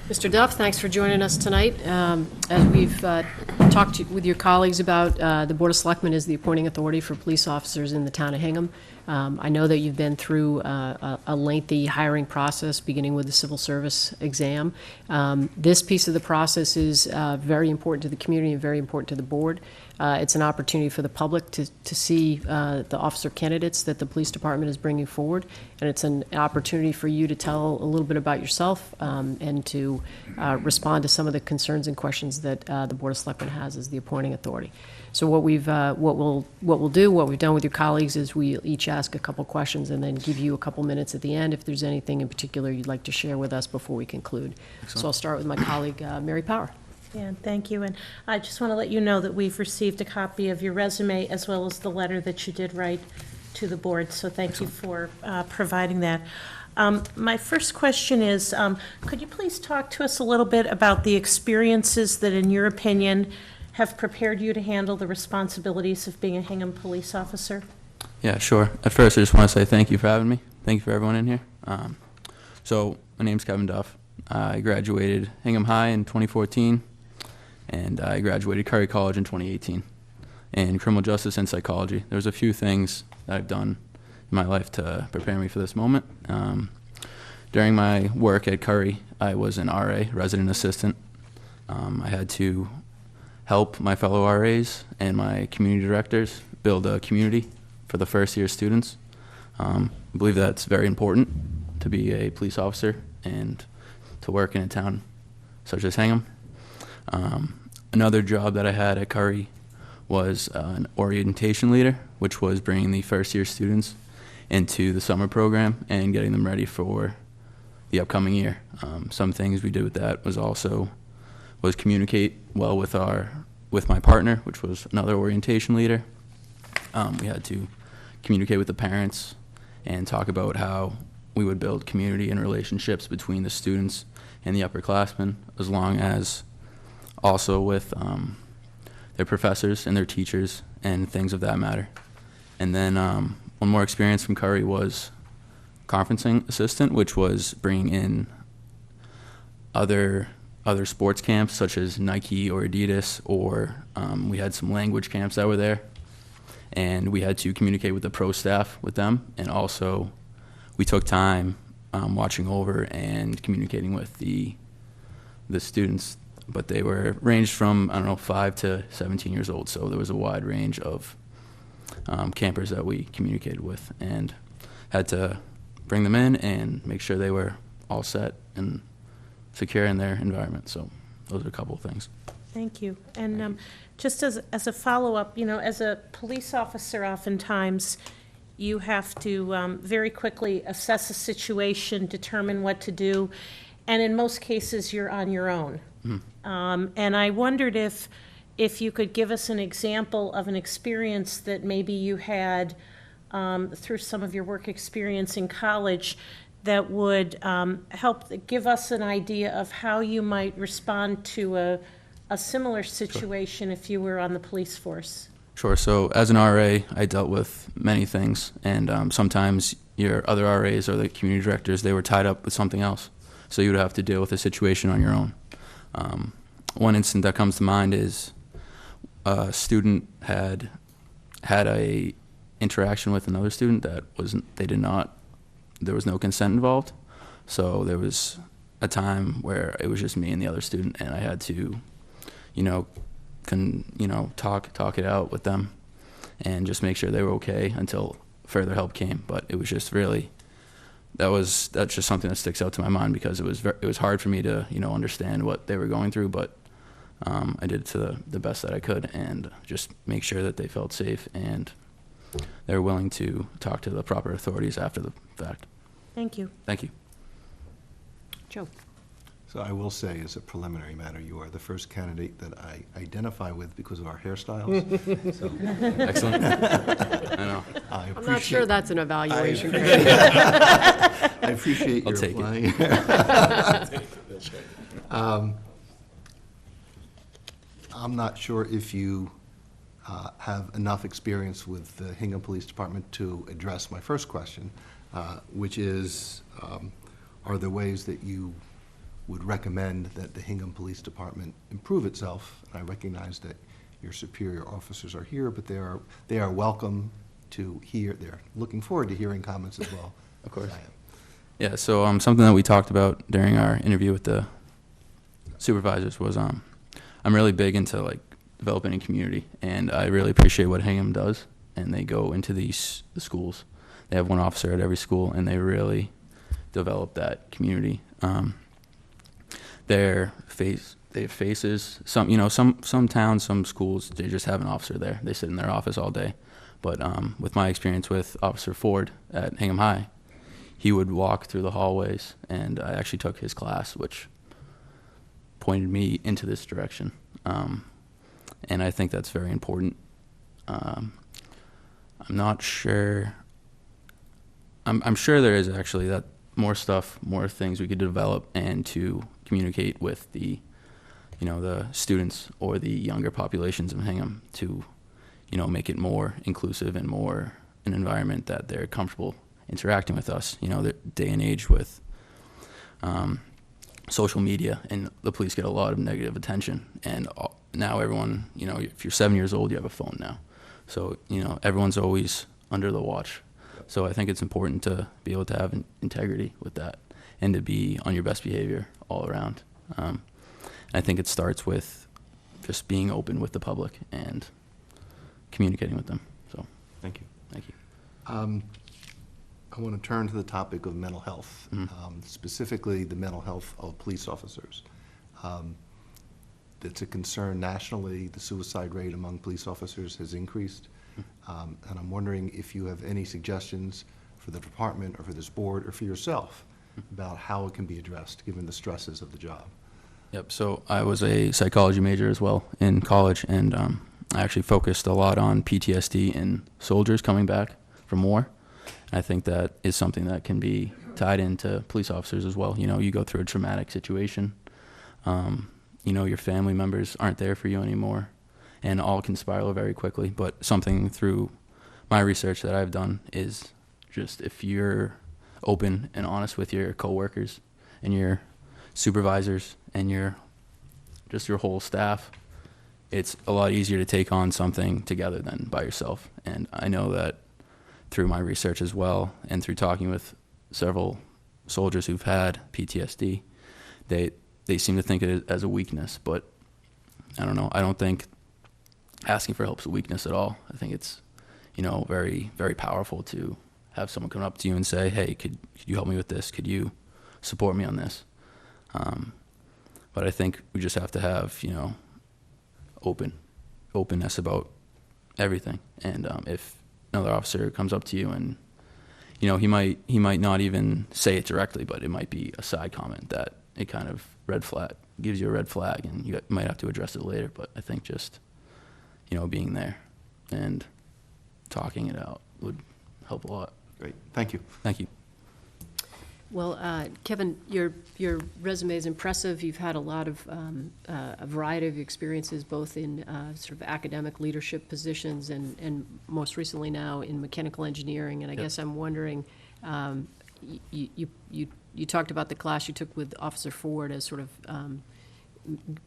Mr. Duff, thanks for joining us tonight. As we've talked with your colleagues about, the Board of Selectmen is the appointing authority for police officers in the town of Hingham. I know that you've been through a lengthy hiring process, beginning with the civil service exam. This piece of the process is very important to the community and very important to the board. It's an opportunity for the public to see the officer candidates that the police department is bringing forward, and it's an opportunity for you to tell a little bit about yourself and to respond to some of the concerns and questions that the Board of Selectmen has as the appointing authority. So what we've what we've done with your colleagues is we each ask a couple questions and then give you a couple minutes at the end if there's anything in particular you'd like to share with us before we conclude. So I'll start with my colleague Mary Power. Yeah, thank you. And I just want to let you know that we've received a copy of your resume as well as the letter that you did write to the board. So thank you for providing that. My first question is, could you please talk to us a little bit about the experiences that, in your opinion, have prepared you to handle the responsibilities of being a Hingham police officer? Yeah, sure. At first, I just want to say thank you for having me. Thank you for everyone in here. So my name's Kevin Duff. I graduated Hingham High in 2014. And I graduated Curry College in 2018 in criminal justice and psychology. There's a few things that I've done in my life to prepare me for this moment. During my work at Curry, I was an RA, resident assistant. I had to help my fellow RAs and my community directors build a community for the first-year students. I believe that's very important to be a police officer and to work in a town such as Hingham. Another job that I had at Curry was an orientation leader, which was bringing the first-year students into the summer program and getting them ready for the upcoming year. Some things we did with that was communicate well with my partner, which was another orientation leader. We had to communicate with the parents and talk about how we would build community and relationships between the students and the upperclassmen, as long as also with their professors and their teachers and things of that matter. And then one more experience from Curry was conferencing assistant, which was bringing in other other sports camps such as Nike or Adidas, or we had some language camps that were there, and we had to communicate with the pro staff with them, and also we took time watching over and communicating with the students, but they were ranged from, I don't know, 5 to 17 years old, so there was a wide range of campers that we communicated with, and had to bring them in and make sure they were all set and secure in their environment. So those are a couple of things. Thank you. And just as a follow-up, you know, as a police officer, oftentimes you have to very quickly assess a situation, determine what to do, and in most cases, you're on your own. And I wondered if you could give us an example of an experience that maybe you had through some of your work experience in college that would help give us an idea of how you might respond to a similar situation if you were on the police force. Sure. So as an RA, I dealt with many things, and sometimes your other RAs or the community directors, they were tied up with something else. So you would have to deal with a situation on your own. One incident that comes to mind is a student had a interaction with another student that there was no consent involved. So there was a time where it was just me and the other student, and I had to, talk it out with them and just make sure they were okay until further help came. But it was just really, that's just something that sticks out to my mind, because it was hard for me to, understand what they were going through, but I did it to the best that I could, and just make sure that they felt safe and they were willing to talk to the proper authorities after the fact. Thank you. Thank you. Joe. So I will say, as a preliminary matter, you are the first candidate that I identify with because of our hairstyles. So, excellent. I know. I'm not sure that's an evaluation. I appreciate your I'll take applying. I'm not sure if you have enough experience with the Hingham Police Department to address my first question, which is, are there ways that you would recommend that the Hingham Police Department improve itself? And I recognize that your superior officers are here, but they are welcome to hear. They're looking forward to hearing comments as well. Of course. Yeah, so something that we talked about during our interview with the supervisors was I'm really big into developing a community, and I really appreciate what Hingham does. And they go into the schools. They have one officer at every school, and they really develop that community. They have faces. Some towns, some schools, they just have an officer there. They sit in their office all day. But with my experience with Officer Ford at Hingham High, he would walk through the hallways, and I actually took his class, which pointed me into this direction. And I think that's very important. I'm not sure. I'm sure there is actually that more things we could develop and to communicate with the students or the younger populations of Hingham to, make it more inclusive and more an environment that they're comfortable interacting with us. The day and age with social media, and the police get a lot of negative attention. And now everyone, if you're 7 years old, you have a phone now. So, everyone's always under the watch. So I think it's important to be able to have integrity with that and to be on your best behavior all around. I think it starts with just being open with the public and communicating with them. So Thank you. thank you. I want to turn to the topic of mental health, specifically the mental health of police officers. It's a concern nationally. The suicide rate among police officers has increased. And I'm wondering if you have any suggestions for the department or for this board or for yourself about how it can be addressed, given the stresses of the job. Yep, so I was a psychology major as well in college, and I actually focused a lot on PTSD in soldiers coming back from war. And I think that is something that can be tied into police officers as well. You go through a traumatic situation. Your family members aren't there for you anymore, and all can spiral very quickly. But something through my research that I've done is just if you're open and honest with your coworkers and your supervisors and your just your whole staff, it's a lot easier to take on something together than by yourself. And I know that through my research as well, and through talking with several soldiers who've had PTSD, they seem to think of it as a weakness, but I don't know. I don't think asking for help is a weakness at all. I think it's, very, very powerful to have someone come up to you and say, hey, could you help me with this? Could you support me on this? But I think we just have to have, openness about everything. And if another officer comes up to you and, he might not even say it directly, but it might be a side comment that it kind of gives you a red flag, and you might have to address it later. But I think just, being there and talking it out would help a lot. Great, thank you. Thank you. Well, Kevin, your resume is impressive. You've had a lot of, a variety of experiences, both in sort of academic leadership positions and most recently now in mechanical engineering. And I guess I'm wondering, you talked about the class you took with Officer Ford as sort of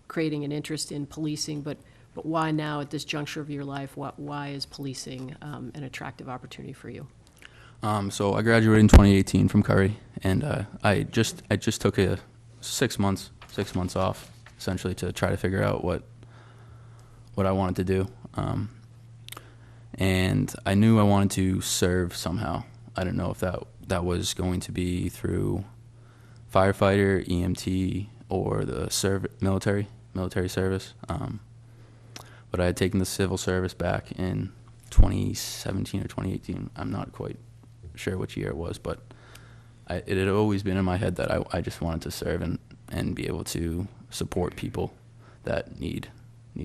creating an interest in policing, but why now at this juncture of your life? Why is policing an attractive opportunity for you? So I graduated in 2018 from Curry, and I just took a 6 months off, essentially, to try to figure out what I wanted to do. And I knew I wanted to serve somehow. I didn't know if that was going to be through firefighter, EMT, or the military service. But I had taken the civil service back in 2017 or 2018. I'm not quite sure which year it was, but it had always been in my head that I just wanted to serve and be able to support people that need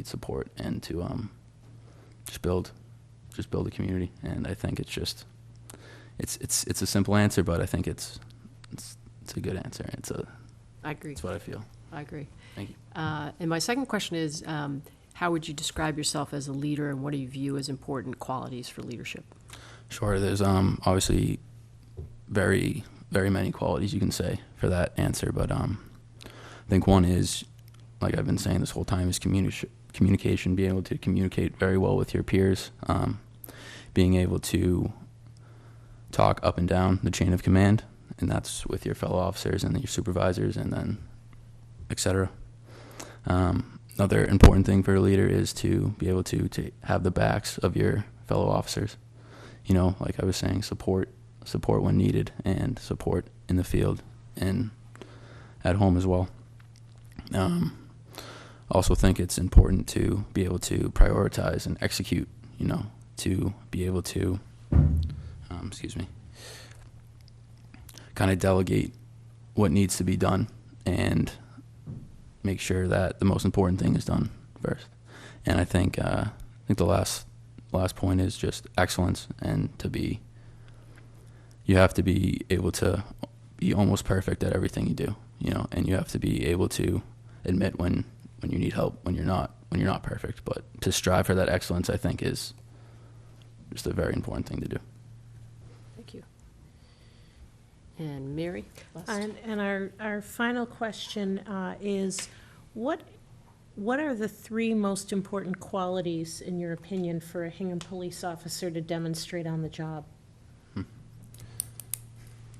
support, and to just build a community. And I think it's a simple answer, but I think it's a good answer. I agree. It's what I feel. I agree. Thank you. And my second question is, how would you describe yourself as a leader, and what do you view as important qualities for leadership? Sure. There's obviously very, very many qualities you can say for that answer, but I think one is, like I've been saying this whole time, is communication. Being able to communicate very well with your peers, being able to talk up and down the chain of command, and that's with your fellow officers and your supervisors, and then et cetera. Another important thing for a leader is to be able to have the backs of your fellow officers. Like I was saying, support when needed, and support in the field and at home as well. Also think it's important to be able to prioritize and execute, to be able to, kind of delegate what needs to be done and make sure that the most important thing is done first. And I think the last point is just excellence, and you have to be able to be almost perfect at everything you do, and you have to be able to admit when you need help, when you're not perfect. But to strive for that excellence, I think, is just a very important thing to do. Thank you. And Mary? And our final question is, what are the three most important qualities, in your opinion, for a Hingham police officer to demonstrate on the job?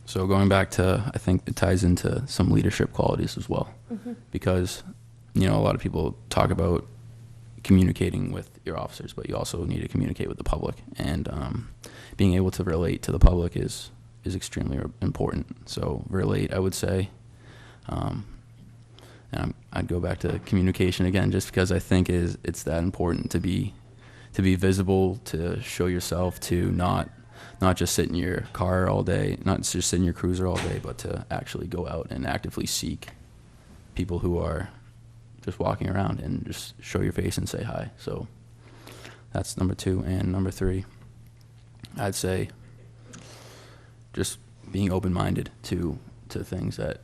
So going back to, I think it ties into some leadership qualities as well, because, a lot of people talk about communicating with your officers, but you also need to communicate with the public, and being able to relate to the public is extremely important. So relate, I would say, and I'd go back to communication again, just because I think it's that important to be visible, to show yourself, to not just sit in your car all day, not just sit in your cruiser all day, but to actually go out and actively seek people who are just walking around, and just show your face and say hi. So that's number 2. And number 3, I'd say just being open-minded to things that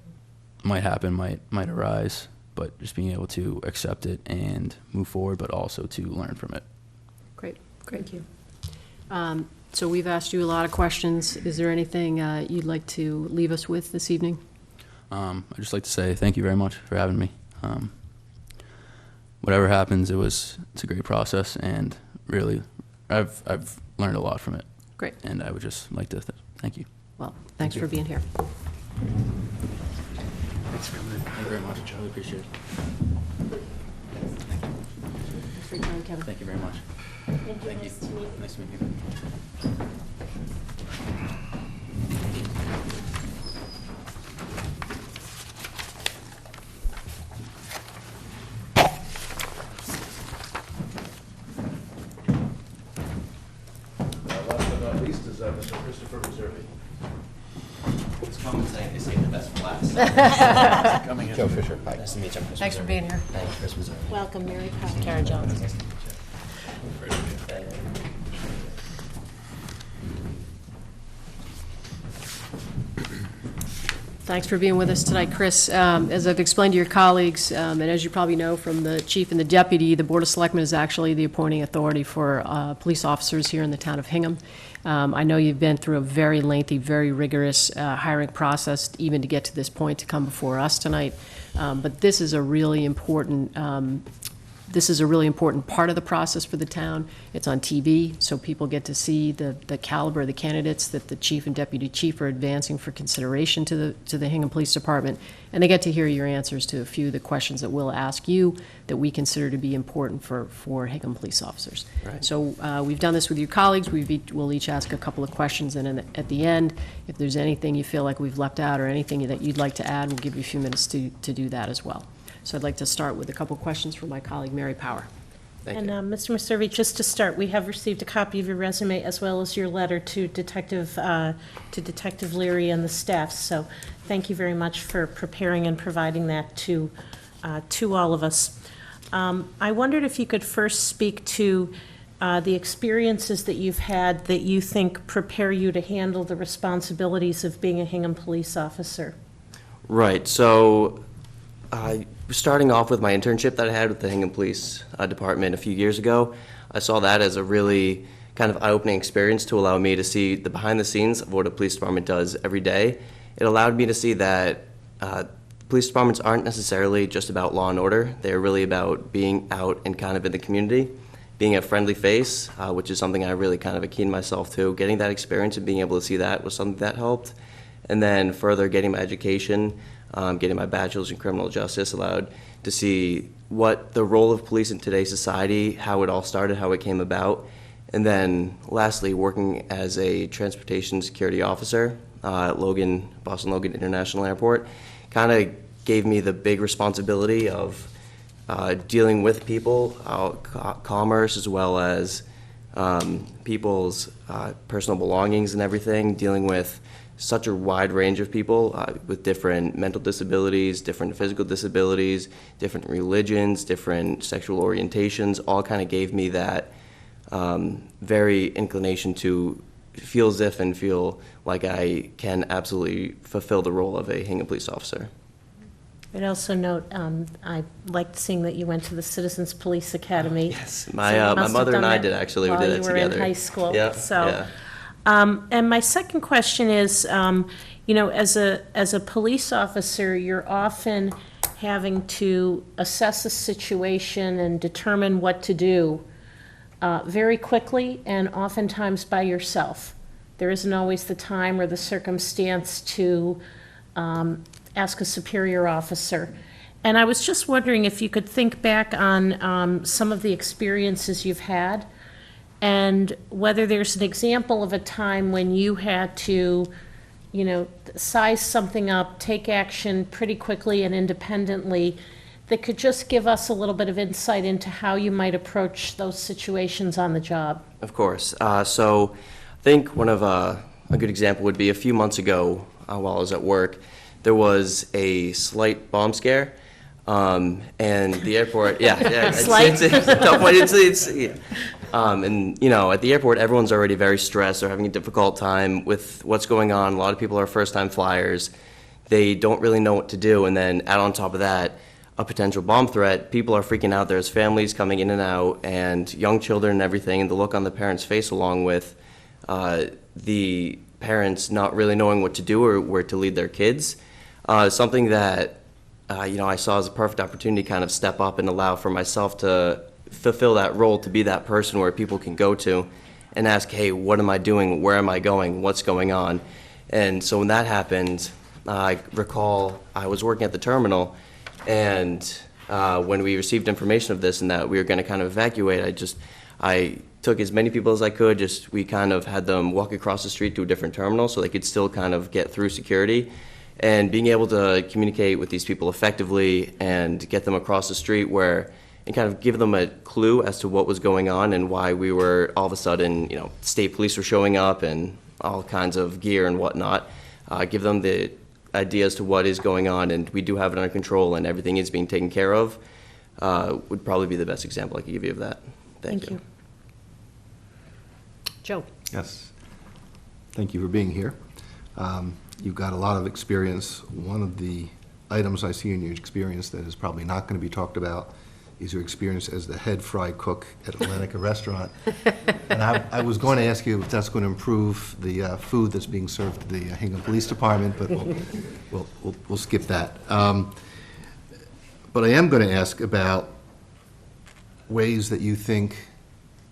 might happen, might arise, but just being able to accept it and move forward, but also to learn from it. Great. Thank you. So we've asked you a lot of questions. Is there anything you'd like to leave us with this evening? I'd just like to say thank you very much for having me. whatever happens, it's a great process, and really, I've learned a lot from it. Great. And I would just like to thank you. Well, thanks for being here. Thanks very much. I really appreciate it. Thanks for your time, Kevin. Thank you very much. Thank you. Nice to meet you. Last but not least is Mr. Christopher Meservey. It's common saying they save the best for last. Coming in. Joe Fisher. Hi. Nice to meet you. I'm Chris Thanks for Meservey. being here. Thanks, Chris Meservey. Welcome, Mary Powell. Karen Jones. Nice to meet you. Thanks for being with us tonight, Chris. As I've explained to your colleagues, and as you probably know from the chief and the deputy, the Board of Selectmen is actually the appointing authority for police officers here in the town of Hingham. I know you've been through a very lengthy, very rigorous hiring process even to get to this point to come before us tonight. But this is a really important part of the process for the town. It's on TV, so people get to see the caliber of the candidates that the chief and deputy chief are advancing for consideration to the Hingham Police Department, and they get to hear your answers to a few of the questions that we'll ask you that we consider to be important for Hingham police officers. Right. So we've done this with your colleagues. We'll each ask a couple of questions, and then at the end, if there's anything you feel like we've left out or anything that you'd like to add, we'll give you a few minutes to do that as well. So I'd like to start with a couple questions from my colleague, Mary Power. Thank And you. Mr. Meservey, just to start, we have received a copy of your resume as well as your letter to Detective Leary and the staff. So thank you very much for preparing and providing that to all of us. I wondered if you could first speak to the experiences that you've had that you think prepare you to handle the responsibilities of being a Hingham police officer. Right, so starting off with my internship that I had with the Hingham Police Department a few years ago, I saw that as a really kind of eye-opening experience to allow me to see the behind the scenes of what a police department does every day. It allowed me to see that police departments aren't necessarily just about law and order. They're really about being out and kind of in the community, being a friendly face, which is something I really kind of akeen myself to. Getting that experience and being able to see that was something that helped. And then further getting my education, getting my bachelor's in criminal justice allowed to see what the role of police in today's society, how it all started, how it came about. And then lastly, working as a transportation security officer at Boston Logan International Airport kind of gave me the big responsibility of dealing with people, commerce, as well as people's personal belongings and everything, dealing with such a wide range of people with different mental disabilities, different physical disabilities, different religions, different sexual orientations, all kind of gave me that very inclination to feel as if and feel like I can absolutely fulfill the role of a Hingham police officer. I'd also note, I liked seeing that you went to the Citizens Police Academy. Yes, So you my must have mother done and I that did actually. We while did it you were together. in high school. Yeah, So, yeah. And my second question is, as a police officer, you're often having to assess a situation and determine what to do very quickly and oftentimes by yourself. There isn't always the time or the circumstance to ask a superior officer. And I was just wondering if you could think back on some of the experiences you've had and whether there's an example of a time when you had to, size something up, take action pretty quickly and independently that could just give us a little bit of insight into how you might approach those situations on the job. Of course. So I think one of a good example would be a few months ago while I was at work, there was a slight bomb scare. And the airport, it's a tough one. And at the airport, everyone's already very stressed. They're having a difficult time with what's going on. A lot of people are first-time flyers. They don't really know what to do. And then add on top of that, a potential bomb threat. People are freaking out. There's families coming in and out, and young children and everything. And the look on the parents' face, along with the parents not really knowing what to do or where to lead their kids. Something that I saw as a perfect opportunity to kind of step up and allow for myself to fulfill that role, to be that person where people can go to and ask, hey, what am I doing? Where am I going? What's going on? And so when that happened, I recall I was working at the terminal, and when we received information of this and that we were going to kind of evacuate, I took as many people as I could. We kind of had them walk across the street to a different terminal so they could still kind of get through security. And being able to communicate with these people effectively and get them across the street and kind of give them a clue as to what was going on and why we were all of a sudden, state police were showing up and all kinds of gear and whatnot. Give them the idea as to what is going on, and we do have it under control and everything is being taken care of, would probably be the best example I could give you of that. Thank you. Joe? Yes. Thank you for being here. You've got a lot of experience. One of the items I see in your experience that is probably not going to be talked about is your experience as the head fry cook at Atlantica Restaurant. And I was going to ask you if that's going to improve the food that's being served to the Hingham Police Department, but we'll skip that. But I am going to ask about ways that you think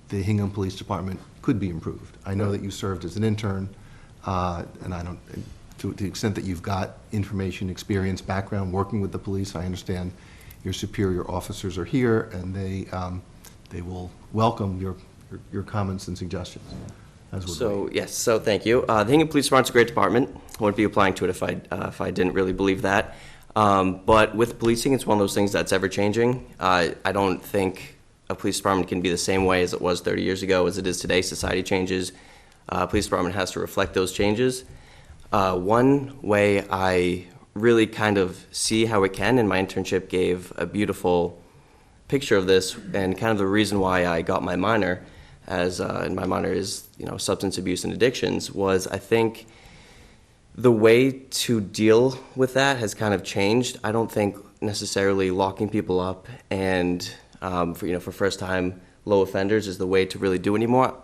the Hingham Police Department could be improved. I know that you served as an intern, and I don't, to the extent that you've got information, experience, background working with the police, I understand your superior officers are here, and they will welcome your comments and suggestions. So thank you. The Hingham Police Department's a great department. I wouldn't be applying to it if I didn't really believe that. But with policing, it's one of those things that's ever changing. I don't think a police department can be the same way as it was 30 years ago as it is today. Society changes. Police department has to reflect those changes. One way I really kind of see how it can, and my internship gave a beautiful picture of this, and kind of the reason why I got my minor, and my minor is substance abuse and addictions, was I think the way to deal with that has kind of changed. I don't think necessarily locking people up and for first time low offenders is the way to really do anymore.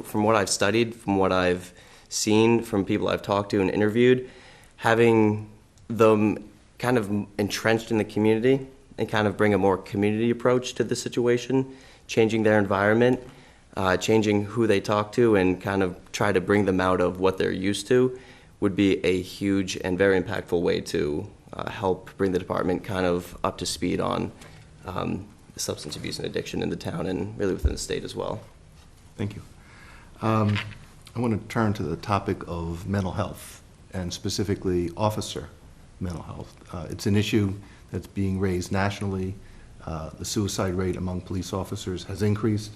From what I've studied, from what I've seen, from people I've talked to and interviewed, having them kind of entrenched in the community and kind of bring a more community approach to the situation, changing their environment, changing who they talk to, and kind of try to bring them out of what they're used to would be a huge and very impactful way to help bring the department kind of up to speed on substance abuse and addiction in the town and really within the state as well. Thank you. I want to turn to the topic of mental health, and specifically officer mental health. It's an issue that's being raised nationally. The suicide rate among police officers has increased,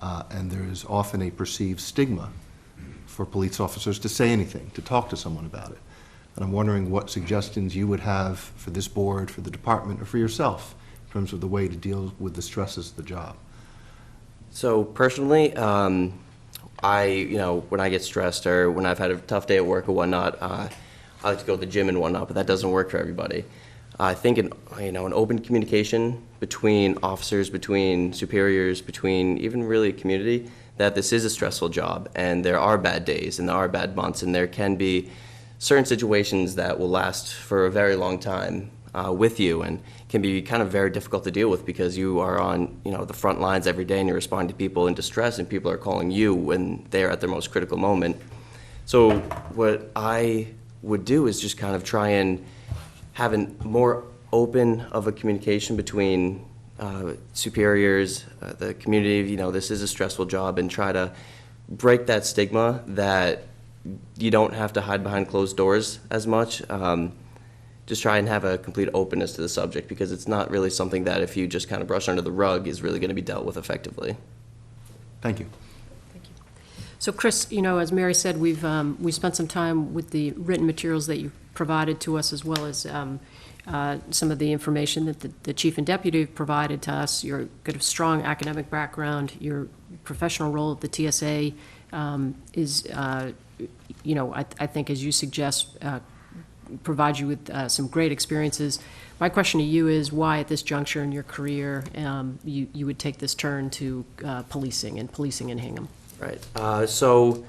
and there is often a perceived stigma for police officers to say anything, to talk to someone about it. And I'm wondering what suggestions you would have for this board, for the department, or for yourself in terms of the way to deal with the stresses of the job. So personally, when I get stressed or when I've had a tough day at work or whatnot, I like to go to the gym and whatnot, but that doesn't work for everybody. I think an open communication between officers, between superiors, between even really a community, that this is a stressful job and there are bad days and there are bad months and there can be certain situations that will last for a very long time with you and can be kind of very difficult to deal with because you are on the front lines every day and you're responding to people in distress and people are calling you when they're at their most critical moment. So what I would do is just kind of try and have a more open of a communication between superiors, the community, this is a stressful job, and try to break that stigma that you don't have to hide behind closed doors as much. Just try and have a complete openness to the subject because it's not really something that if you just kind of brush under the rug is really going to be dealt with effectively. Thank you. So Chris, as Mary said, we spent some time with the written materials that you provided to us, as well as some of the information that the chief and deputy provided to us. You're got a strong academic background. Your professional role at the TSA is, I think, as you suggest, provides you with some great experiences. My question to you is why, at this juncture in your career, you would take this turn to policing in Hingham? Right. So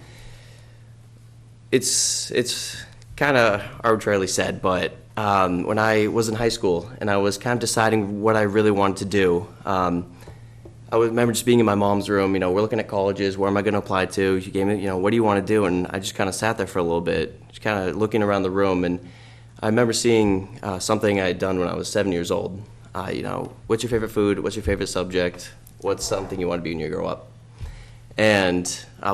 it's kind of arbitrarily said, but when I was in high school and I was kind of deciding what I really wanted to do. I remember just being in my mom's room, we're looking at colleges, where am I going to apply to? She gave me, what do you want to do? And I just kind of sat there for a little bit, just kind of looking around the room. And I remember seeing something I had done when I was 7 years old. What's your favorite food? What's your favorite subject? What's something you want to be when you grow up? And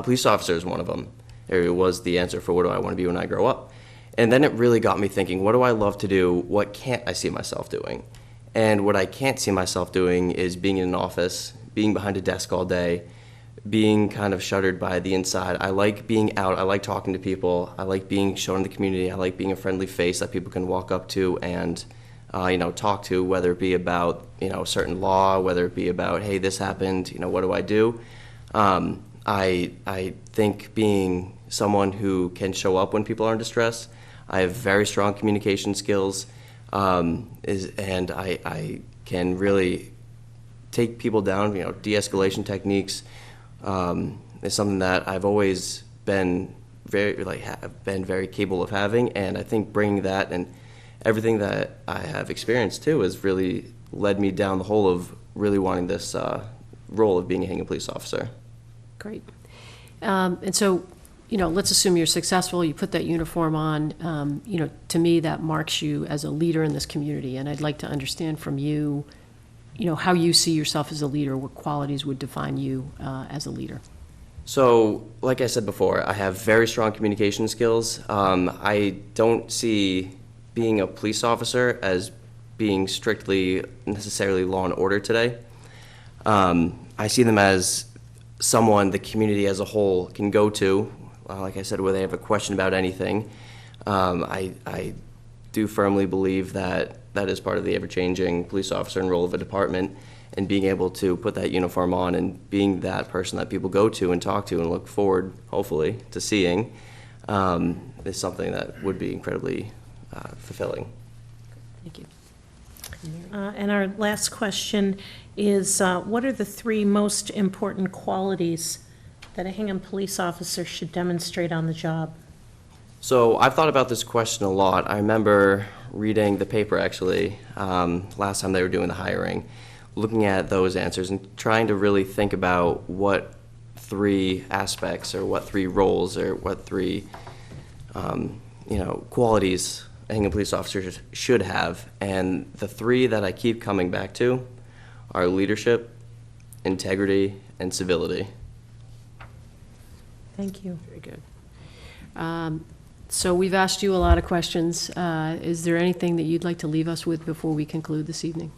police officer is one of them. It was the answer for what do I want to be when I grow up. And then it really got me thinking, what do I love to do? What can't I see myself doing? And what I can't see myself doing is being in an office, being behind a desk all day, being kind of shuttered by the inside. I like being out. I like talking to people. I like being shown in the community. I like being a friendly face that people can walk up to and talk to, whether it be about a certain law, whether it be about, hey, this happened, what do I do? I think being someone who can show up when people are in distress. I have very strong communication skills, and I can really take people down. De-escalation techniques is something that I've always been very capable of having, and I think bringing that and everything that I have experienced too has really led me down the hole of really wanting this role of being a Hingham police officer. Great. And so, let's assume you're successful, you put that uniform on, to me, that marks you as a leader in this community. And I'd like to understand from you, how you see yourself as a leader, what qualities would define you as a leader. So, like I said before, I have very strong communication skills. I don't see being a police officer as being strictly necessarily law and order today. I see them as someone the community as a whole can go to, like I said, where they have a question about anything. I do firmly believe that that is part of the ever-changing police officer and role of a department, and being able to put that uniform on and being that person that people go to and talk to and look forward, hopefully, to seeing is something that would be incredibly fulfilling. Thank you. And our last question is, what are the 3 most important qualities that a Hingham police officer should demonstrate on the job? So I've thought about this question a lot. I remember reading the paper, actually, last time they were doing the hiring, looking at those answers and trying to really think about what 3 aspects or what 3 roles or what 3 qualities a Hingham police officer should have. And the 3 that I keep coming back to are leadership, integrity, and civility. Thank you. Very good. So we've asked you a lot of questions. Is there anything that you'd like to leave us with before we conclude this evening?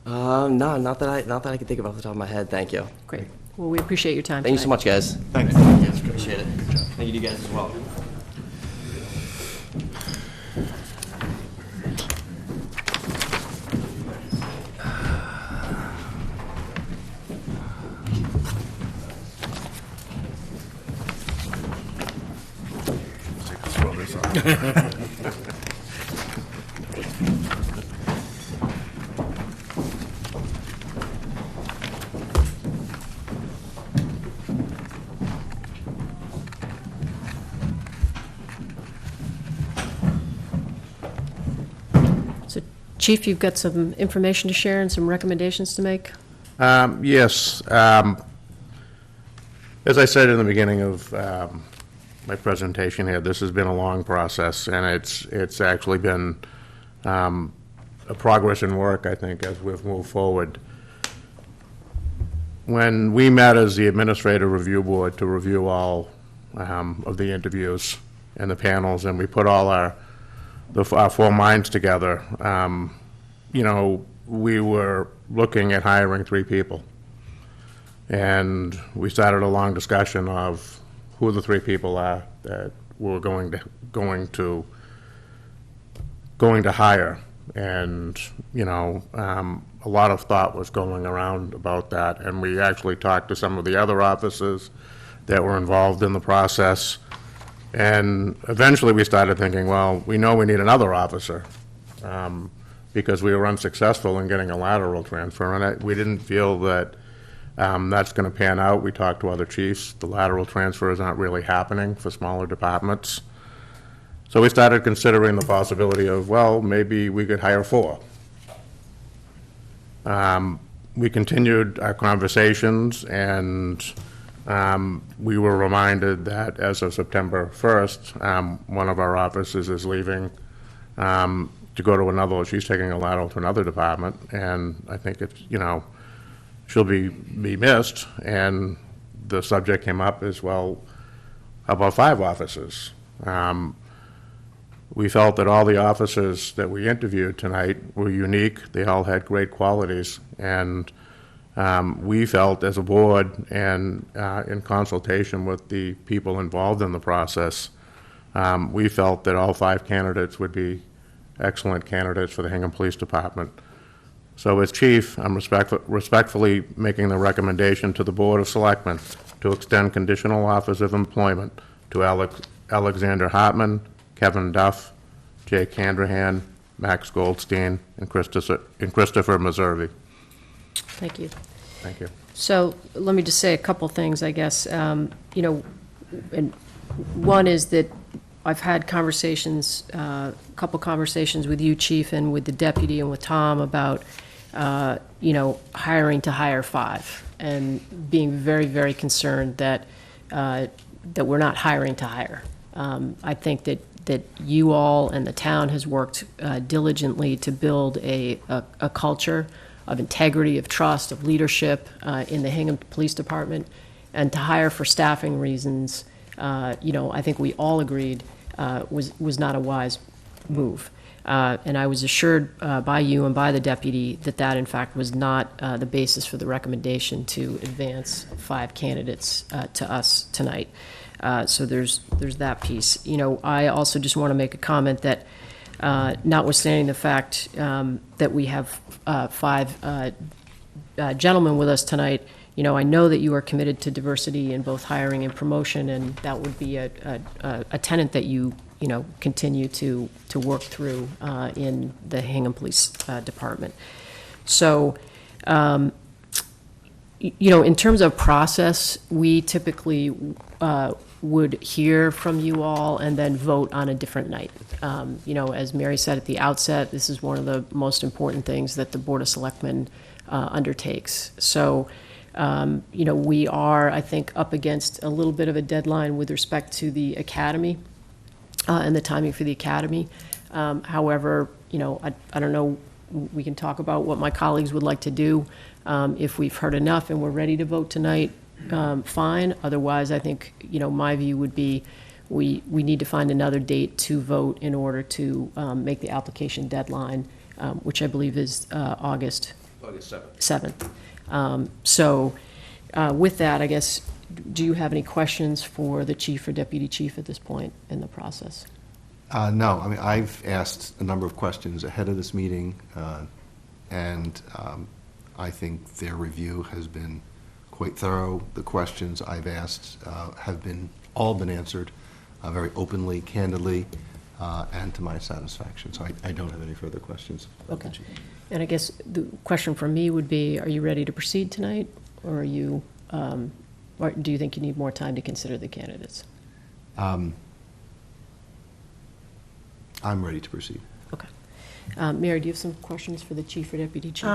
No, not that I can think of off the top of my head. Thank you. Great. Well, we appreciate your time Thank you so tonight. much, guys. Thanks. Appreciate it. Thank you to you guys as well. So, Chief, you've got some information to share and some recommendations to make? Yes. As I said in the beginning of my presentation here, this has been a long process, and it's actually been a progress in work, I think, as we've moved forward. When we met as the Administrative Review Board to review all of the interviews and the panels, and we put all our 4 minds together, we were looking at hiring 3 people. And we started a long discussion of who the 3 people are that we're going to hire. And, a lot of thought was going around about that. And we actually talked to some of the other officers that were involved in the process. And eventually we started thinking, well, we know we need another officer because we were unsuccessful in getting a lateral transfer. And we didn't feel that that's going to pan out. We talked to other chiefs. The lateral transfers aren't really happening for smaller departments. So we started considering the possibility of, well, maybe we could hire 4. We continued our conversations, and we were reminded that as of September 1st, one of our officers is leaving to go to another, she's taking a lateral to another department, and I think it's, she'll be missed, and the subject came up as, well, how about 5 officers? We felt that all the officers that we interviewed tonight were unique. They all had great qualities. And we felt as a board and in consultation with the people involved in the process, we felt that all 5 candidates would be excellent candidates for the Hingham Police Department. So as chief, I'm respectfully making the recommendation to the Board of Selectmen to extend conditional offers of employment to Alexander Hartman, Kevin Duff, Jake Handrahan, Max Goldstein, and Christopher Meservey. Thank you. Thank you. So let me just say a couple things, I guess. And one is that I've had conversations, a couple conversations with you, Chief, and with the deputy and with Tom about, hiring to hire 5, and being very, very concerned that we're not hiring to hire. I think that you all and the town has worked diligently to build a culture of integrity, of trust, of leadership in the Hingham Police Department, and to hire for staffing reasons, I think we all agreed was not a wise move. And I was assured by you and by the deputy that in fact was not the basis for the recommendation to advance 5 candidates to us tonight. So there's that piece. I also just want to make a comment that notwithstanding the fact that we have 5 gentlemen with us tonight, I know that you are committed to diversity in both hiring and promotion, and that would be a tenet that you continue to work through in the Hingham Police Department. So, in terms of process, we typically would hear from you all and then vote on a different night. As Mary said at the outset, this is one of the most important things that the Board of Selectmen undertakes. So, we are, I think, up against a little bit of a deadline with respect to the academy and the timing for the academy. However, I don't know, we can talk about what my colleagues would like to do. If we've heard enough and we're ready to vote tonight, fine. Otherwise, I think, my view would be we need to find another date to vote in order to make the application deadline, which I believe is August 7th. So with that, I guess, do you have any questions for the chief or deputy chief at this point in the process? No, I've asked a number of questions ahead of this meeting, and I think their review has been quite thorough. The questions I've asked have all been answered very openly, candidly, and to my satisfaction. So I don't have any further questions. Okay. And I guess the question from me would be, are you ready to proceed tonight, or are you, or do you think you need more time to consider the candidates? I'm ready to proceed. Okay. Mary, do you have some questions for the chief or deputy chief?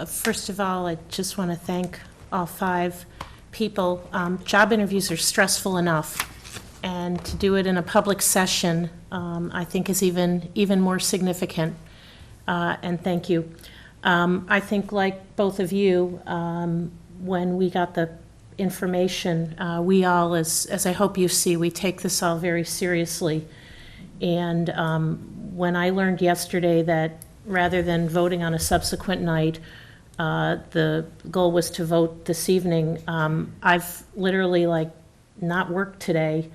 First of all, I just want to thank all 5 people. Job interviews are stressful enough, and to do it in a public session, I think is even more significant. And thank you. I think, like both of you, when we got the information, we all, as I hope you see, we take this all very seriously. And when I learned yesterday that rather than voting on a subsequent night, the goal was to vote this evening, I've literally not worked today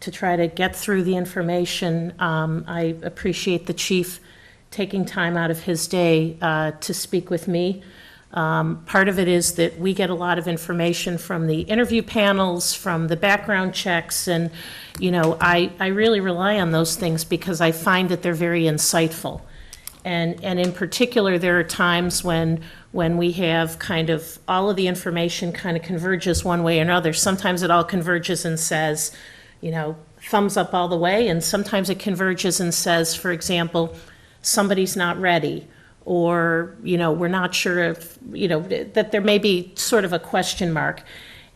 to try to get through the information. I appreciate the chief taking time out of his day to speak with me. Part of it is that we get a lot of information from the interview panels, from the background checks, and I really rely on those things because I find that they're very insightful. And in particular, there are times when we have kind of all of the information kind of converges one way or another. Sometimes it all converges and says, thumbs up all the way, and sometimes it converges and says, for example, somebody's not ready, or, we're not sure if, that there may be sort of a question mark.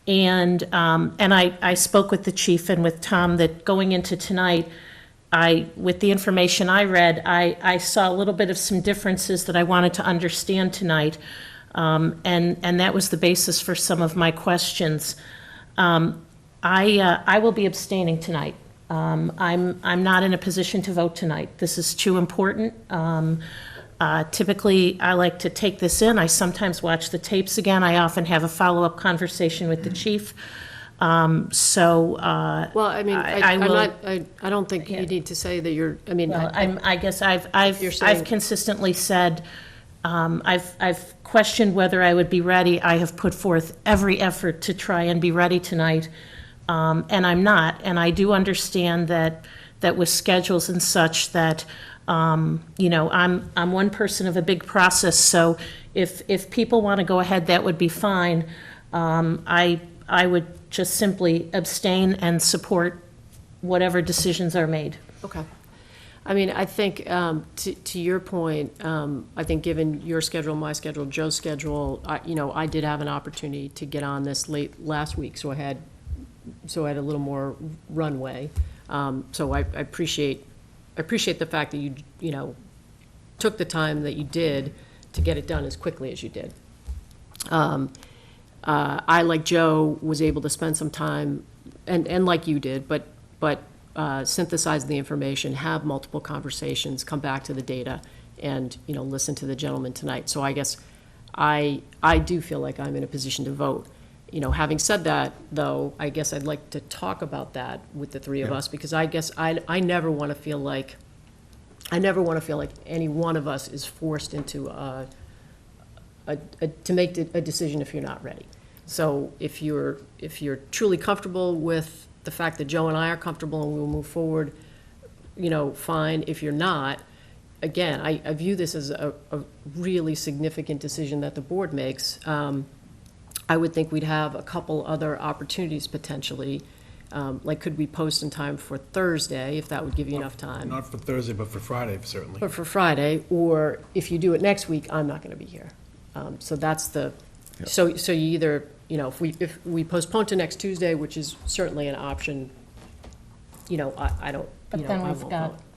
And I spoke with the chief and with Tom that going into tonight, with the information I read, I saw a little bit of some differences that I wanted to understand tonight. And that was the basis for some of my questions. I will be abstaining tonight. I'm not in a position to vote tonight. This is too important. Typically, I like to take this in. I sometimes watch the tapes again. I often have a follow-up conversation with the chief. Well, I mean, I'm will- not, I don't think you need to say that you're, I mean. Well, I guess You're I've saying- consistently said, I've questioned whether I would be ready. I have put forth every effort to try and be ready tonight, and I'm not. And I do understand that with schedules and such, that, I'm one person of a big process, so if people want to go ahead, that would be fine. I would just simply abstain and support whatever decisions are made. Okay. I mean, I think, to your point, I think given your schedule, my schedule, Joe's schedule, I did have an opportunity to get on this late last week, so I had a little more runway. So I appreciate the fact that you took the time that you did to get it done as quickly as you did. I, like Joe, was able to spend some time, and like you did, but synthesize the information, have multiple conversations, come back to the data, and, listen to the gentleman tonight. So I guess I do feel like I'm in a position to vote. Having said that, though, I guess I'd like to talk about that with the three of us, because I guess I never want to feel like any one of us is forced into to make a decision if you're not ready. So if you're truly comfortable with the fact that Joe and I are comfortable and we'll move forward, fine. If you're not, again, I view this as a really significant decision that the board makes. I would think we'd have a couple other opportunities potentially. Like, could we post in time for Thursday, if that would give you enough time? Not for Thursday, but for Friday, certainly. But for Friday, or if you do it next week, I'm not going to be here. So that's the, so you either, if we postpone to next Tuesday, which is certainly an option, I don't, But I then won't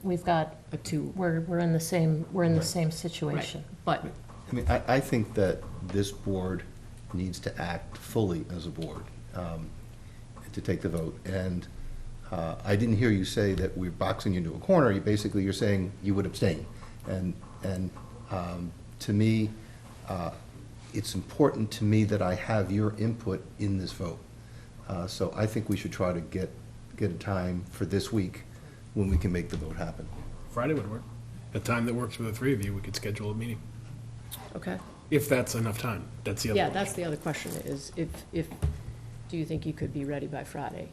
we've got, a two. we're in the same situation. But, I mean, I think that this board needs to act fully as a board to take the vote. And I didn't hear you say that we're boxing you into a corner. You're saying you would abstain. And to me, it's important to me that I have your input in this vote. So I think we should try to get a time for this week when we can make the vote happen. Friday would work. A time that works for the three of you, we could schedule a meeting. okay. If that's enough time. That's the other Yeah, question. that's the other question, is if, do you think you could be ready by Friday?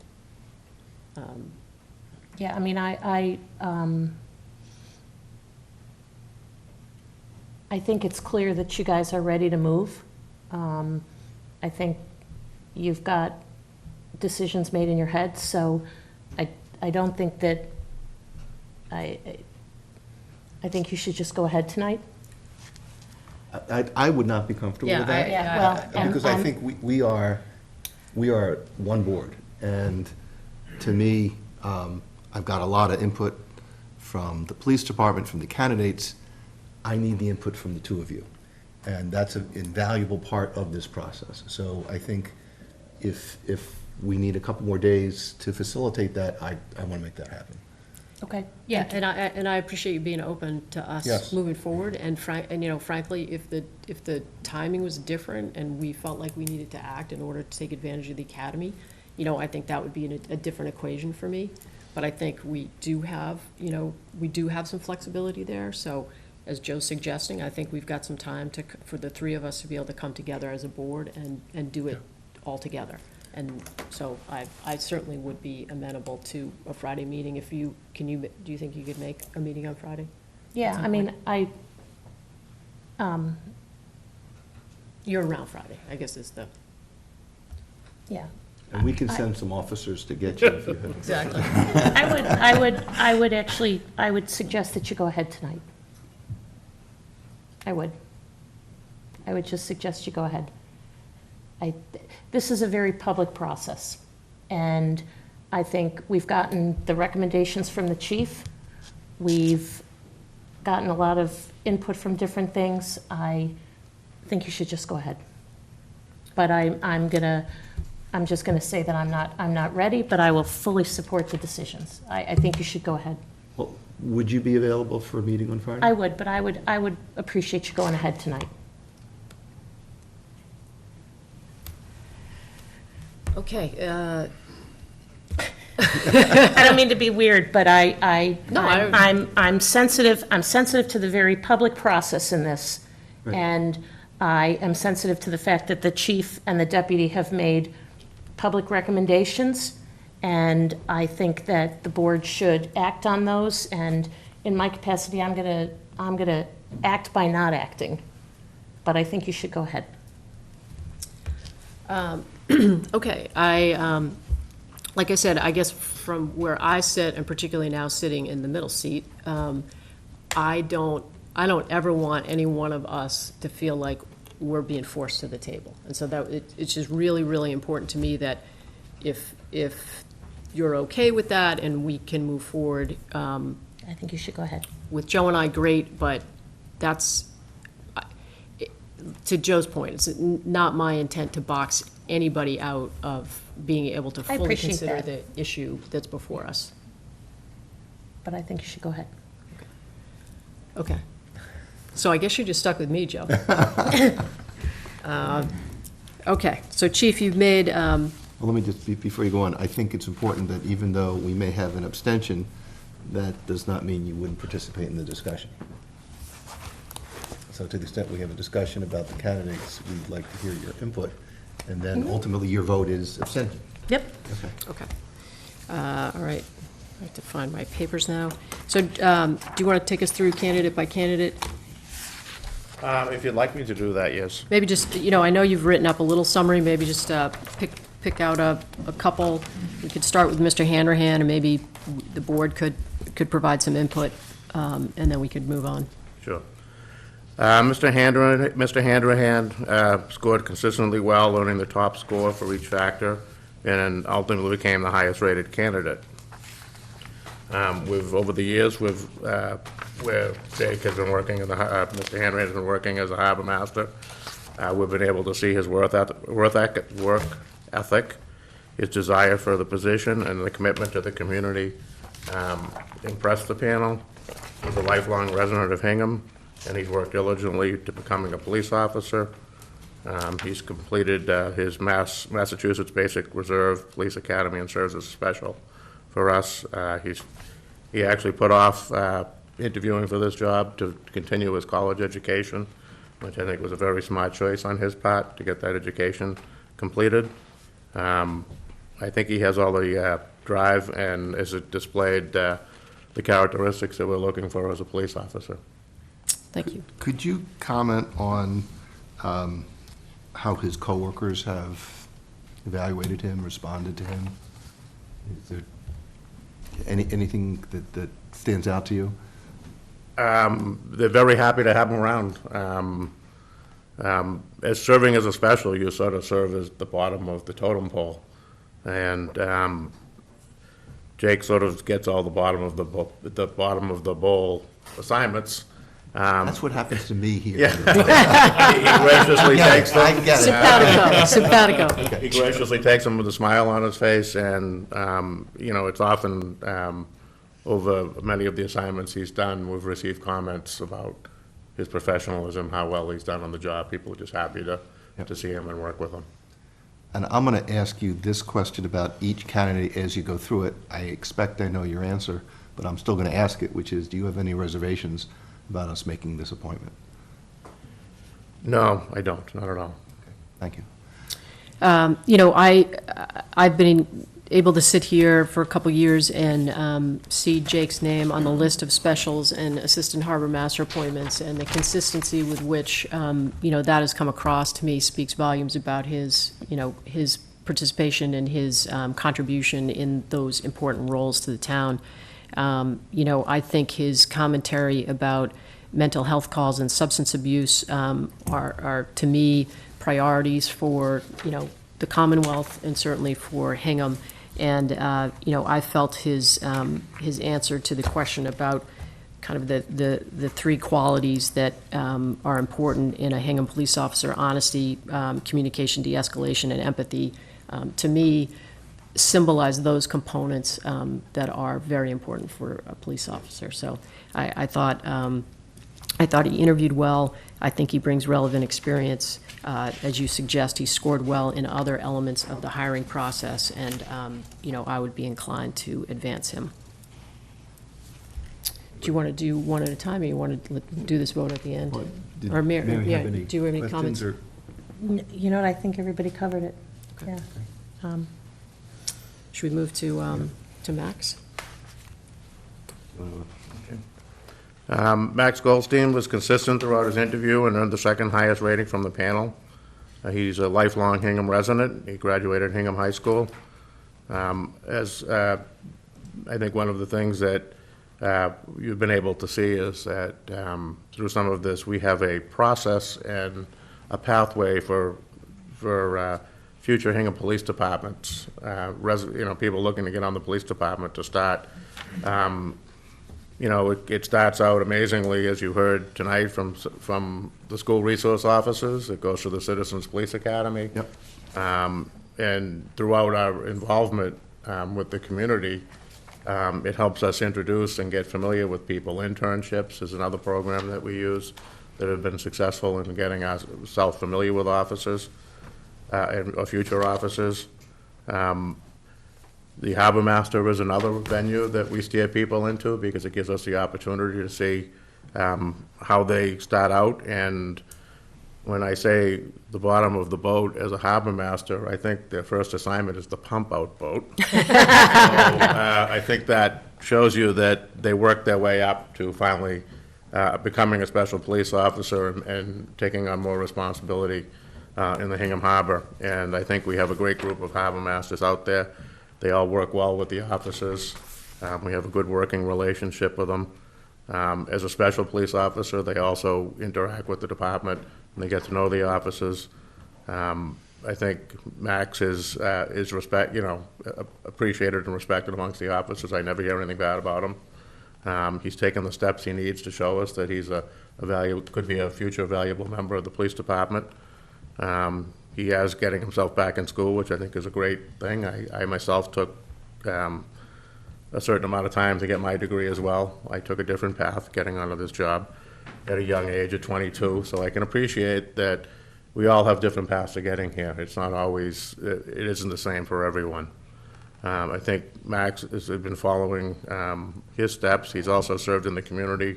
Yeah, I mean, I think it's clear that you guys are ready to move. I think you've got decisions made in your head, so I don't think that, I think you should just go ahead tonight. I would not be comfortable with that. Because I think we are one board. And to me, I've got a lot of input from the police department, from the candidates. I need the input from the two of you. And that's an invaluable part of this process. So I think if we need a couple more days to facilitate that, I want to make that happen. Okay. Yeah, and I appreciate you being open to us Yes. moving forward, and frankly, if the timing was different and we felt like we needed to act in order to take advantage of the academy, I think that would be a different equation for me. But I think we do have some flexibility there, so as Joe's suggesting, I think we've got some time for the three of us to be able to come together as a board and do it all together. And so I certainly would be amenable to a Friday meeting. Do you think you could make a meeting on Friday? Yeah, At some I mean, You're around Friday, I guess is the, yeah. And we can send some officers to get you if you have. Exactly. I would actually, I would suggest that you go ahead tonight. I would. I would just suggest you go ahead. This is a very public process, and I think we've gotten the recommendations from the chief. We've gotten a lot of input from different things. I think you should just go ahead. But I'm just gonna say that I'm not ready, but I will fully support the decisions. I think you should go ahead. Well, would you be available for a meeting on Friday? I would, but I would appreciate you going ahead tonight. Okay, I don't mean to be weird, but No, I'm sensitive to the very public process in this. Right. And I am sensitive to the fact that the chief and the deputy have made public recommendations, and I think that the board should act on those, and in my capacity, I'm gonna act by not acting, but I think you should go ahead. okay, like I said, I guess from where I sit, and particularly now sitting in the middle seat, I don't ever want any one of us to feel like we're being forced to the table. And so it's just really, really important to me that if you're okay with that and we can move forward. I think you should go ahead. With Joe and I, great, but that's, to Joe's point, it's not my intent to box anybody out of being able to I fully appreciate consider that. the issue that's before us. But I think you should go ahead. Okay. So I guess you're just stuck with me, Joe. Okay, so Chief, you've made, Well, let me just, before you go on, I think it's important that even though we may have an abstention, that does not mean you wouldn't participate in the discussion. So to the extent we have a discussion about the candidates, we'd like to hear your input, and then ultimately your vote is abstention. Yep. okay. All right, I have to find my papers now. So do you want to take us through candidate by candidate? If you'd like me to do that, yes. Maybe just, I know you've written up a little summary, maybe just pick out a couple. We could start with Mr. Handrahan, and maybe the board could provide some input, and then we could move on. Sure. Mr. Handrahan scored consistently well, earning the top score for each factor, and ultimately became the highest-rated candidate. Over the years, where Jake has been working, Mr. Handrahan has been working as a harbor master, we've been able to see his work ethic, his desire for the position, and the commitment to the community impressed the panel. He's a lifelong resident of Hingham, and he's worked diligently to becoming a police officer. He's completed his Massachusetts Basic Reserve Police Academy and serves as a special for us. He actually put off interviewing for this job to continue his college education, which I think was a very smart choice on his part to get that education completed. I think he has all the drive and has displayed the characteristics that we're looking for as a police officer. Thank you. Could you comment on how his coworkers have evaluated him, responded to him? Is there anything that stands out to you? They're very happy to have him around. As serving as a special, you sort of serve as the bottom of the totem pole. And Jake sort of gets all the bottom of the bowl assignments. That's what happens to me here. Yeah. He graciously takes them. I get it. Simpatico. He graciously takes them with a smile on his face, and, it's often, over many of the assignments he's done, we've received comments about his professionalism, how well he's done on the job. People are just happy to see him and work with him. And I'm going to ask you this question about each candidate as you go through it. I expect I know your answer, but I'm still going to ask it, which is, do you have any reservations about us making this appointment? No, I don't, not at all. Thank you. I've been able to sit here for a couple years and see Jake's name on the list of specials and assistant harbor master appointments, and the consistency with which, that has come across to me speaks volumes about his participation and his contribution in those important roles to the town. You know, I think his commentary about mental health calls and substance abuse are, to me, priorities for, you know, the Commonwealth and certainly for Hingham. And, you know, I felt his answer to the question about kind of the three qualities that are important in a Hingham police officer: honesty, communication, de-escalation, and empathy, to me, symbolize those components that are very important for a police officer. So I thought he interviewed well. I think he brings relevant experience. As you suggest, he scored well in other elements of the hiring process, and you know, I would be inclined to advance him. Do you want to do one at a time, or you want to do this vote at the end? Or Mary, yeah, do you have any comments? You know what, I think everybody covered it. Okay. Yeah. Should we move to Max? Max Goldstein was consistent throughout his interview and earned the second highest rating from the panel. He's a lifelong Hingham resident. He graduated Hingham High School. I think one of the things that you've been able to see is that through some of this, we have a process and a pathway for future Hingham Police Departments, you know, people looking to get on the police department to start. You know, it starts out amazingly, as you heard tonight, from the school resource officers. It goes to the Citizens Police Academy. Yep. And throughout our involvement with the community, it helps us introduce and get familiar with people. Internships is another program that we use that have been successful in getting ourselves familiar with officers or future officers. The Harbor Master is another venue that we steer people into because it gives us the opportunity to see how they start out. And when I say the bottom of the boat as a Harbor Master, I think their first assignment is the pump-out boat. So, I think that shows you that they work their way up to finally becoming a special police officer and taking on more responsibility in the Hingham Harbor. And I think we have a great group of Harbor Masters out there. They all work well with the officers. We have a good working relationship with them. As a special police officer, they also interact with the department and they get to know the officers. I think Max is appreciated and respected amongst the officers. I never hear anything bad about him. He's taken the steps he needs to show us that he's could be a future valuable member of the police department. He is getting himself back in school, which I think is a great thing. I myself took a certain amount of time to get my degree as well. I took a different path getting onto this job at a young age of 22, so I can appreciate that we all have different paths to getting here. It's not always, it isn't the same for everyone. I think Max has been following his steps. He's also served in the community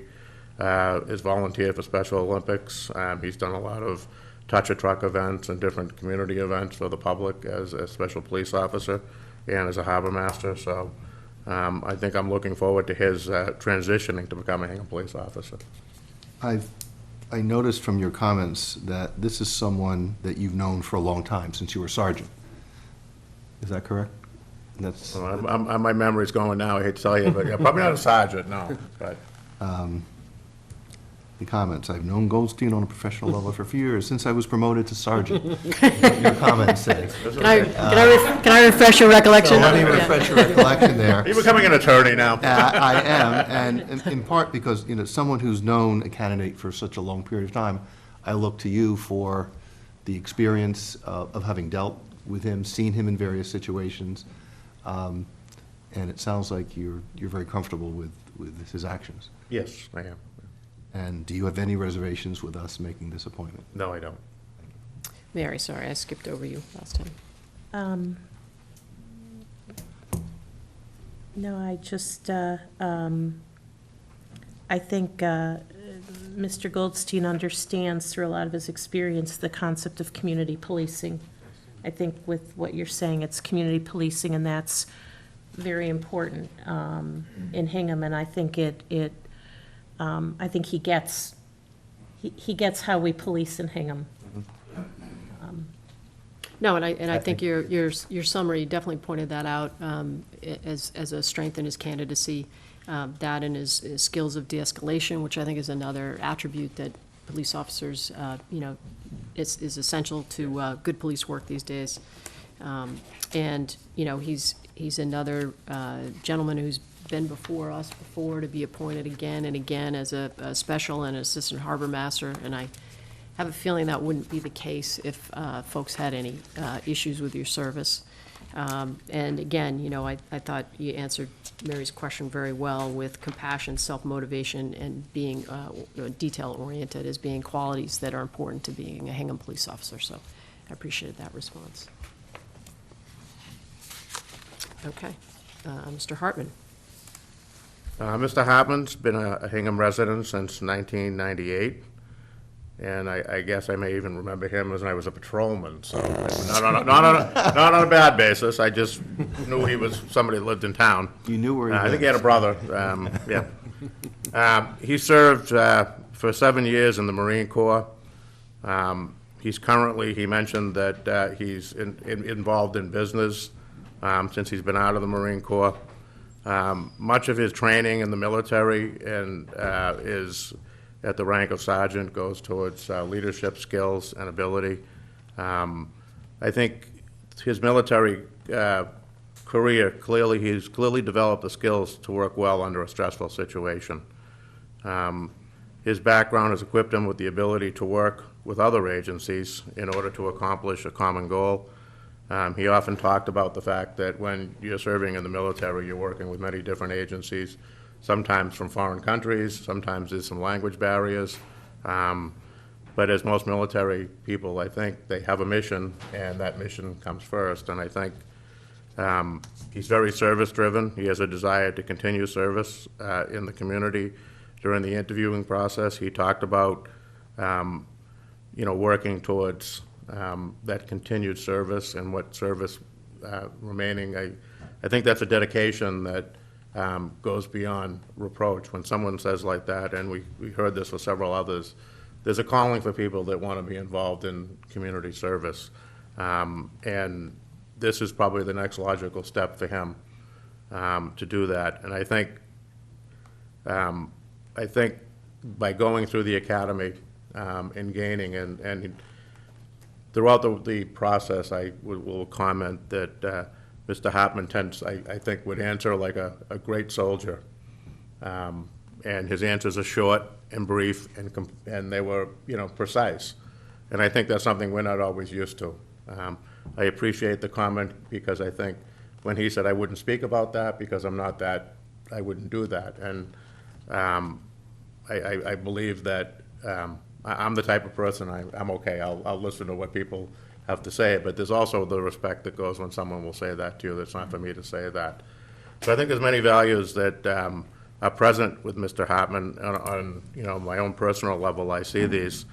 as volunteer for Special Olympics. He's done a lot of touch-a-truck events and different community events for the public as a special police officer and as a Harbor Master. So I think I'm looking forward to his transitioning to becoming a police officer. I noticed from your comments that this is someone that you've known for a long time, since you were sergeant. Is that correct? That's my memory's going now, I hate to tell you, but yeah, probably not a sergeant, no. But the comments, I've known Goldstein on a professional level for a few years, since I was promoted to sergeant. Your comments say. Can I refresh your recollection? So let me refresh your recollection there. You're becoming an attorney now. I am, and in part because, you know, someone who's known a candidate for such a long period of time, I look to you for the experience of having dealt with him, seen him in various situations, and it sounds like you're very comfortable with his actions. Yes, I am. And do you have any reservations with us making this appointment? No, I don't. Mary, sorry, I skipped over you last time. No, I just, I think Mr. Goldstein understands through a lot of his experience the concept of community policing. I think with what you're saying, it's community policing, and that's very important in Hingham, and I think I think he gets how we police in Hingham. No, and I think your summary definitely pointed that out as a strength in his candidacy, that and his skills of de-escalation, which I think is another attribute that police officers, is essential to good police work these days. And, he's another gentleman who's been before us before to be appointed again and again as a special and assistant harbor master, and I have a feeling that wouldn't be the case if folks had any issues with your service. And again, I thought you answered Mary's question very well with compassion, self-motivation, and being detail-oriented as being qualities that are important to being a Hingham police officer, so I appreciated that response. Okay, Mr. Hartman. Mr. Hartman's been a Hingham resident since 1998, and I guess I may even remember him as I was a patrolman, so not on a bad basis. I just knew he was somebody that lived in town. You knew where he was. I think he had a brother, yeah. He served for 7 years in the Marine Corps. He's currently, he mentioned that he's involved in business since he's been out of the Marine Corps. Much of his training in the military and is at the rank of sergeant, goes towards leadership skills and ability. I think his military career, he's clearly developed the skills to work well under a stressful situation. His background has equipped him with the ability to work with other agencies in order to accomplish a common goal. He often talked about the fact that when you're serving in the military, you're working with many different agencies, sometimes from foreign countries, sometimes there's some language barriers. But as most military people, I think they have a mission, and that mission comes first. And I think he's very service-driven. He has a desire to continue service in the community. During the interviewing process, he talked about, working towards that continued service and what service remaining. I think that's a dedication that goes beyond reproach. When someone says like that, and we heard this with several others, there's a calling for people that want to be involved in community service. And this is probably the next logical step for him to do that. And I think by going through the academy and gaining, and throughout the process, I will comment that Mr. Hartman I think, would answer like a great soldier. And his answers are short and brief, and they were, precise. And I think that's something we're not always used to. I appreciate the comment, because I think when he said I wouldn't speak about that because I'm not that, I wouldn't do that. And I believe that I'm the type of person, I'm okay. I'll listen to what people have to say, but there's also the respect that goes when someone will say that to you. That's not for me to say that. So I think there's many values that are present with Mr. Hartman on my own personal level. I see these.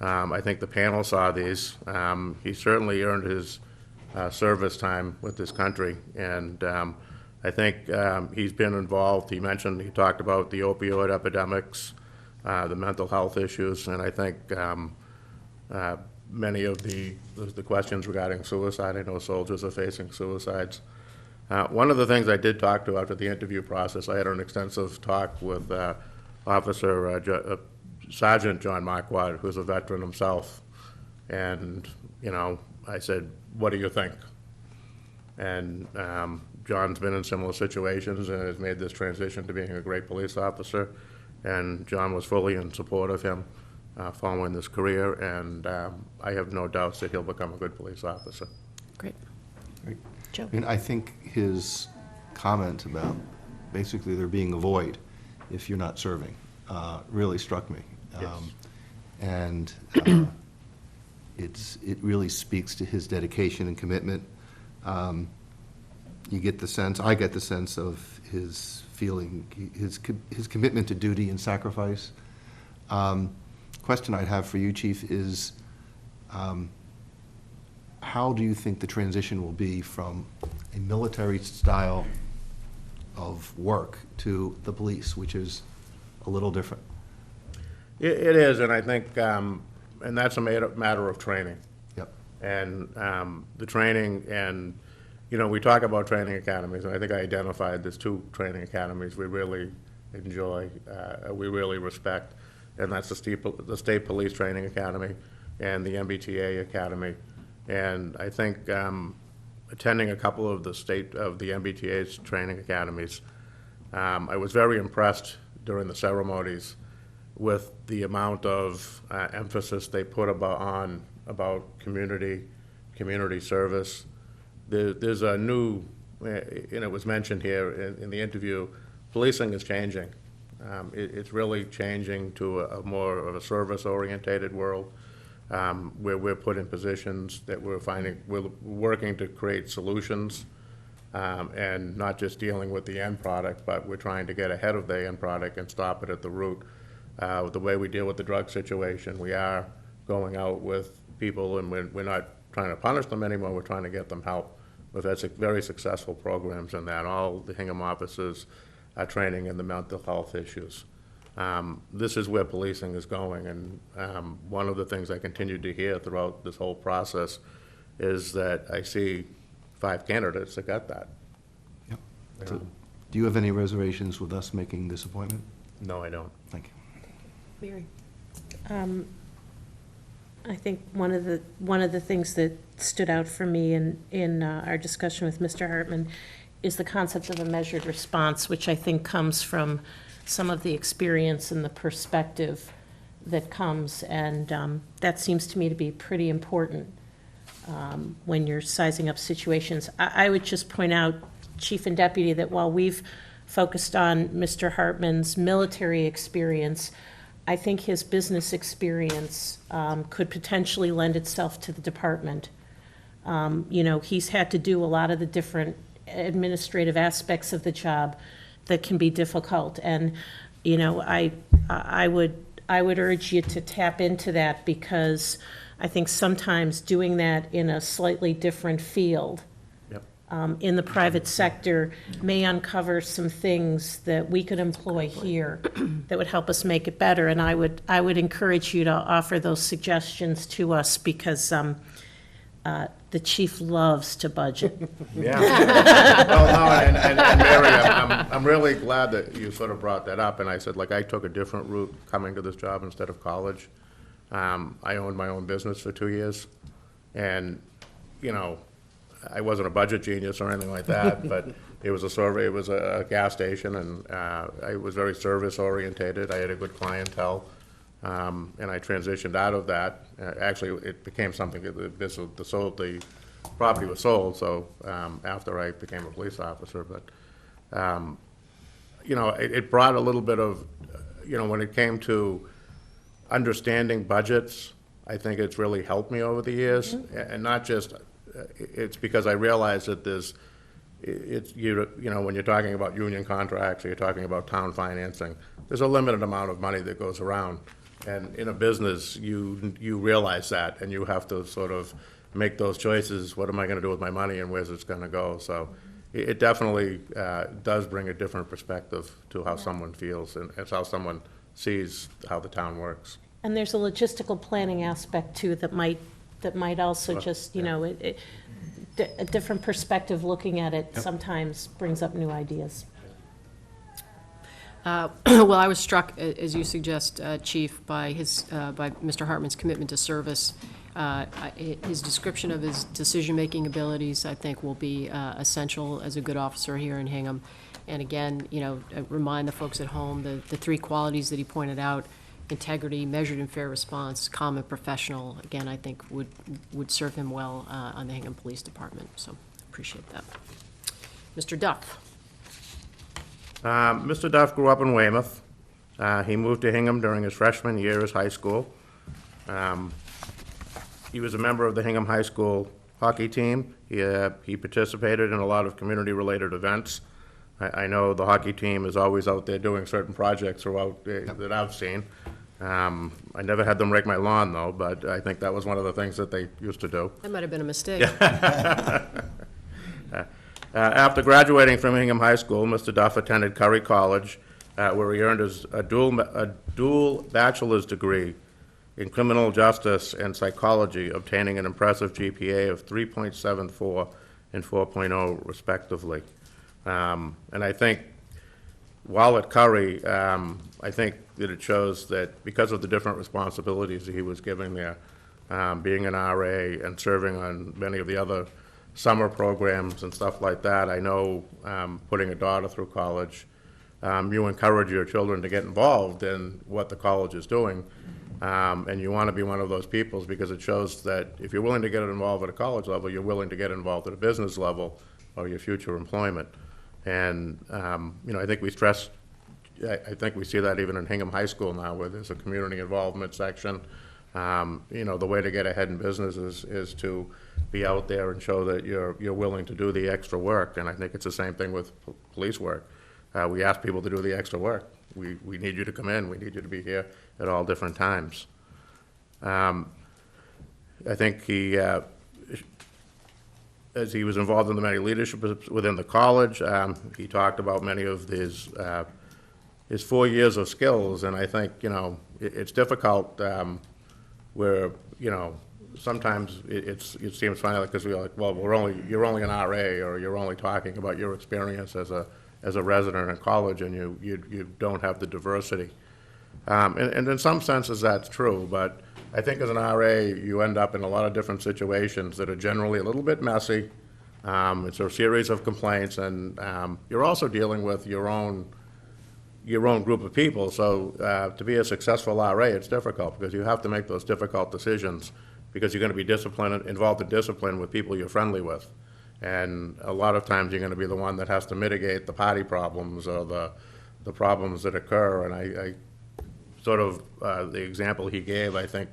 I think the panel saw these. He certainly earned his service time with this country, and I think he's been involved. He talked about the opioid epidemics, the mental health issues, and I think many of the questions regarding suicide. I know soldiers are facing suicides. One of the things I did talk to after the interview process, I had an extensive talk with Sergeant John Marquardt, who's a veteran himself, and I said, "What do you think?" And John's been in similar situations and has made this transition to being a great police officer, and John was fully in support of him following this career, and I have no doubts that he'll become a good police officer. Great. Joe? And I think his comment about basically there being a void if you're not serving really struck me. Yes. And it really speaks to his dedication and commitment. I get the sense of his feeling, his commitment to duty and sacrifice. Question I'd have for you, Chief, is how do you think the transition will be from a military style of work to the police, which is a little different? It is, and I think, and that's a matter of training. Yep. And the training, and, we talk about training academies, and I think I identified there's 2 training academies we really enjoy, we really respect, and that's the State Police Training Academy and the MBTA Academy. And I think attending a couple of the MBTA's training academies, I was very impressed during the ceremonies with the amount of emphasis they put about community service. There's a new, and it was mentioned here in the interview, policing is changing. It's really changing to a more of a service-orientated world, where we're put in positions that we're working to create solutions, and not just dealing with the end product, but we're trying to get ahead of the end product and stop it at the root. The way we deal with the drug situation, we are going out with people, and we're not trying to punish them anymore, we're trying to get them help. We've had very successful programs in that. All the Hingham offices are training in the mental health issues. This is where policing is going, and one of the things I continued to hear throughout this whole process is that I see 5 candidates that got that. Yep. So, do you have any reservations with us making this appointment? No, I don't. Thank you. Mary? I think one of the things that stood out for me in our discussion with Mr. Hartman is the concept of a measured response, which I think comes from some of the experience and the perspective that comes, and that seems to me to be pretty important when you're sizing up situations. I would just point out, Chief and Deputy, that while we've focused on Mr. Hartman's military experience, I think his business experience could potentially lend itself to the department. He's had to do a lot of the different administrative aspects of the job that can be difficult, and I would urge you to tap into that, because I think sometimes doing that in a slightly different field, in the private sector, may uncover some things that we could employ here that would help us make it better. And I would encourage you to offer those suggestions to us, because the chief loves to budget. Yeah. Well, no, and Mary, I'm really glad that you sort of brought that up. And I said, I took a different route coming to this job instead of college. I owned my own business for 2 years, and I wasn't a budget genius or anything like that, but it was a gas station, and I was very service orientated. I had a good clientele, and I transitioned out of that. Actually, it became something that the property was sold. So after I became a police officer, but it brought a little bit of, when it came to understanding budgets, I think it's really helped me over the years, and not just. It's because I realize that when you're talking about union contracts, or you're talking about town financing, there's a limited amount of money that goes around. And in a business, you realize that, and you have to sort of make those choices. What am I going to do with my money, and where's it going to go? So it definitely does bring a different perspective to how someone feels, and it's how someone sees how the town works. And there's a logistical planning aspect too that might also just, a different perspective looking at it sometimes brings up new ideas. Well, I was struck, as you suggest, Chief, by Mr. Hartman's commitment to service. His description of his decision-making abilities, I think, will be essential as a good officer here in Hingham. And again, remind the folks at home the 3 qualities that he pointed out: integrity, measured and fair response, calm and professional. Again, I think would serve him well on the Hingham Police Department. So appreciate that. Mr. Duff. Mr. Duff grew up in Weymouth. He moved to Hingham during his freshman year of high school. He was a member of the Hingham High School hockey team. He participated in a lot of community-related events. I know the hockey team is always out there doing certain projects throughout that I've seen. I never had them rake my lawn, though, but I think that was one of the things that they used to do. That might have been a mistake. After graduating from Hingham High School, Mr. Duff attended Curry College, where he earned a dual bachelor's degree in criminal justice and psychology, obtaining an impressive GPA of 3.74 and 4.0 respectively. And I think while at Curry, I think that it shows that because of the different responsibilities that he was given there, being an RA and serving on many of the other summer programs and stuff like that, I know putting a daughter through college, you encourage your children to get involved in what the college is doing. And you want to be one of those people because it shows that if you're willing to get involved at a college level, you're willing to get involved at a business level or your future employment. And, you know, I think we see that even in Hingham High School now, where there's a community involvement section. You know, the way to get ahead in business is to be out there and show that you're willing to do the extra work. And I think it's the same thing with police work. We ask people to do the extra work. We need you to come in. We need you to be here at all different times. I think he, as he was involved in the many leadership within the college, he talked about many of his 4 years of skills. And I think, you know, it's difficult where, you know, sometimes it seems funny because we're like, well, you're only an RA, or you're only talking about your experience as a resident in college, and you don't have the diversity. And in some senses that's true, but I think as an RA you end up in a lot of different situations that are generally a little bit messy. It's a series of complaints, and you're also dealing with your own group of people. So to be a successful RA, it's difficult because you have to make those difficult decisions because you're going to be involved in discipline with people you're friendly with. And a lot of times you're going to be the one that has to mitigate the party problems or the problems that occur. And I sort of, the example he gave, I think,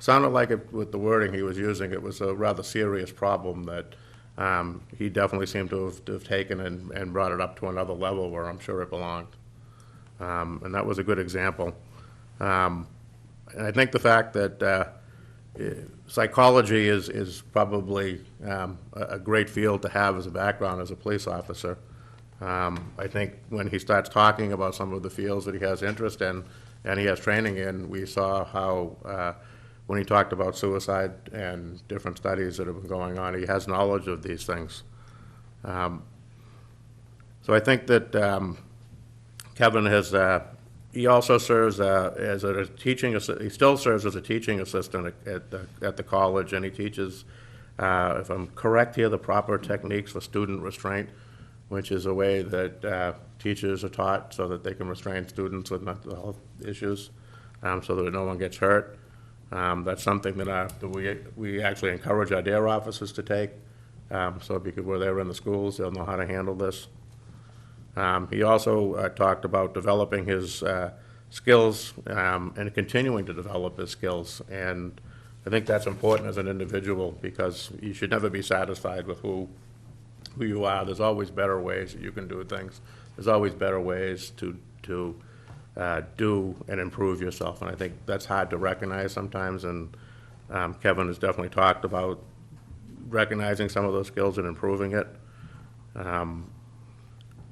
sounded like it, with the wording he was using, it was a rather serious problem that he definitely seemed to have taken and brought it up to another level where I'm sure it belonged. And that was a good example. And I think the fact that psychology is probably a great field to have as a background as a police officer. I think when he starts talking about some of the fields that he has interest in and he has training in, we saw how when he talked about suicide and different studies that have been going on, he has knowledge of these things. So I think that Kevin has, he also serves as a teaching, he still serves as a teaching assistant at the college, and he teaches, if I'm correct here, the proper techniques for student restraint, which is a way that teachers are taught so that they can restrain students with mental health issues, so that no one gets hurt. That's something that we actually encourage our DARE officers to take, so because where they're in the schools, they'll know how to handle this. He also talked about developing his skills and continuing to develop his skills. And I think that's important as an individual because you should never be satisfied with who you are. There's always better ways that you can do things. There's always better ways to do and improve yourself. And I think that's hard to recognize sometimes. And Kevin has definitely talked about recognizing some of those skills and improving it.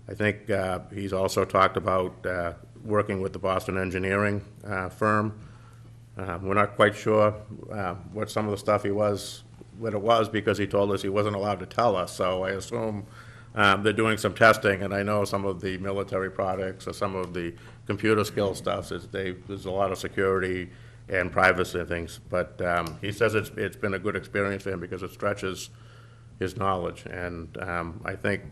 I think he's also talked about working with the Boston engineering firm. We're not quite sure what some of the stuff what it was because he told us he wasn't allowed to tell us. So I assume they're doing some testing, and I know some of the military products or some of the computer skill stuff, there's a lot of security and privacy things. But he says it's been a good experience for him because it stretches his knowledge. And I think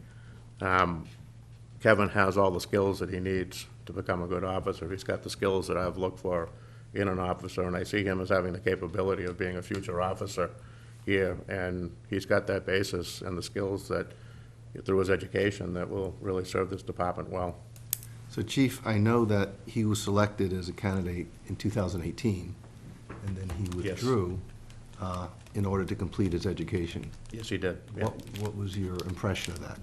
Kevin has all the skills that he needs to become a good officer. He's got the skills that I've looked for in an officer, and I see him as having the capability of being a future officer here. And he's got that basis and the skills that, through his education, that will really serve this department well. So, Chief, I know that he was selected as a candidate in 2018, and then he withdrew in order to complete his education. Yes, he did. Yeah. What was your impression of that?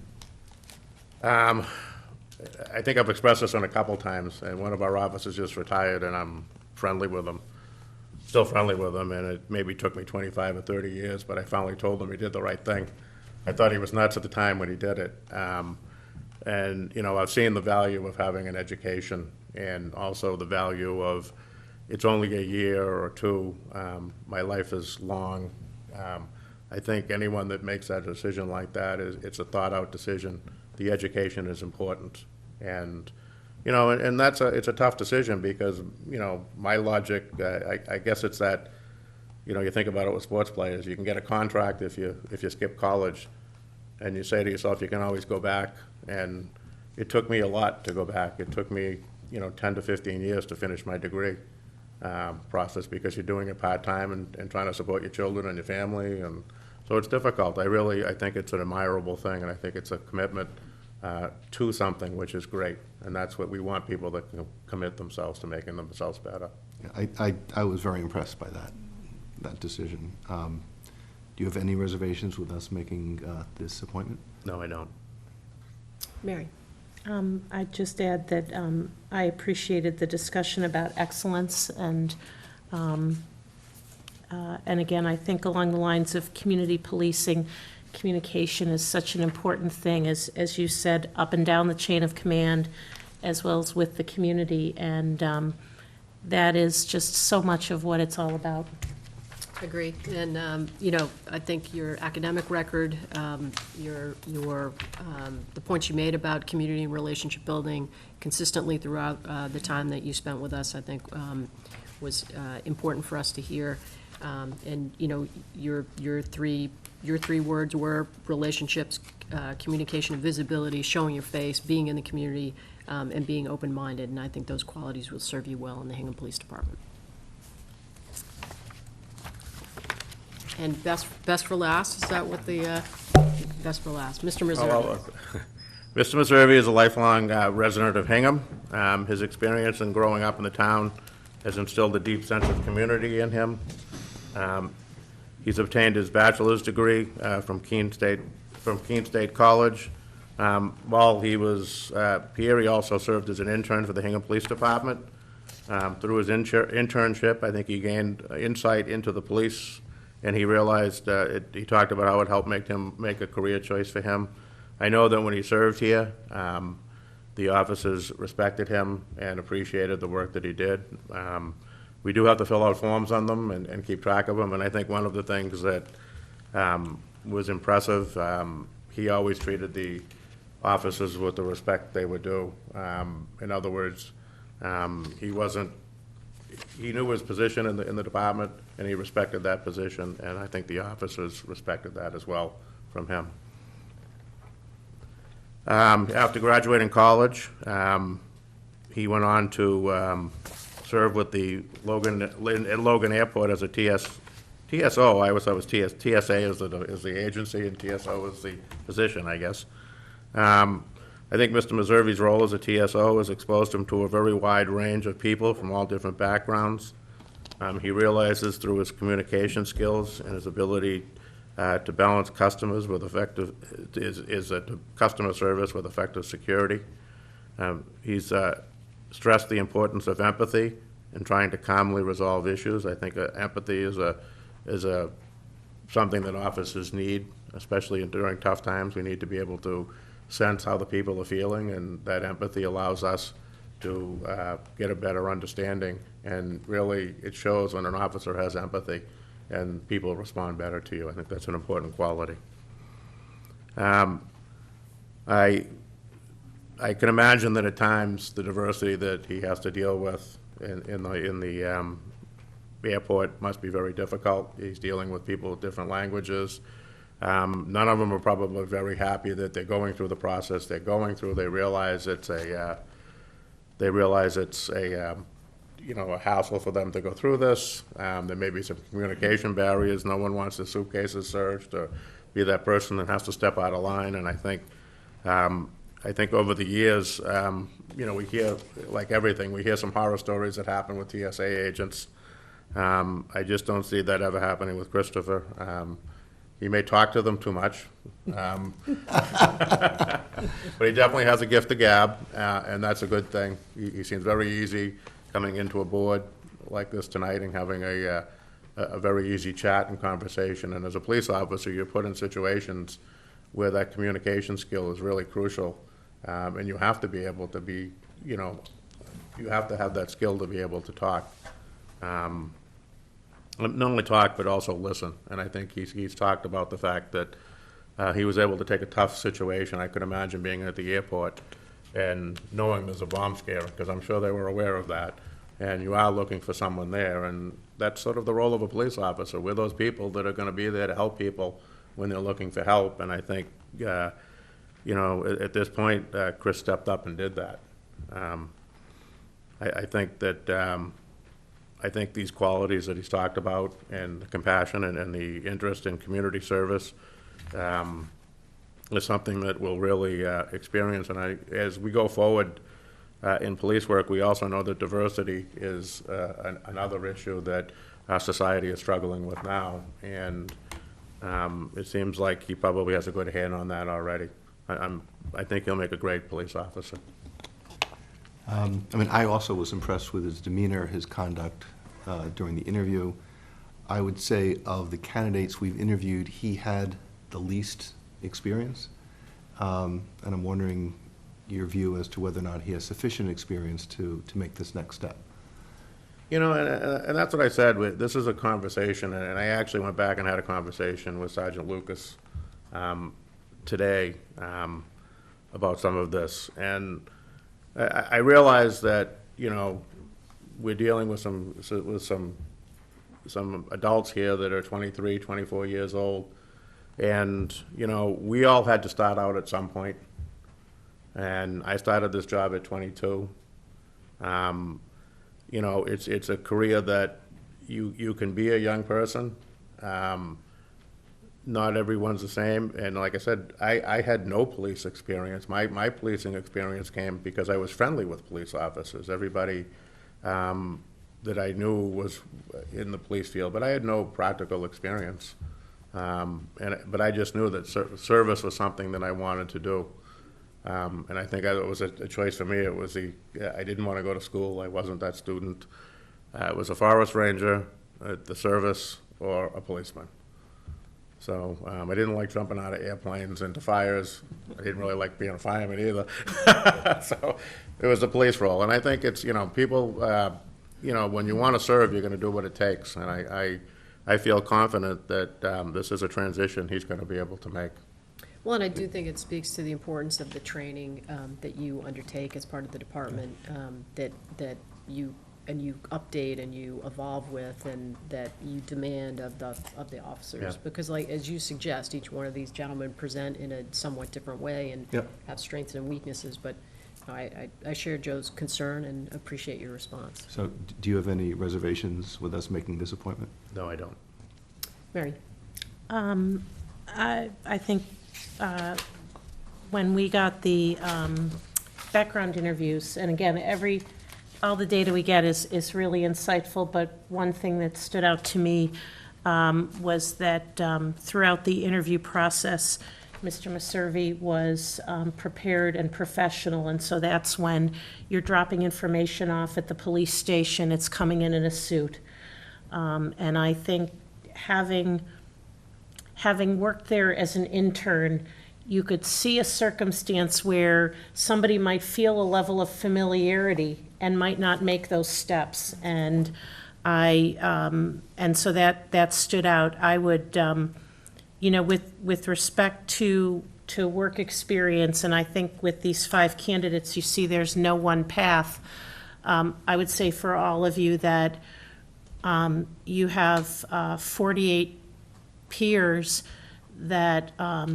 I think I've expressed this on a couple times, and one of our officers just retired, and I'm friendly with him, still friendly with him, and it maybe took me 25 or 30 years, but I finally told him he did the right thing. I thought he was nuts at the time when he did it. And, you know, I've seen the value of having an education and also the value of it's only a year or two. My life is long. I think anyone that makes that decision like that, it's a thought-out decision. The education is important. And, you know, and it's a tough decision because, you know, my logic, I guess it's that, you know, you think about it with sports players. You can get a contract if you skip college, and you say to yourself, you can always go back. And it took me a lot to go back. It took me, you know, 10 to 15 years to finish my degree process because you're doing it part-time and trying to support your children and your family. And so it's difficult. I think it's an admirable thing, and I think it's a commitment to something, which is great. And that's what we want, people that can commit themselves to making themselves better. Yeah, I was very impressed by that decision. Do you have any reservations with us making this appointment? No, I don't. Mary? I'd just add that I appreciated the discussion about excellence, and again, I think along the lines of community policing, communication is such an important thing, as you said, up and down the chain of command, as well as with the community, and that is just so much of what it's all about. Agree. And, you know, I think your academic record, the points you made about community and relationship building consistently throughout the time that you spent with us, I think was important for us to hear. And, you know, your three words were relationships, communication, and visibility, showing your face, being in the community, and being open-minded. And I think those qualities will serve you well in the Hingham Police Department. And best for last, is that what the, best for last? Mr. Meservey. Mr. Meservey is a lifelong resident of Hingham. His experience in growing up in the town has instilled a deep sense of community in him. He's obtained his bachelor's degree from Keene State College. While he was here, he also served as an intern for the Hingham Police Department. Through his internship, I think he gained insight into the police, and he realized, he talked about how it helped make a career choice for him. I know that when he served here, the officers respected him and appreciated the work that he did. We do have to fill out forms on them and keep track of them, and I think one of the things that was impressive, he always treated the officers with the respect they would do. In other words, he knew his position in the department, and he respected that position, and I think the officers respected that as well from him. After graduating college, he went on to serve with the Logan Airport as a TSO. I always thought it was TSA is the agency, and TSO is the position, I guess. I think Mr. Meservey's role as a TSO has exposed him to a very wide range of people from all different backgrounds. He realizes through his communication skills and his ability to balance customers with effective, customer service with effective security. He's stressed the importance of empathy and trying to calmly resolve issues. I think empathy is something that officers need, especially during tough times. We need to be able to sense how the people are feeling, and that empathy allows us to get a better understanding. And really, it shows when an officer has empathy and people respond better to you. I think that's an important quality. I can imagine that at times the diversity that he has to deal with in the airport must be very difficult. He's dealing with people with different languages. None of them are probably very happy that they're going through the process they're going through. They realize it's a hassle for them to go through this. There may be some communication barriers. No one wants their suitcases searched or be that person that has to step out of line. And I think over the years, we hear, like everything, we hear some horror stories that happen with TSA agents. I just don't see that ever happening with Christopher. He may talk to them too much, but he definitely has a gift of gab, and that's a good thing. He seems very easy coming into a board like this tonight and having a very easy chat and conversation. And as a police officer, you're put in situations where that communication skill is really crucial, and you have to be able to be, you have to have that skill to be able to talk not only talk, but also listen. And I think he's talked about the fact that he was able to take a tough situation. I could imagine being at the airport and knowing there's a bomb scare, because I'm sure they were aware of that. And you are looking for someone there, and that's sort of the role of a police officer. We're those people that are going to be there to help people when they're looking for help. And I think, you know, at this point, Chris stepped up and did that. I think that I think these qualities that he's talked about, and the compassion and the interest in community service, is something that we'll really experience. And as we go forward in police work, we also know that diversity is another issue that our society is struggling with now. And it seems like he probably has a good hand on that already. I think he'll make a great police officer. I mean, I also was impressed with his demeanor, his conduct during the interview. I would say of the candidates we've interviewed, he had the least experience. And I'm wondering your view as to whether or not he has sufficient experience to make this next step. You know, and that's what I said. This is a conversation, and I actually went back and had a conversation with Sergeant Lucas today about some of this. And I realize that, you know, we're dealing with some adults here that are 23, 24 years old. And, you know, we all had to start out at some point. And I started this job at 22. You know, it's a career that you can be a young person. Not everyone's the same. And like I said, I had no police experience. My policing experience came because I was friendly with police officers. Everybody that I knew was in the police field, but I had no practical experience. But I just knew that service was something that I wanted to do. And I think it was a choice for me. It was I didn't want to go to school. I wasn't that student. It was a forest ranger, the service, or a policeman. So I didn't like jumping out of airplanes into fires. I didn't really like being a fireman either. So it was a police role. And I think it's, you know, people, you know, when you want to serve, you're going to do what it takes. And I feel confident that this is a transition he's going to be able to make. Well, and I do think it speaks to the importance of the training that you undertake as part of the department, that you update and you evolve with, and that you demand of the officers. Yeah. Because, like, as you suggest, each one of these gentlemen present in a somewhat different way and Yep. have strengths and weaknesses. But I share Joe's concern and appreciate your response. So do you have any reservations with us making this appointment? No, I don't. Mary? I think when we got the background interviews, and again, all the data we get is really insightful, but one thing that stood out to me was that throughout the interview process, Mr. Meservey was prepared and professional, and so that's when you're dropping information off at the police station, it's coming in a suit. And I think having worked there as an intern, you could see a circumstance where somebody might feel a level of familiarity and might not make those steps. And so that stood out. I would, you know, with respect to work experience, and I think with these 5 candidates, you see there's no one path. I would say for all of you that you have 48 peers that are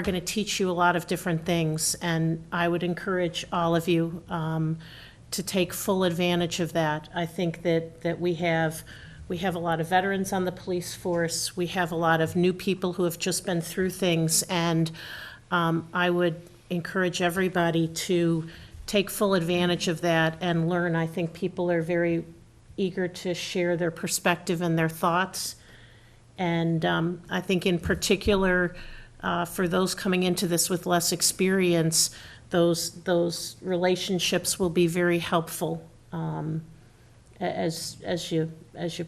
going to teach you a lot of different things, and I would encourage all of you to take full advantage of that. I think that we have a lot of veterans on the police force. We have a lot of new people who have just been through things, and I would encourage everybody to take full advantage of that and learn. I think people are very eager to share their perspective and their thoughts. And I think in particular, for those coming into this with less experience, those relationships will be very helpful as you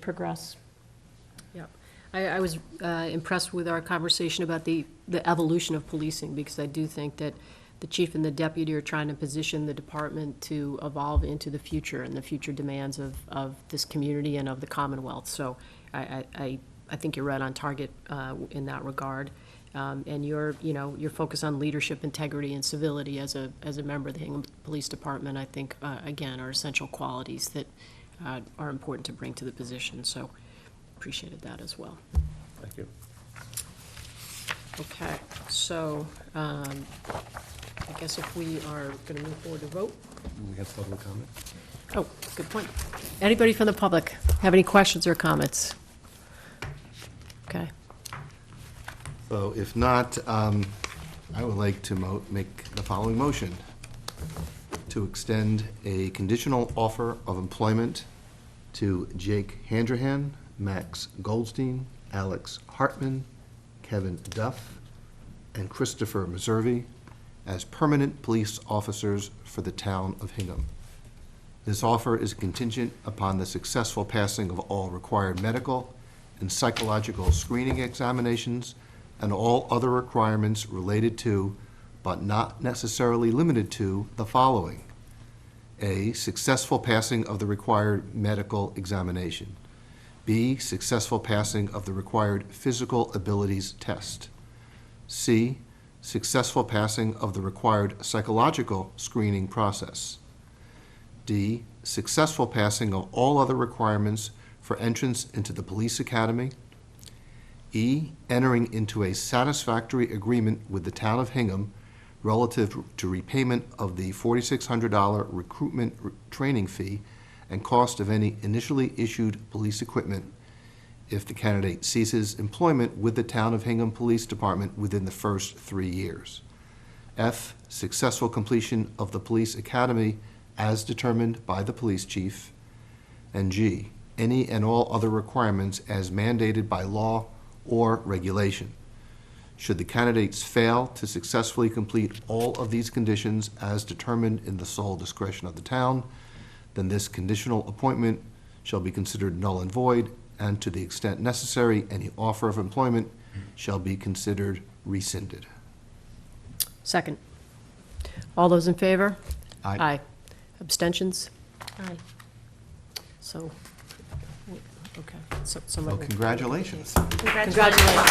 progress. Yeah, I was impressed with our conversation about the evolution of policing, because I do think that the chief and the deputy are trying to position the department to evolve into the future and the future demands of this community and of the Commonwealth. So I think you're right on target in that regard. And your focus on leadership, integrity, and civility as a member of the Hingham Police Department, I think, again, are essential qualities that are important to bring to the position. So appreciated that as well. Thank you. Okay, so I guess if we are going to move forward to vote. We have public comment? Oh, good point. Anybody from the public have any questions or comments? Okay. So if not, I would like to make the following motion: to extend a conditional offer of employment to Jake Handrahan, Max Goldstein, Alex Hartman, Kevin Duff, and Christopher Meservey as permanent police officers for the town of Hingham. This offer is contingent upon the successful passing of all required medical and psychological screening examinations and all other requirements related to, but not necessarily limited to, the following: A, successful passing of the required medical examination. B, successful passing of the required physical abilities test. C, successful passing of the required psychological screening process. D, successful passing of all other requirements for entrance into the police academy. E, entering into a satisfactory agreement with the town of Hingham relative to repayment of the $4,600 recruitment training fee and cost of any initially issued police equipment if the candidate ceases employment with the town of Hingham Police Department within the first 3 years. F, successful completion of the police academy as determined by the police chief. And G, any and all other requirements as mandated by law or regulation. Should the candidates fail to successfully complete all of these conditions as determined in the sole discretion of the town, then this conditional appointment shall be considered null and void, and to the extent necessary, any offer of employment shall be considered rescinded. Second. All those in favor? Aye. Abstentions? Aye. So, okay. So Well, someone will- congratulations. Congratulations.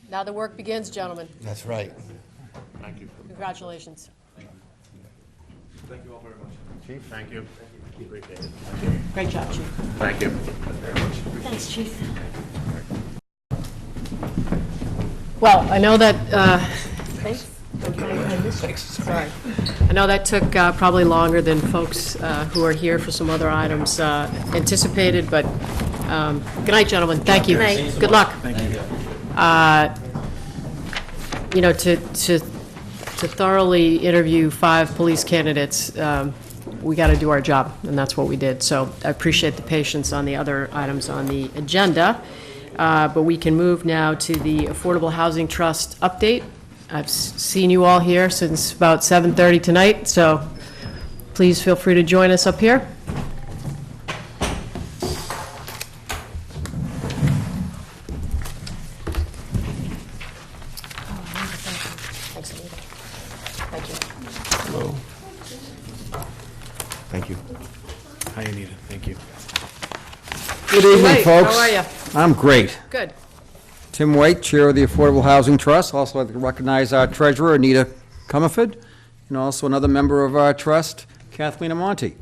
Now the work begins, gentlemen. That's right. Thank you. Congratulations. Thank you all very much. Chief, thank you. Appreciate it. Great job, Chief. Thank you. Thanks, Chief. Well, I know that, Thanks. sorry. I know that took probably longer than folks who are here for some other items anticipated, but good night, gentlemen. Thank you. Good night. Good luck. Thank you. You know, to thoroughly interview 5 police candidates, we got to do our job, and that's what we did. So I appreciate the patience on the other items on the agenda. But we can move now to the Affordable Housing Trust update. I've seen you all here since about 7:30 tonight, so please feel free to join us up here. Thanks, Anita. Thank you. Hello. Thank you. Hi, Anita. Thank you. Good evening, White, folks. how are you? I'm great. Good. Tim White, Chair of the Affordable Housing Trust. Also, I'd like to recognize our treasurer, Anita Comerford, and also another member of our trust, Kathleen Amonte.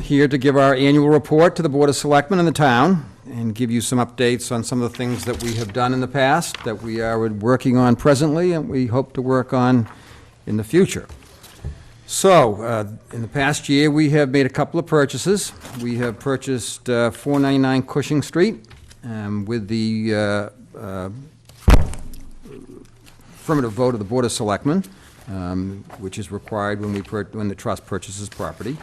Here to give our annual report to the Board of Selectmen in the town and give you some updates on some of the things that we have done in the past, that we are working on presently, and we hope to work on in the future. So, in the past year, we have made a couple of purchases. We have purchased 499 Cushing Street with the affirmative vote of the Board of Selectmen, which is required when the trust purchases property.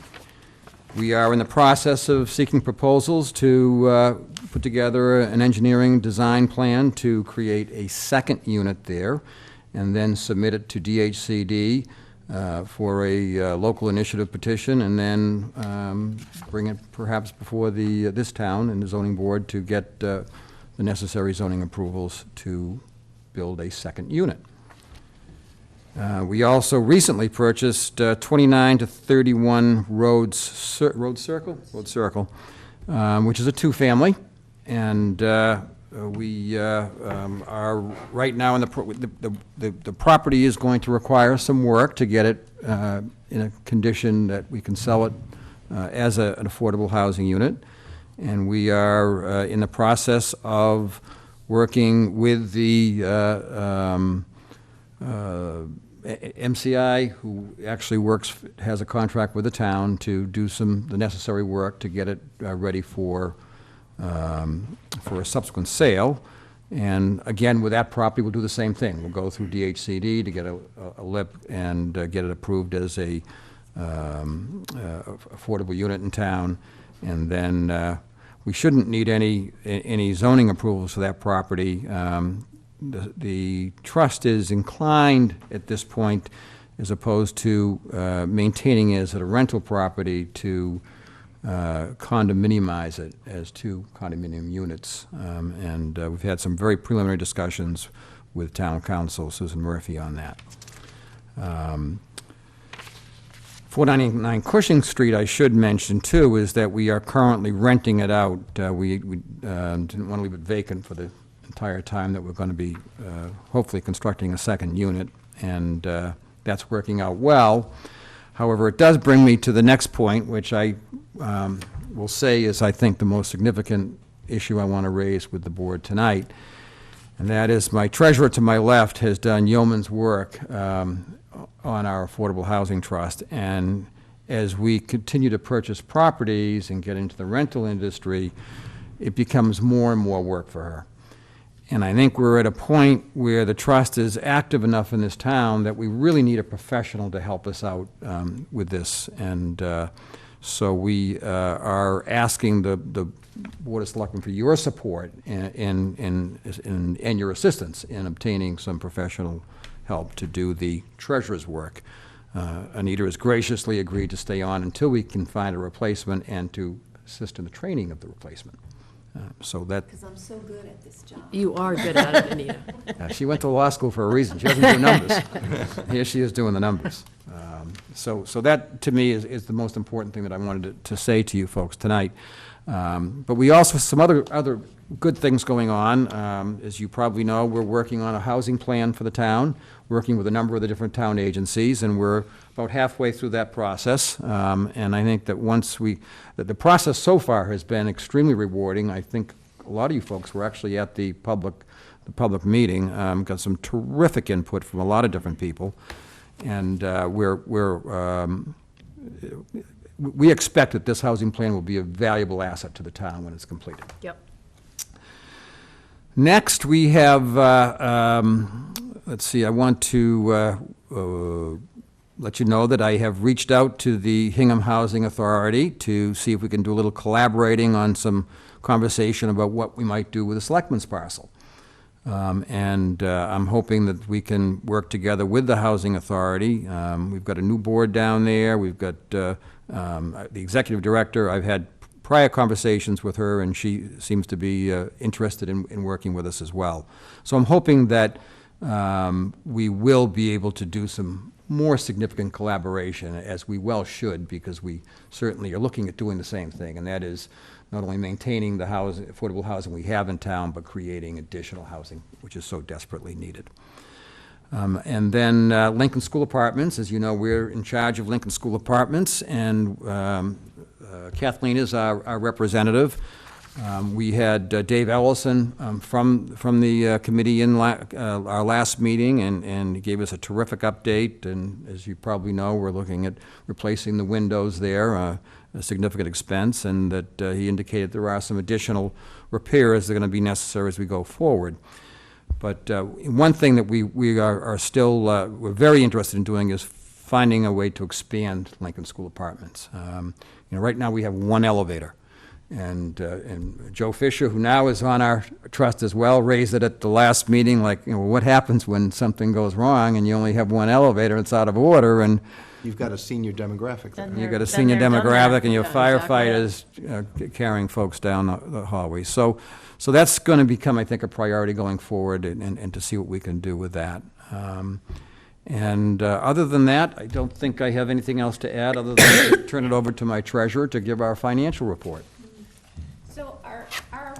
We are in the process of seeking proposals to put together an engineering design plan to create a second unit there, and then submit it to DHCD for a local initiative petition, and then bring it perhaps before this town and the zoning board to get the necessary zoning approvals to build a second unit. We also recently purchased 29 to 31 Road Circle, which is a two-family, and we are right now in the property is going to require some work to get it in a condition that we can sell it as an affordable housing unit. And we are in the process of working with the MCI, who actually has a contract with the town to do the necessary work to get it ready for a subsequent sale. And again, with that property, we'll do the same thing. We'll go through DHCD to get a LIP and get it approved as a affordable unit in town. And then we shouldn't need any zoning approvals for that property. The trust is inclined at this point, as opposed to maintaining it as a rental property, to condominiumize it as two condominium units. And we've had some very preliminary discussions with Town Council Susan Murphy on that. 499 Cushing Street, I should mention too, is that we are currently renting it out. We didn't want to leave it vacant for the entire time that we're going to be hopefully constructing a second unit, and that's working out well. However, it does bring me to the next point, which I will say is, I think, the most significant issue I want to raise with the board tonight, and that is my treasurer to my left has done yeoman's work on our Affordable Housing Trust, and as we continue to purchase properties and get into the rental industry, it becomes more and more work for her. And I think we're at a point where the trust is active enough in this town that we really need a professional to help us out with this. And so we are asking the Board of Selectmen for your support and your assistance in obtaining some professional help to do the treasurer's work. Anita has graciously agreed to stay on until we can find a replacement and to assist in the training of the replacement. So that. Because I'm so good at this job. You are good at it, Anita. She went to law school for a reason. She doesn't do numbers. Here she is doing the numbers. So that, to me, is the most important thing that I wanted to say to you folks tonight. But we also have some other good things going on. As you probably know, we're working on a housing plan for the town, working with a number of the different town agencies, and we're about halfway through that process. And I think that that the process so far has been extremely rewarding. I think a lot of you folks were actually at the public meeting, got some terrific input from a lot of different people, and we expect that this housing plan will be a valuable asset to the town when it's completed. Yep. Next, we have, let's see, I want to let you know that I have reached out to the Hingham Housing Authority to see if we can do a little collaborating on some conversation about what we might do with the Selectmen's parcel. And I'm hoping that we can work together with the Housing Authority. We've got a new board down there. We've got the executive director. I've had prior conversations with her, and she seems to be interested in working with us as well. So I'm hoping that we will be able to do some more significant collaboration, as we well should, because we certainly are looking at doing the same thing, and that is not only maintaining the affordable housing we have in town, but creating additional housing, which is so desperately needed. And then Lincoln School Apartments. As you know, we're in charge of Lincoln School Apartments, and Kathleen is our representative. We had Dave Ellison from the committee in our last meeting, and he gave us a terrific update. And as you probably know, we're looking at replacing the windows there, a significant expense, and that he indicated there are some additional repairs that are going to be necessary as we go forward. But one thing that we are still we're very interested in doing is finding a way to expand Lincoln School Apartments. Right now we have one elevator, And Joe Fisher, who now is on our trust as well, raised it at the last meeting, like, what happens when something goes wrong and you only have one elevator, it's out of order, and You've got a senior demographic there. you've got a Been senior there, done demographic that. and your Yeah, firefighters carrying folks down the hallway. So that's going to become, I think, a priority going forward, and to see what we can do with that. Other than that, I don't think I have anything else to add, other than to turn it over to my treasurer to give our financial report. So our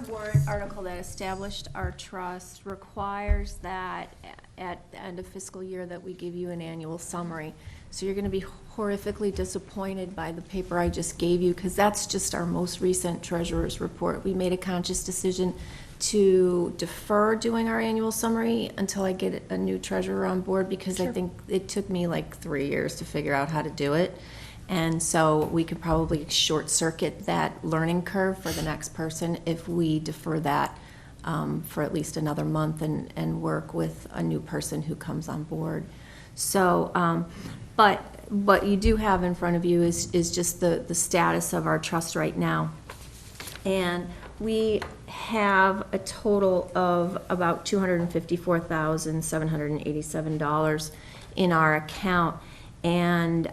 warrant article that established our trust requires that at the end of fiscal year that we give you an annual summary. So you're gonna be horrifically disappointed by the paper I just gave you, because that's just our most recent treasurer's report. We made a conscious decision to defer doing our annual summary until I get a new treasurer on board, because I think it took me like 3 years to figure out how to do it. And so we could probably short circuit that learning curve for the next person if we defer that for at least another month and work with a new person who comes on board. So, but what you do have in front of you is just the status of our trust right now. And we have a total of about $254,787 in our account. And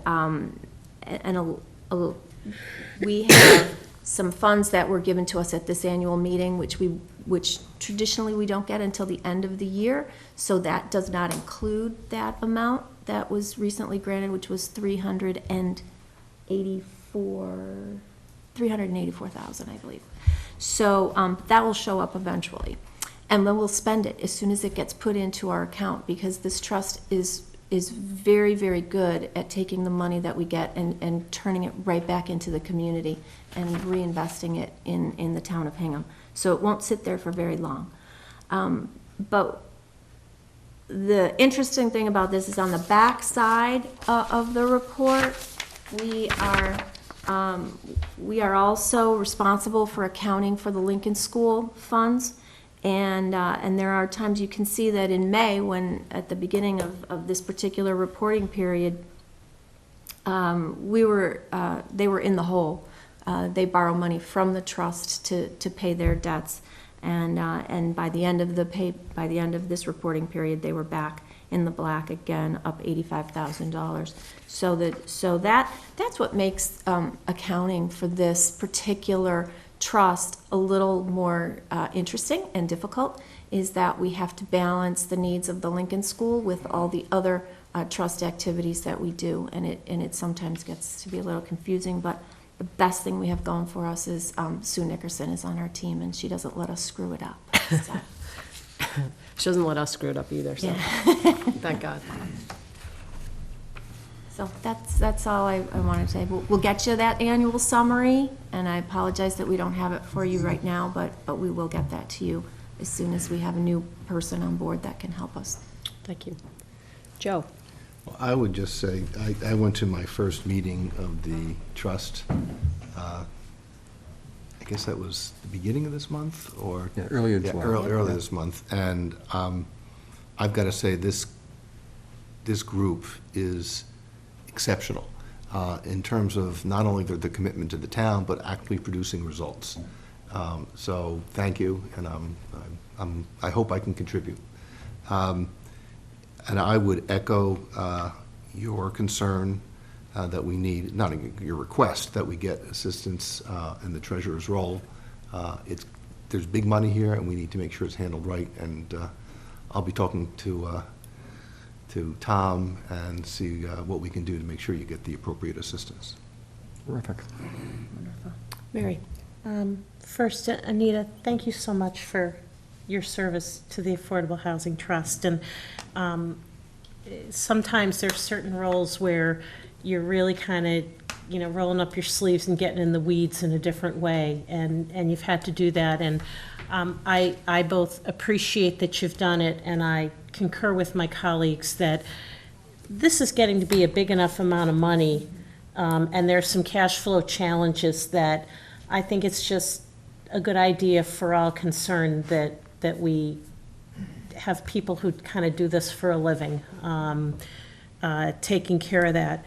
we have some funds that were given to us at this annual meeting, which traditionally we don't get until the end of the year. So that does not include that amount that was recently granted, which was $384,000, I believe. So that will show up eventually. And then we'll spend it as soon as it gets put into our account, because this trust is very, very good at taking the money that we get and turning it right back into the community and reinvesting it in the town of Hingham. So it won't sit there for very long. But the interesting thing about this is on the back side of the report, we are also responsible for accounting for the Lincoln School funds. And there are times you can see that in May, when at the beginning of this particular reporting period, they were in the hole. They borrow money from the trust to pay their debts, and by the end of this reporting period, they were back in the black again, up $85,000. So that's what makes accounting for this particular trust a little more interesting and difficult, is that we have to balance the needs of the Lincoln School with all the other trust activities that we do, and it sometimes gets to be a little confusing. But the best thing we have going for us is Sue Nickerson is on our team, and she doesn't let us screw it up. So. She doesn't let us screw it up either, so Yeah. thank God. So that's all I wanted to say. We'll get you that annual summary, and I apologize that we don't have it for you right now, but we will get that to you as soon as we have a new person on board that can help us. Thank you. Joe? Well, I would just say, I went to my first meeting of the trust, I guess that was the beginning of this month, or? Yeah, earlier in July. Earlier this month, and I've got to say, this group is exceptional in terms of not only the commitment to the town, but actually producing results. So thank you, and I hope I can contribute. And I would echo your concern that we need, not your request, that we get assistance in the treasurer's role. There's big money here, and we need to make sure it's handled right. And I'll be talking to Tom and see what we can do to make sure you get the appropriate assistance. Terrific. Wonderful. Mary? First, Anita, thank you so much for your service to the Affordable Housing Trust. And sometimes there's certain roles where you're really kind of, rolling up your sleeves and getting in the weeds in a different way, and you've had to do that. And I both appreciate that you've done it, and I concur with my colleagues that this is getting to be a big enough amount of money, and there's some cash flow challenges that I think it's just a good idea for all concerned that we have people who kind of do this for a living, taking care of that.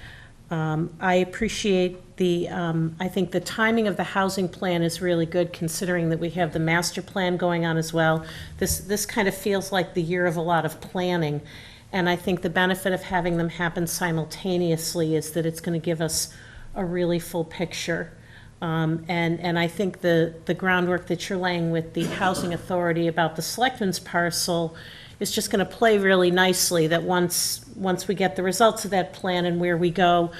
I appreciate I think the timing of the housing plan is really good, considering that we have the master plan going on as well. This kind of feels like the year of a lot of planning, and I think the benefit of having them happen simultaneously is that it's going to give us a really full picture. And I think the groundwork that you're laying with the housing authority about the Selectmen's parcel is just going to play really nicely, that once we get the results of that plan and where we go.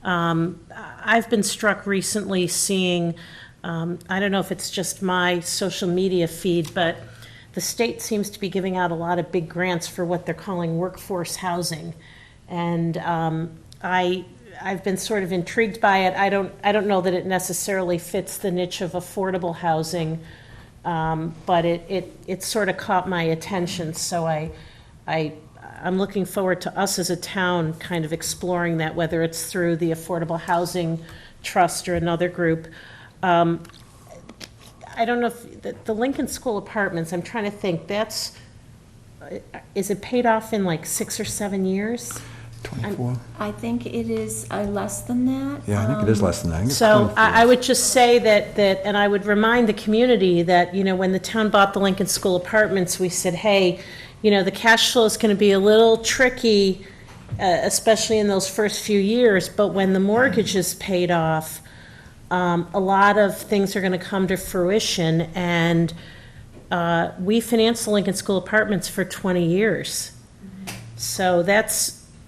I've been struck recently seeing, I don't know if it's just my social media feed, but the state seems to be giving out a lot of big grants for what they're calling workforce housing. And I've been sort of intrigued by it. I don't know that it necessarily fits the niche of affordable housing, but it sort of caught my attention. So I'm looking forward to us as a town kind of exploring that, whether it's through the Affordable Housing Trust or another group. I don't know if the Lincoln School Apartments, I'm trying to think, is it paid off in like 6 or 7 years? 24? I think it is less than that. Yeah, I think it is less than that. I think it's So 24. I would just say that, and I would remind the community that, when the town bought the Lincoln School Apartments, we said, hey, the cash flow is going to be a little tricky, especially in those first few years, but when the mortgage is paid off, a lot of things are going to come to fruition, and we financed the Lincoln School Apartments for 20 years. So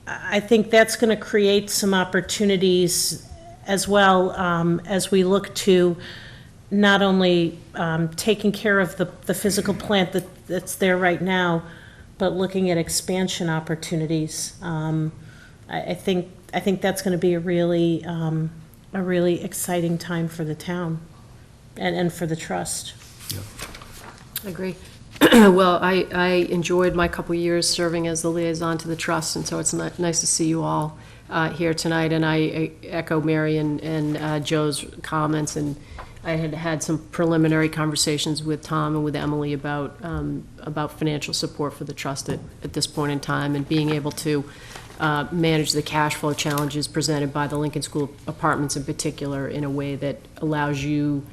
I think that's going to create some opportunities as well, as we look to not only taking care of the physical plant that's there right now, but looking at expansion opportunities. I think that's going to be a really exciting time for the town and for the trust. I agree. Well, I enjoyed my couple years serving as the liaison to the trust, and so it's nice to see you all here tonight. And I echo Mary and Joe's comments, and I had some preliminary conversations with Tom and with Emily about financial support for the trust at this point in time, and being able to manage the cash flow challenges presented by the Lincoln School Apartments in particular in a way that allows you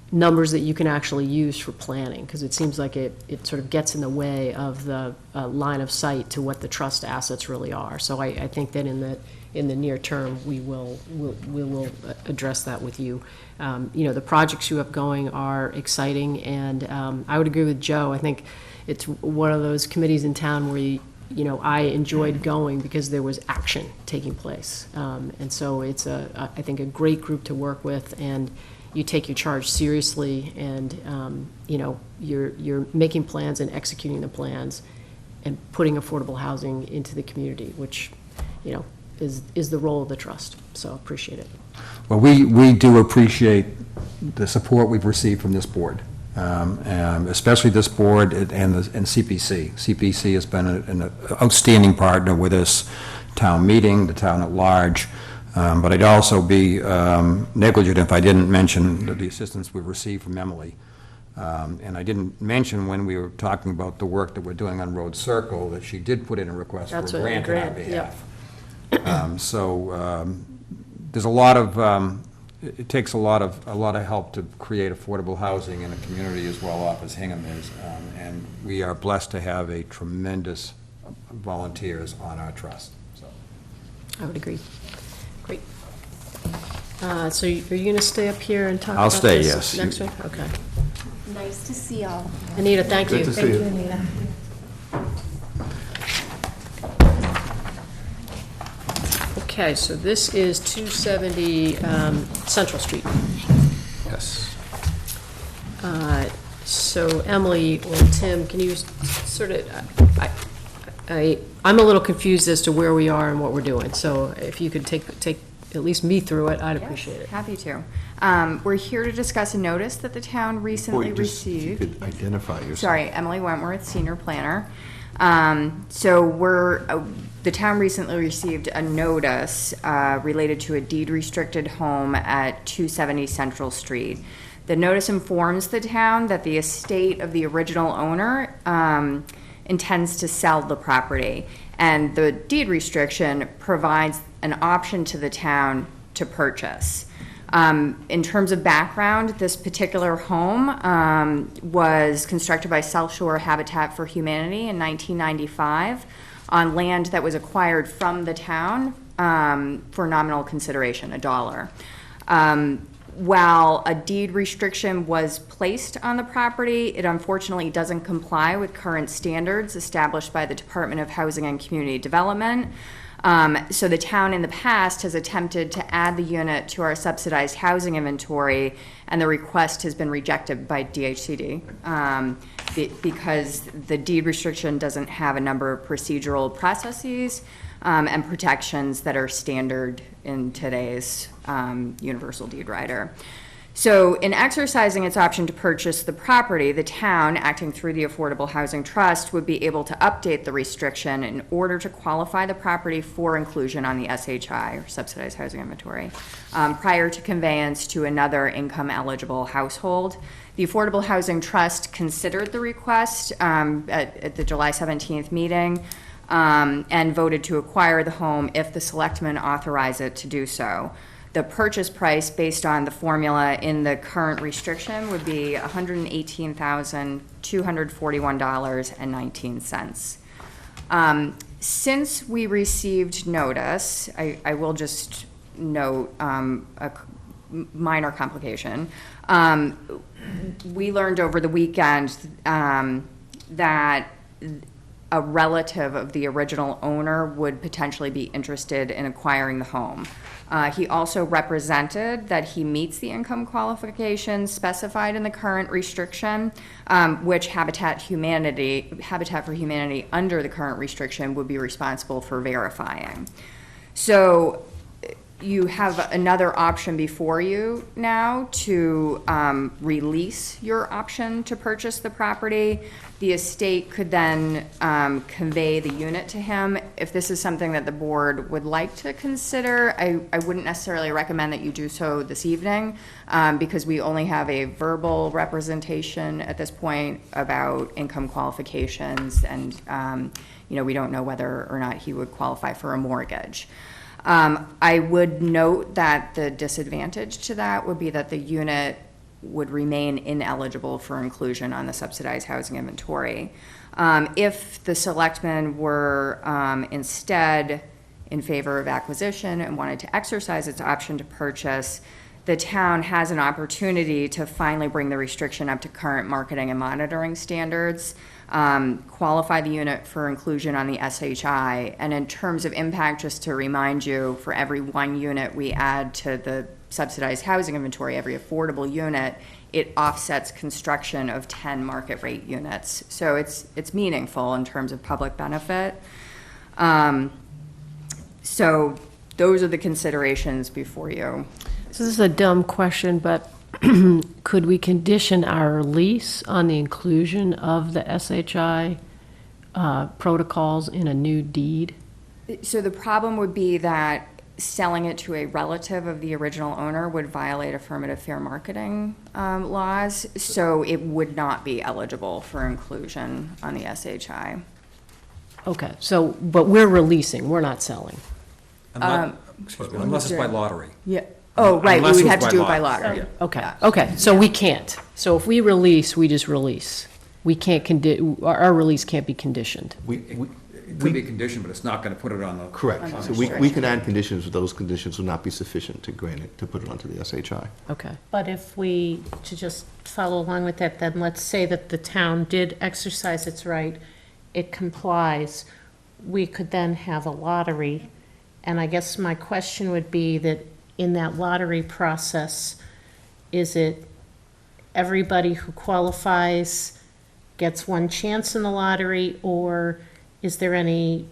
numbers that you can actually use for planning, because it seems like it sort of gets in the way of the line of sight to what the trust assets really are. So I think that in the near term, we will address that with you. The projects you have going are exciting, and I would agree with Joe. I think it's one of those committees in town where I enjoyed going because there was action taking place, and so it's I think a great group to work with, and you take your charge seriously, and you're making plans and executing the plans and putting affordable housing into the community, which is the role of the trust. So appreciate it. Well, we do appreciate the support we've received from this board, especially this board and CPC. CPC has been an outstanding partner with us, town meeting, the town at large. But I'd also be negligent if I didn't mention the assistance we've received from Emily. And I didn't mention when we were talking about the work that we're doing on Road Circle, that she did put in a request for a grant on our behalf. Yep. There's a lot of, it takes a lot of help to create affordable housing in a community as well off as Hingham is. And we are blessed to have a tremendous volunteers on our trust. So I would agree. Great. So are you going to stay up here and talk I'll about stay, this yes. next week? Okay. Nice to see y'all. Anita, thank you. Good to see Thank you. you, Anita. Okay, so this is 270 Central Street. Yes. So Emily or Tim, can you sort of, I'm a little confused as to where we are and what we're doing. So if you could take at least me through it, I'd appreciate it. Happy to. We're here to discuss a notice that the town recently received. You could identify yourself. Sorry, Emily Wentworth, Senior Planner. The town recently received a notice related to a deed-restricted home at 270 Central Street. The notice informs the town that the estate of the original owner intends to sell the property, And the deed restriction provides an option to the town to purchase. In terms of background, this particular home was constructed by South Shore Habitat for Humanity in 1995 on land that was acquired from the town for nominal consideration, $1. While a deed restriction was placed on the property, it unfortunately doesn't comply with current standards established by the Department of Housing and Community Development. So the town in the past has attempted to add the unit to our subsidized housing inventory, and the request has been rejected by DHCD because the deed restriction doesn't have a number of procedural processes and protections that are standard in today's universal deed rider. So in exercising its option to purchase the property, the town, acting through the Affordable Housing Trust, would be able to update the restriction in order to qualify the property for inclusion on the SHI, or Subsidized Housing Inventory, prior to conveyance to another income-eligible household. The Affordable Housing Trust considered the request at the July 17th meeting and voted to acquire the home if the Selectmen authorize it to do so. The purchase price, based on the formula in the current restriction, would be $118,241.19. Since we received notice, I will just note a minor complication. We learned over the weekend that a relative of the original owner would potentially be interested in acquiring the home. He also represented that he meets the income qualifications specified in the current restriction, which Habitat for Humanity under the current restriction would be responsible for verifying. So you have another option before you now to release your option to purchase the property. The estate could then convey the unit to him. If this is something that the board would like to consider, I wouldn't necessarily recommend that you do so this evening because we only have a verbal representation at this point about income qualifications, and we don't know whether or not he would qualify for a mortgage. I would note that the disadvantage to that would be that the unit would remain ineligible for inclusion on the subsidized housing inventory. If the Selectmen were instead in favor of acquisition and wanted to exercise its option to purchase, the town has an opportunity to finally bring the restriction up to current marketing and monitoring standards, qualify the unit for inclusion on the SHI, and in terms of impact, just to remind you, for every one unit we add to the subsidized housing inventory, every affordable unit, it offsets construction of 10 market rate units. So it's meaningful in terms of public benefit. So those are the considerations before you. So this is a dumb question, but could we condition our lease on the inclusion of the SHI protocols in a new deed? So the problem would be that selling it to a relative of the original owner would violate affirmative fair marketing laws, so it would not be eligible for inclusion on the SHI. Okay, so, but we're releasing, we're not selling. Unless it's by lottery. Yeah. Oh, right, we would have to do it by lottery. Okay, okay, so we can't. So if we release, we just release. We can't our release can't be conditioned. It could be a condition, but it's not going to put it on the... Correct. So we can add conditions, but those conditions will not be sufficient to grant it, to put it onto the SHI. Okay. But if we, to just follow along with that, then let's say that the town did exercise its right, it complies, we could then have a lottery. And I guess my question would be that in that lottery process, is it everybody who qualifies gets one chance in the lottery, or is there any,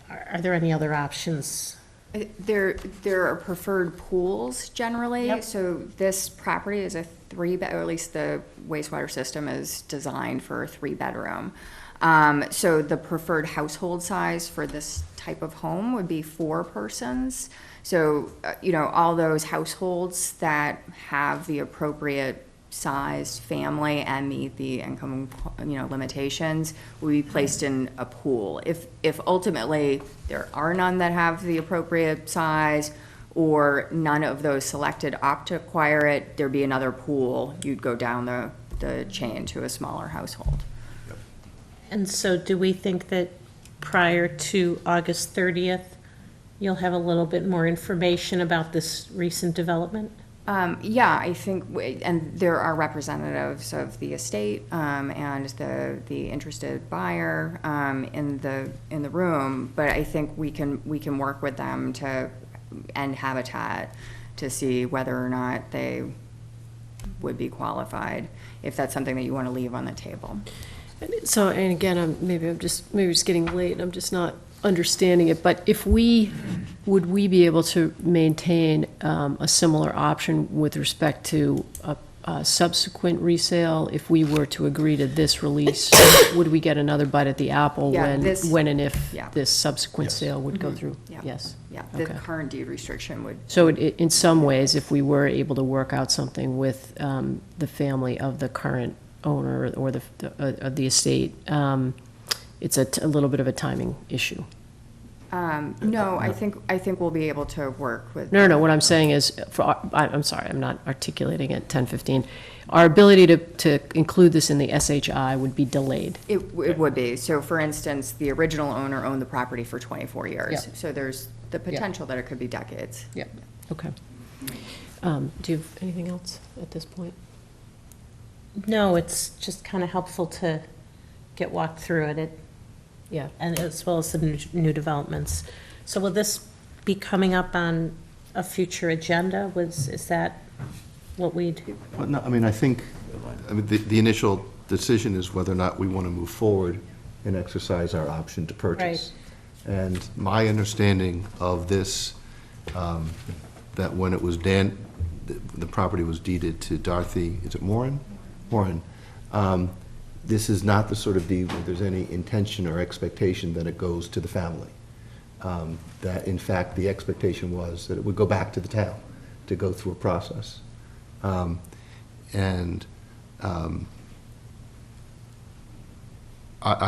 are there any other options? There are preferred pools generally. Yep. So this property is a three-bed, or at least the wastewater system is designed for a three-bedroom. So the preferred household size for this type of home would be 4 persons. So, all those households that have the appropriate sized family and meet the income, limitations will be placed in a pool. If ultimately there are none that have the appropriate size, or none of those selected opt to acquire it, there'd be another pool. You'd go down the chain to a smaller household. And so do we think that prior to August 30th, you'll have a little bit more information about this recent development? Yeah, I think, and there are representatives of the estate and the interested buyer in the room, but I think we can work with them and Habitat to see whether or not they would be qualified, if that's something that you want to leave on the table. So, and again, maybe just getting late, and I'm just not understanding it, but would we be able to maintain a similar option with respect to a subsequent resale if we were to agree to this release? Would we get another bite at the apple when and if this subsequent sale would go through? Yeah. Yes. Yeah, the current deed restriction would. So in some ways, if we were able to work out something with the family of the current owner or the estate, it's a little bit of a timing issue. No, I think we'll be able to work with. No, what I'm saying is, I'm sorry, I'm not articulating it 10:15. Our ability to include this in the SHI would be delayed. It would be. So for instance, the original owner owned the property for 24 years. Yep. So there's the potential that it could be decades. Yeah. Okay. Do you have anything else at this point? No, it's just kind of helpful to get walked through it. Yeah. And as well as the new developments. So will this be coming up on a future agenda? Is that what we'd? Well, no, I think the initial decision is whether or not we want to move forward and exercise our option to purchase. Right. And my understanding of this, that when it was the property was deeded to Dorothy, is it Warren? Warren. This is not the sort of deed where there's any intention or expectation that it goes to the family. That in fact, the expectation was that it would go back to the town to go through a process. I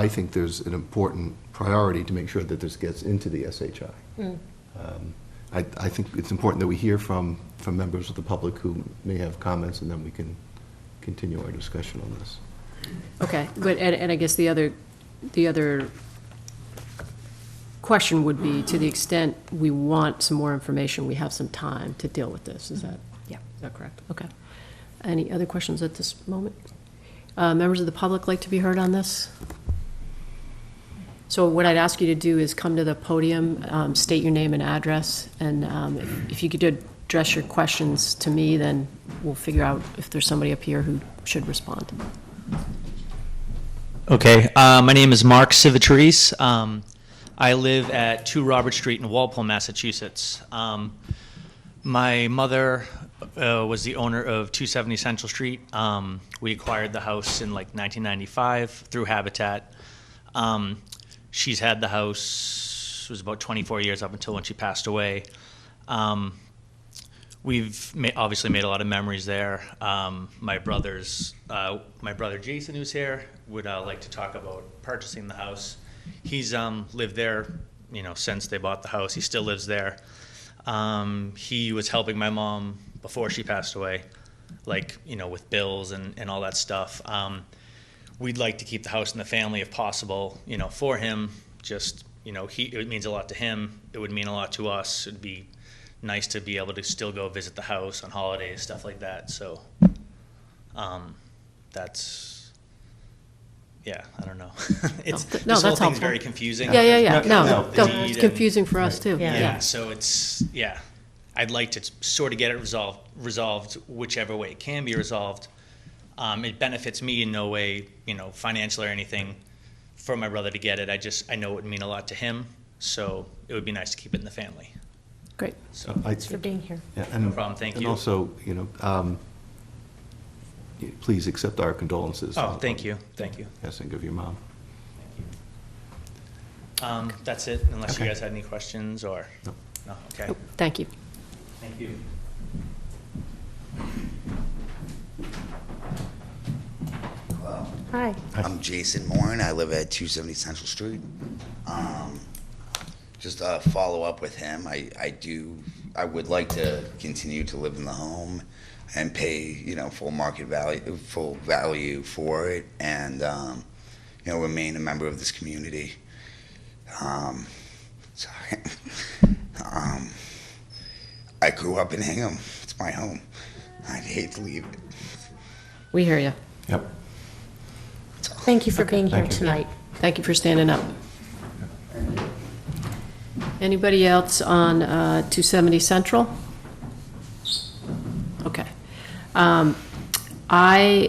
think there's an important priority to make sure that this gets into the SHI. I think it's important that we hear from members of the public who may have comments, and then we can continue our discussion on this. Okay, and I guess the other question would be, to the extent we want some more information, we have some time to deal with this. Is that correct? Okay. Any other questions at this moment? Members of the public like to be heard on this? So what I'd ask you to do is come to the podium, state your name and address, and if you could address your questions to me, then we'll figure out if there's somebody up here who should respond. Okay, my name is Mark Civitarese. I live at 2 Robert Street in Walpole, Massachusetts. My mother was the owner of 270 Central Street. We acquired the house in like 1995 through Habitat. She's had the house, it was about 24 years up until when she passed away. We've obviously made a lot of memories there. My brother Jason, who's here, would like to talk about purchasing the house. He's lived there, since they bought the house. He still lives there. He was helping my mom before she passed away, with bills and all that stuff. We'd like to keep the house in the family if possible, for him. Just, it means a lot to him. It would mean a lot to us. It'd be nice to be able to still go visit the house on holidays, stuff like that. So, that's, I don't know. This whole thing's very confusing. Yeah. No, it's confusing for us too. Yeah, so it's, I'd like to sort of get it resolved whichever way it can be resolved. It benefits me in no way, financial or anything, for my brother to get it. I know it would mean a lot to him, so it would be nice to keep it in the family. Great. So Thanks for being here. Yeah, no problem. Thank you. And also, please accept our condolences. Oh, thank you. Yes, and give your mom. That's it, unless you guys had any questions or? No? Okay. Thank you. Thank you. Hi. I'm Jason Moore, and I live at 270 Central Street. Just a follow up with him. I would like to continue to live in the home and pay, full market value, full value for it, and remain a member of this community. Sorry. I grew up in Hingham. It's my home. I'd hate to leave it. We hear you. Yep. Thank you for being here tonight. Thank you for standing up. Anybody else on 270 Central? Okay. I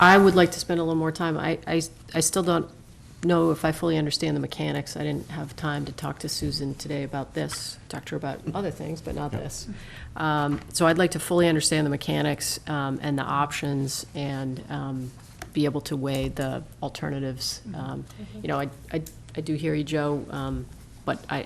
would like to spend a little more time. I still don't know if I fully understand the mechanics. I didn't have time to talk to Susan today about this. Talk to her about other things, but not this. So I'd like to fully understand the mechanics and the options and be able to weigh the alternatives. I do hear you, Joe, but I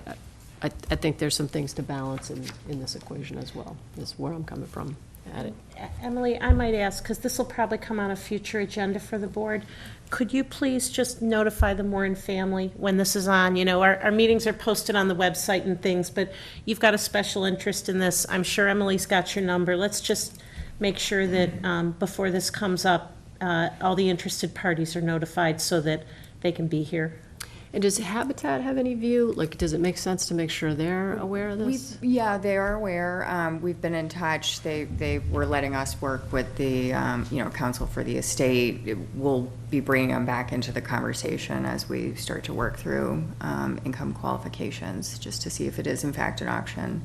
think there's some things to balance in this equation as well, is where I'm coming from at it. Emily, I might ask, because this will probably come on a future agenda for the board, could you please just notify the Moore and family when this is on? Our meetings are posted on the website and things, but you've got a special interest in this. I'm sure Emily's got your number. Let's just make sure that before this comes up, all the interested parties are notified so that they can be here. And does Habitat have any view? Like, does it make sense to make sure they're aware of this? Yeah, they are aware. We've been in touch. They were letting us work with the, counsel for the estate. We'll be bringing them back into the conversation as we start to work through income qualifications, just to see if it is in fact an option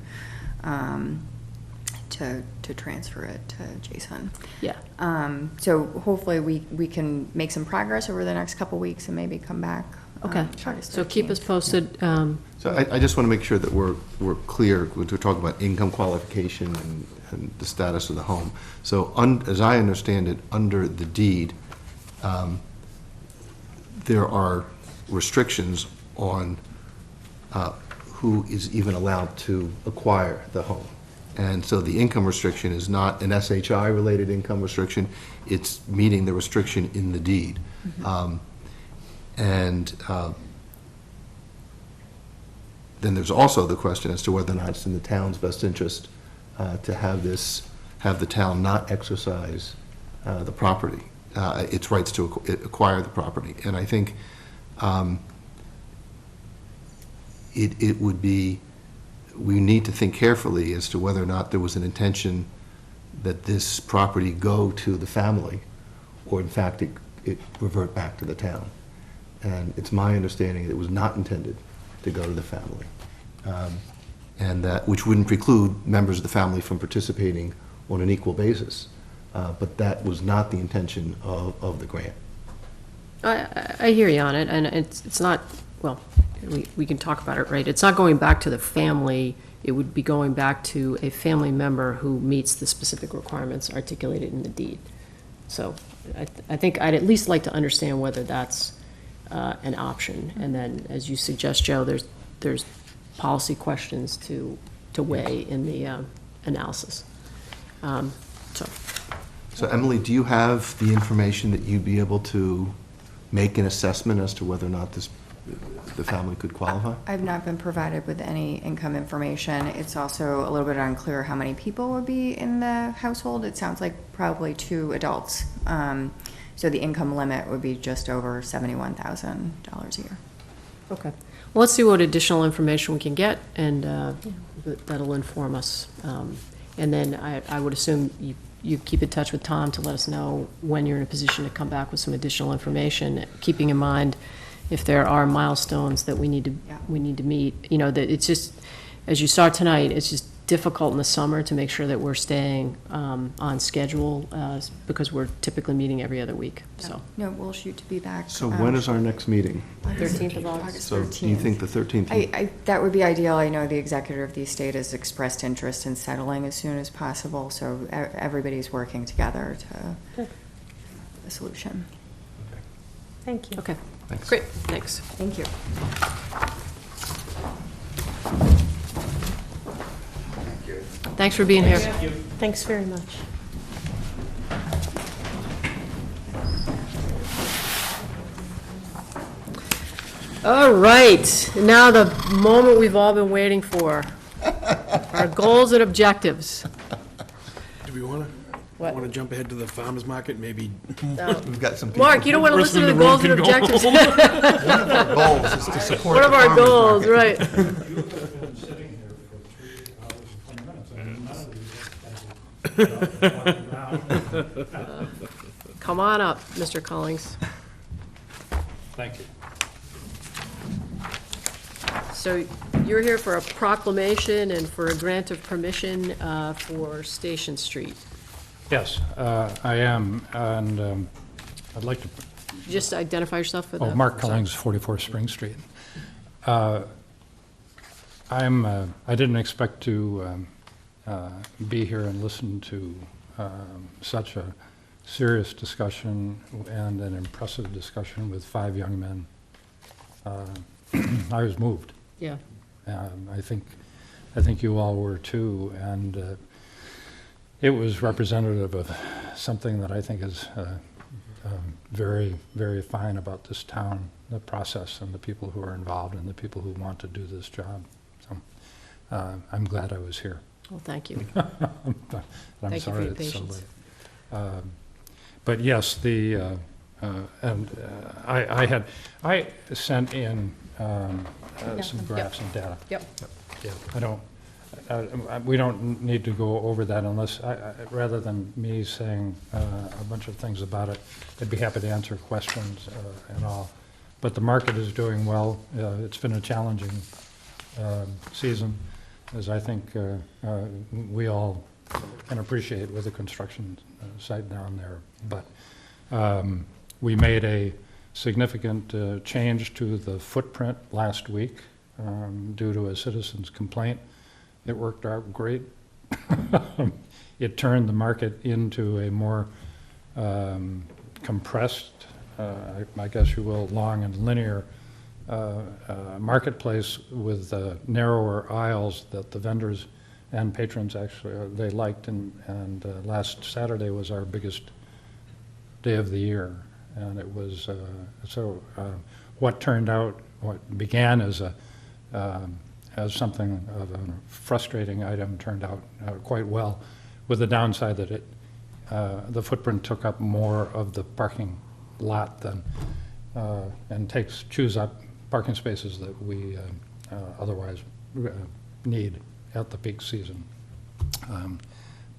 to transfer it to Jason. Yeah. So hopefully we can make some progress over the next couple weeks and maybe come back. Okay, so keep us posted. So I just want to make sure that we're clear when we're talking about income qualification and the status of the home. So as I understand it, under the deed, there are restrictions on who is even allowed to acquire the home. And so the income restriction is not an SHI-related income restriction. It's meeting the restriction in the deed. And then there's also the question as to whether or not it's in the town's best interest to have the town not exercise the property, its rights to acquire the property. And I think it would be, we need to think carefully as to whether or not there was an intention that this property go to the family, or in fact it revert back to the town. And it's my understanding that it was not intended to go to the family. And that, which wouldn't preclude members of the family from participating on an equal basis. But that was not the intention of the grant. I hear you on it, and it's not, well, we can talk about it, right? It's not going back to the family. It would be going back to a family member who meets the specific requirements articulated in the deed. So I think I'd at least like to understand whether that's an option. And then, as you suggest, Joe, there's policy questions to weigh in the analysis. So Emily, do you have the information that you'd be able to make an assessment as to whether or not the family could qualify? I've not been provided with any income information. It's also a little bit unclear how many people would be in the household. It sounds like probably 2 adults. So the income limit would be just over $71,000 a year. Okay. Well, let's see what additional information we can get, and that'll inform us. And then I would assume you keep in touch with Tom to let us know when you're in a position to come back with some additional information, keeping in mind if there are milestones that we need to meet. That it's just, as you saw tonight, it's just difficult in the summer to make sure that we're staying on schedule because we're typically meeting every other week. So no, we'll shoot to be back. So when is our next meeting? 13th of August. So do you think the 13th? That would be ideal. I know the executor of the estate has expressed interest in settling as soon as possible, so everybody's working together to a solution. Thank you. Okay. Thanks. Great. Thanks. Thank you. Thanks for being here. Thanks very much. All right, now the moment we've all been waiting for. Our goals and objectives. Do we want to jump ahead to the farmer's market, maybe? We've got some people. Mark, you don't want to listen to the goals and objectives? One of our goals is to support One of the our farmers goals, market. right. Come on up, Mr. Collings. Thank you. So you're here for a proclamation and for a grant of permission for Station Street. Yes, I am, and I'd like to... Just identify yourself for the... Oh, Mark Collings, 44 Spring Street. I didn't expect to be here and listen to such a serious discussion and an impressive discussion with 5 young men. I was moved. Yeah. I think you all were too, and it was representative of something that I think is very, very fine about this town, the process and the people who are involved and the people who want to do this job. So I'm glad I was here. Well, thank you. I'm Thank you sorry for your it's so patience. late. But yes, I sent in some graphs and data. Yep. Yeah, we don't need to go over that unless, rather than me saying a bunch of things about it, I'd be happy to answer questions and all. But the market is doing well. It's been a challenging season, as I think we all can appreciate with the construction site down there. But we made a significant change to the footprint last week due to a citizen's complaint. It worked out great. It turned the market into a more compressed, I guess you will, long and linear marketplace with narrower aisles that the vendors and patrons actually, they liked. And last Saturday was our biggest day of the year. And it was, what began as something of a frustrating item turned out quite well, with the downside that the footprint took up more of the parking lot than, and chews up parking spaces that we otherwise need at the peak season.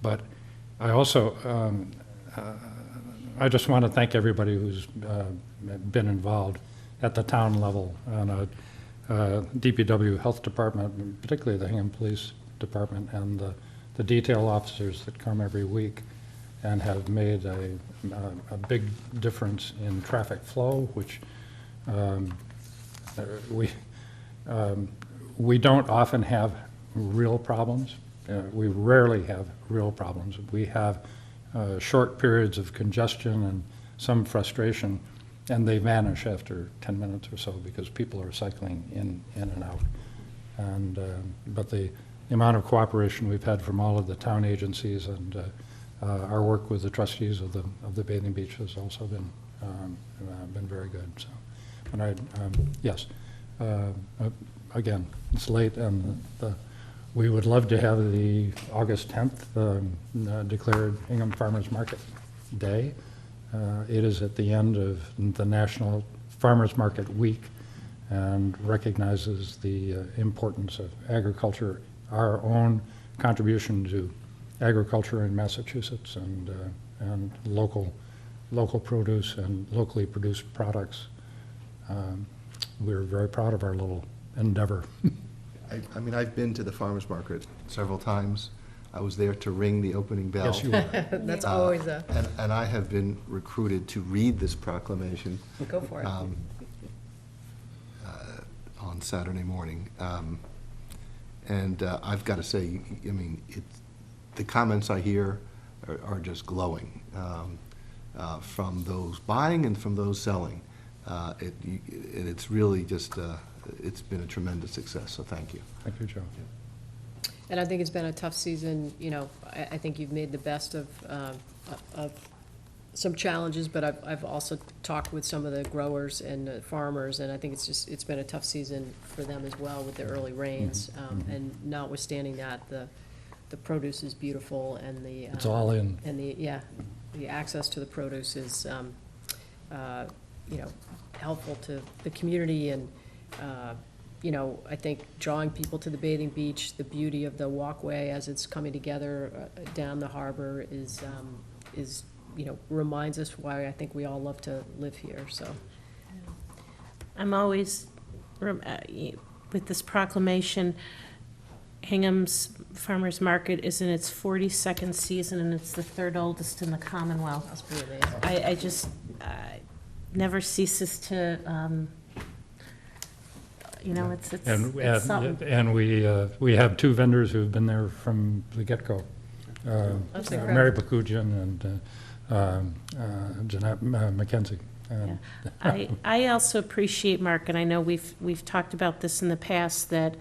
But I also, I just want to thank everybody who's been involved at the town level, and DPW Health Department, particularly the Hingham Police Department, and the detail officers that come every week and have made a big difference in traffic flow, which we don't often have real problems. We rarely have real problems. We have short periods of congestion and some frustration, and they vanish after 10 minutes or so because people are cycling in and out. And but the amount of cooperation we've had from all of the town agencies and our work with the trustees of the bathing beach has also been very good. So, and yes, again, it's late, and we would love to have the August 10th declared Hingham Farmers Market Day. It is at the end of the National Farmers Market Week and recognizes the importance of agriculture, our own contribution to agriculture in Massachusetts, and local produce and locally produced products. We're very proud of our little endeavor. I mean, I've been to the farmer's market several times. I was there to ring the opening bell. Yes, you were. That's always a... And I have been recruited to read this proclamation. Go for it. On Saturday morning. And I've got to say, I mean, the comments I hear are just glowing from those buying and from those selling. And it's really just, it's been a tremendous success, so thank you. Thank you, Joe. And I think it's been a tough season. You know, I think you've made the best of some challenges, but I've also talked with some of the growers and the farmers, and I think it's been a tough season for them as well with the early rains. And notwithstanding that, the produce is beautiful, and the. It's all in. And the access to the produce is, helpful to the community, and, I think drawing people to the bathing beach, the beauty of the walkway as it's coming together down the harbor is, reminds us why I think we all love to live here, so. I'm always, with this proclamation, Hingham's Farmers Market is in its 42nd season, and it's the third oldest in the Commonwealth. That's pretty amazing. I just never ceases to, it's something. And we have two vendors who've been there from the get-go. That's incredible. Mary Bakujian and Jeanette McKenzie. I also appreciate, Mark, and I know we've talked about this in the past, that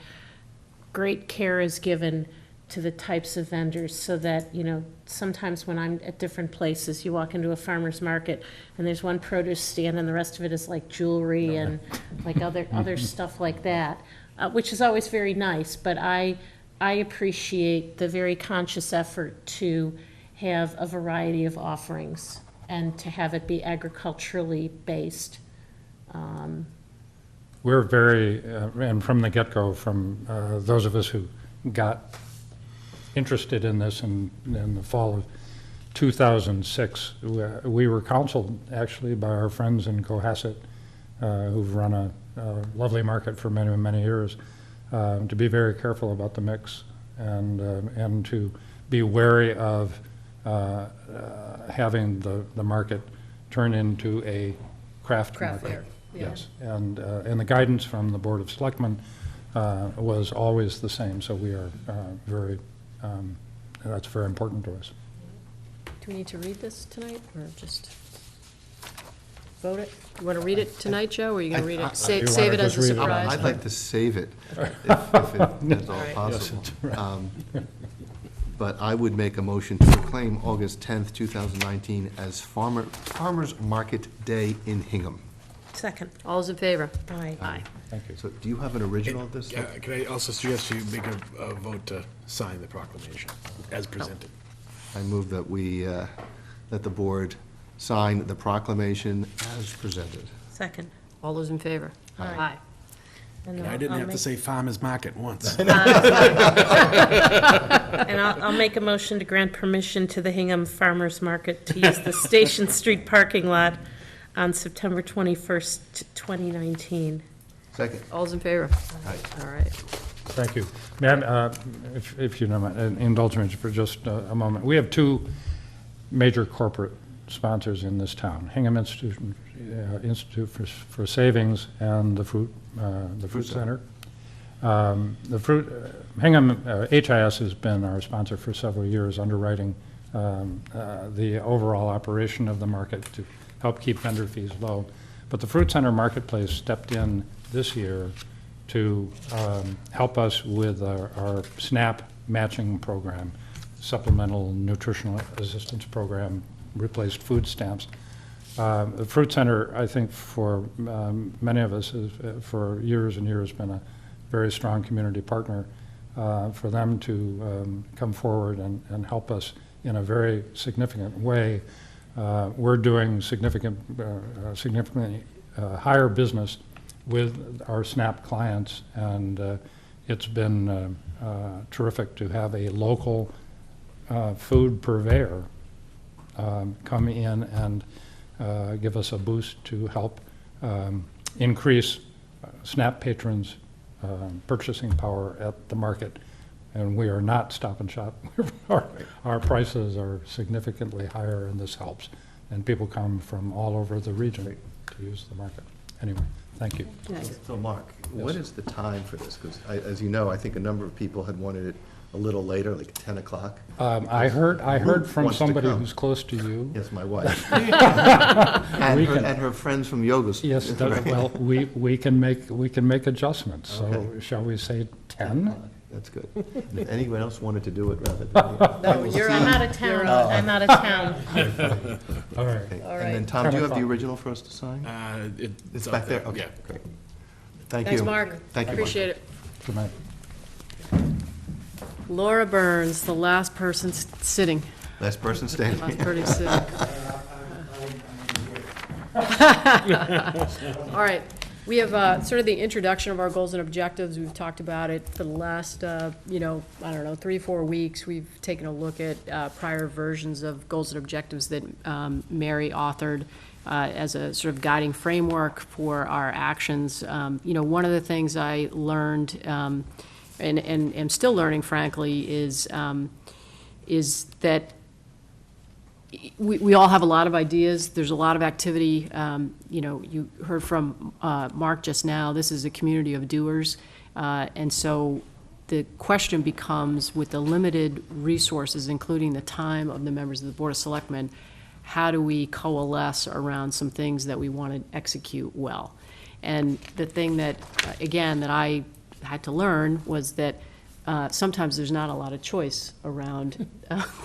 great care is given to the types of vendors, so that, sometimes when I'm at different places, you walk into a farmer's market and there's one produce stand and the rest of it is like jewelry and like other stuff like that, which is always very nice, but I appreciate the very conscious effort to have a variety of offerings and to have it be agriculturally based. We're very, and from the get-go, from those of us who got interested in this in the fall of 2006, we were counseled actually by our friends in Cohasset, who've run a lovely market for many, many years, to be very careful about the mix and to be wary of having the market turn into a craft market. fair, yeah. Yes, and the guidance from the Board of Selectmen was always the same, so we are very, that's very important to us. Do we need to read this tonight, or just vote it? You want to read it tonight, Joe, or are you going to read it? Save it as a just read it? surprise? I'd like to save it, if it's all All right. possible. But I would make a motion to proclaim August 10th, 2019 as Farmers Market Day in Hingham. Second. All those in favor? Aye. Aye. Thank you. So do you have an original of this? Can I also suggest you make a vote to sign the proclamation as presented? I move that that the board sign the proclamation as presented. Second. All those in favor? Aye. And I didn't have to say farmer's market once. And I'll make a motion to grant permission to the Hingham Farmers Market to use the Station Street parking lot on September 21st, 2019. Second. All those in favor? Aye. All right. Thank you. Ma'am, if you don't mind, indulge me for just a moment. We have two major corporate sponsors in this town, Hingham Institute for Savings and the Fruit Center. Hingham HIS has been our sponsor for several years, underwriting the overall operation of the market to help keep vendor fees low. But the Fruit Center Marketplace stepped in this year to help us with our SNAP matching program, Supplemental Nutritional Assistance Program, replaced food stamps. The Fruit Center, I think, for many of us, has, for years and years, been a very strong community partner. For them to come forward and help us in a very significant way, we're doing significantly higher business with our SNAP clients, and it's been terrific to have a local food purveyor come in and give us a boost to help increase SNAP patrons' purchasing power at the market. And we are not Stop and Shop. Our prices are significantly higher, and this helps. And people come from all over the region to use the market. Anyway, thank you. So Mark, what is the time for this? Because as you know, I think a number of people had wanted it a little later, like 10 o'clock. I heard from wants to somebody come? who's close to you. Yes, my wife. and her friends from yoga school. Yes, well, we can make adjustments. So shall we say 10? That's good. If anyone else wanted to do it rather than me. No, you're I'm out of town, I'm out of town. All right. And then, Tom, do you have the original for us to sign? It's up back there? there, Okay, yeah. great. Thank you. Thanks, Mark. Thank you, Mark. Appreciate it. Good night. Laura Burns, the last person sitting. Last person standing. Last person sitting. All right, we have sort of the introduction of our goals and objectives. We've talked about it for the last, I don't know, 3-4 weeks. We've taken a look at prior versions of goals and objectives that Mary authored as a sort of guiding framework for our actions. One of the things I learned, and am still learning, frankly, is that we all have a lot of ideas. There's a lot of activity. You heard from Mark just now. This is a community of doers. And so the question becomes, with the limited resources, including the time of the members of the Board of Selectmen, how do we coalesce around some things that we want to execute well? And the thing that, again, that I had to learn was that sometimes there's not a lot of choice around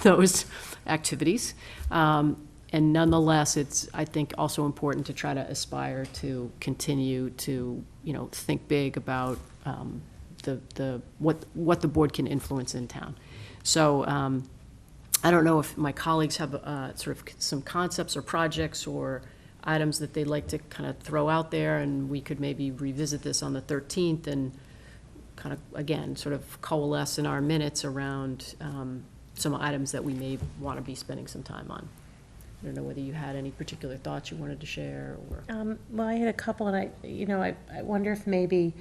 those activities. And nonetheless, it's, I think, also important to try to aspire to continue to, think big about what the board can influence in town. So I don't know if my colleagues have sort of some concepts or projects or items that they'd like to kind of throw out there, and we could maybe revisit this on the 13th and kind of, again, sort of coalesce in our minutes around some items that we may want to be spending some time on. I don't know whether you had any particular thoughts you wanted to share, or. Well, I had a couple, and I wonder if maybe,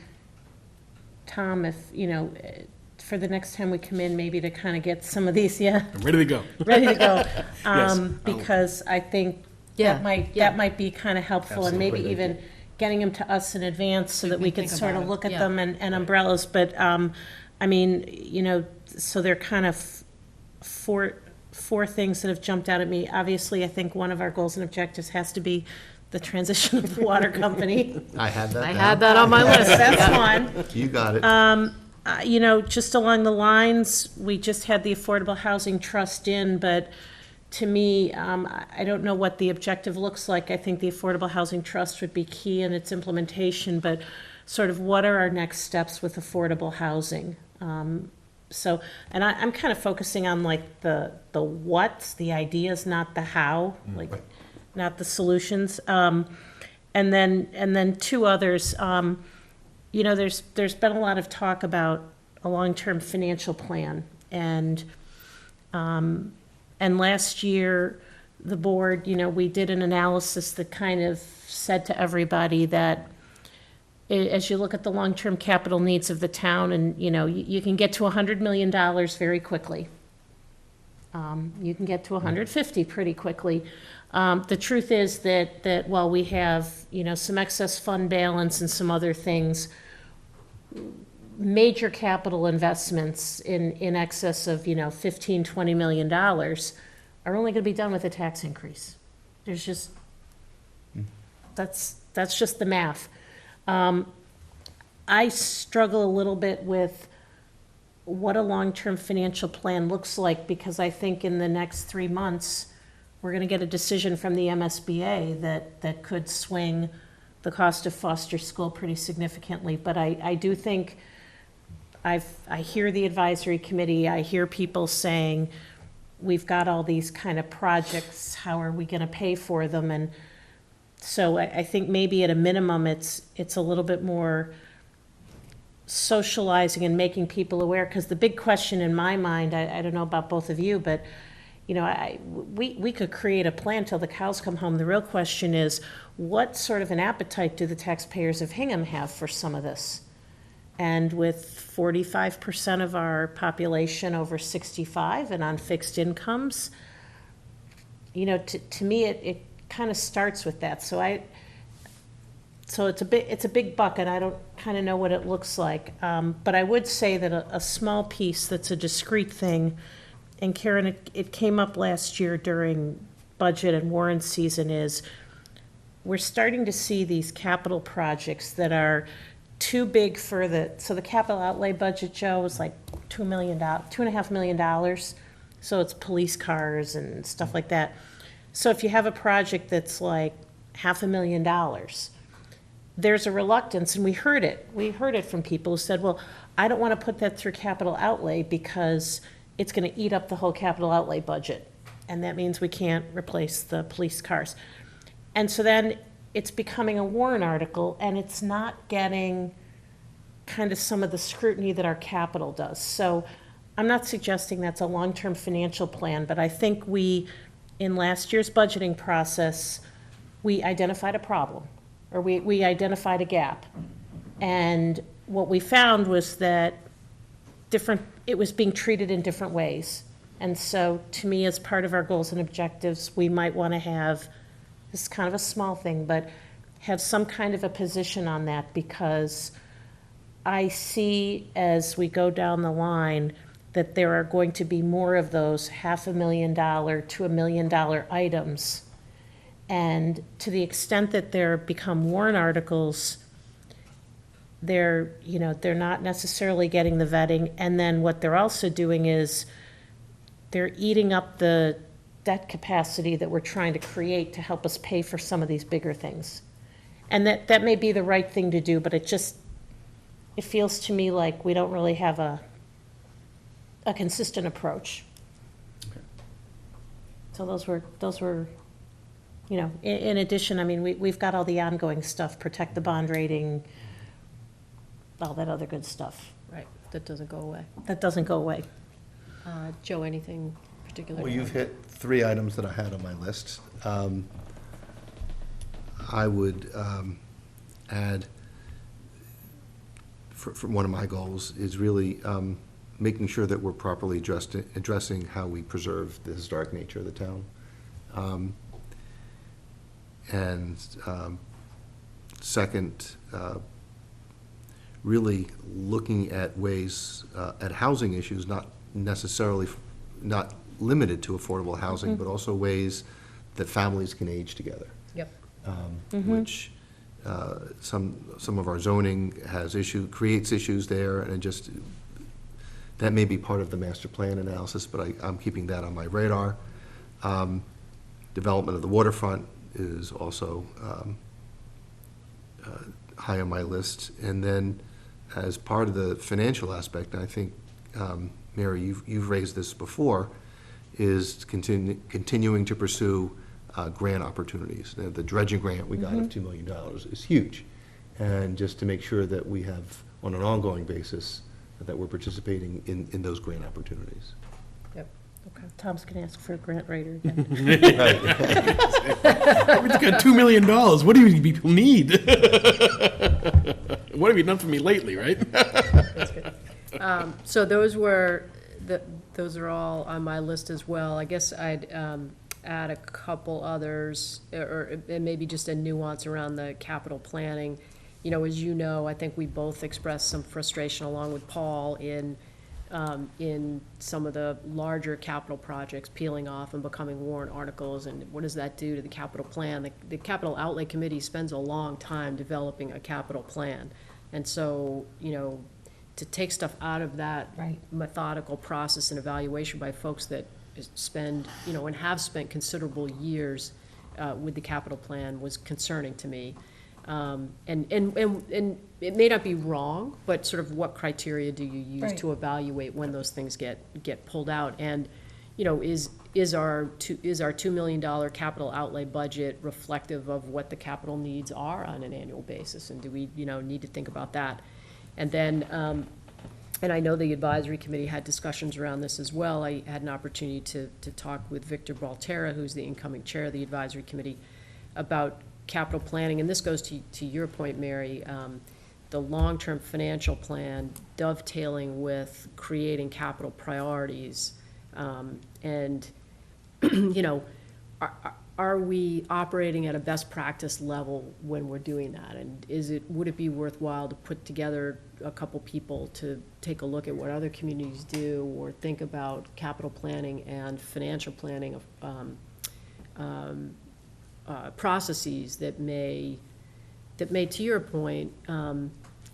Tom, if, for the next time we come in, maybe to kind of get some of these, I'm ready to go. ready to go. Yes. Because I think that might be kind of helpful, and maybe even getting them to us in advance so that we could sort of look at them and umbrellas. But, so they're kind of four things that have jumped out at me. Obviously, I think one of our goals and objectives has to be the transition of the water company. I had that. I had that on my list. That's one. You got it. Just along the lines, we just had the Affordable Housing Trust in, but to me, I don't know what the objective looks like. I think the Affordable Housing Trust would be key in its implementation, but sort of what are our next steps with affordable housing? And I'm kind of focusing on like the what's, the ideas, not the how, not the solutions. And then two others. There's been a lot of talk about a long-term financial plan, and last year the board, we did an analysis that kind of said to everybody that as you look at the long-term capital needs of the town, and you can get to $100 million very quickly. You can get to 150 pretty quickly. The truth is that while we have, some excess fund balance and some other things, major capital investments in excess of, $15, $20 million are only going to be done with a tax increase. There's just, that's just the math. I struggle a little bit with what a long-term financial plan looks like, because I think in the next 3 months, we're going to get a decision from the MSBA that could swing the cost of foster school pretty significantly. But I do think I hear the advisory committee, I hear people saying, we've got all these kind of projects, how are we going to pay for them? And so I think maybe at a minimum, it's a little bit more socializing and making people aware, because the big question in my mind, I don't know about both of you, but we could create a plan till the cows come home. The real question is, what sort of an appetite do the taxpayers of Hingham have for some of this? And with 45% of our population over 65 and on fixed incomes, to me, it kind of starts with that. So it's a big bucket. I don't kind of know what it looks like. But I would say that a small piece that's a discrete thing, and Karen, it came up last year during budget and warrant season, is we're starting to see these capital projects that are too big for so the capital outlay budget, Joe, was like $2.5 million. So it's police cars and stuff like that. So if you have a project that's like $500,000, there's a reluctance, and we heard it from people who said, well, I don't want to put that through capital outlay because it's going to eat up the whole capital outlay budget. And that means we can't replace the police cars. And so then it's becoming a warrant article, and it's not getting kind of some of the scrutiny that our capital does. So I'm not suggesting that's a long-term financial plan, but I think in last year's budgeting process, we identified a problem, or we identified a gap. And what we found was that it was being treated in different ways. And so to me, as part of our goals and objectives, we might want to have, this is kind of a small thing, but have some kind of a position on that, because I see as we go down the line that there are going to be more of those $500,000 to $1 million items. And to the extent that they're become warrant articles, they're not necessarily getting the vetting. And then what they're also doing is they're eating up the debt capacity that we're trying to create to help us pay for some of these bigger things. And that may be the right thing to do, but it feels to me like we don't really have a consistent approach. Okay. So those were, in addition, I mean, we've got all the ongoing stuff, protect the bond rating, all that other good stuff. Right, that doesn't go away. That doesn't go away. Joe, anything particular? Well, you've hit 3 items that I had on my list. I would add, for one of my goals, is really making sure that we're properly addressing how we preserve the historic nature of the town. Second, really looking at ways, at housing issues, not limited to affordable housing, but also ways that families can age together. Yep. Which some of our zoning creates issues there, and that may be part of the master plan analysis, but I'm keeping that on my radar. Development of the waterfront is also high on my list. And then as part of the financial aspect, I think, Mary, you've raised this before, is continuing to pursue grant opportunities. The dredging grant we got of $2 million is huge. And just to make sure that we have, on an ongoing basis, that we're participating in those grant opportunities. Yep. Okay. Tom's going to ask for a grant writer again. We just got $2 million. What do you people need? What have you done for me lately, right? That's good. So those are all on my list as well. I guess I'd add a couple others, or maybe just a nuance around the capital planning. As you know, I think we both expressed some frustration along with Paul in some of the larger capital projects peeling off and becoming warrant articles, and what does that do to the capital plan? The Capital Outlay Committee spends a long time developing a capital plan, and so, to take stuff out of that methodical process and evaluation by folks that spend, and have spent considerable years with the capital plan was concerning to me. And it may not be wrong, but sort of what criteria do you use to evaluate when those things get pulled out? And, is our $2 million capital outlay budget reflective of what the capital needs are on an annual basis? And do we, need to think about that? And then, and I know the advisory committee had discussions around this as well. I had an opportunity to talk with Victor Baltera, who's the incoming chair of the advisory committee, about capital planning, and this goes to your point, Mary, the long-term financial plan dovetailing with creating capital priorities, and are we operating at a best practice level when we're doing that? And would it be worthwhile to put together a couple people to take a look at what other communities do, or think about capital planning and financial planning of processes that may, to your point,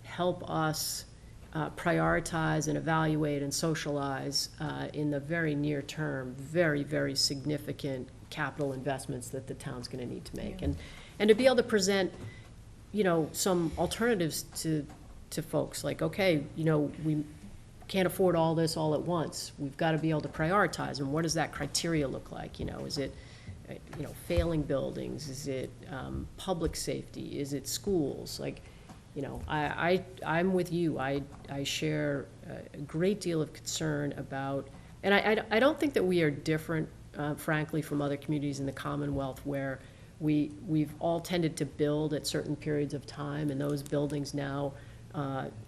help us prioritize and evaluate and socialize in the very near term, very, very significant capital investments that the town's gonna need to make. And to be able to present, you know, some alternatives to folks, like, okay, you know, we can't afford all this all at once. We've got to be able to prioritize, and what does that criteria look like? You know, is it, you know, failing buildings? Is it public safety? Is it schools? Like, you know, I'm with you. I share a great deal of concern about, and I don't think that we are different, frankly, from other communities in the Commonwealth where we've all tended to build at certain periods of time, and those buildings now,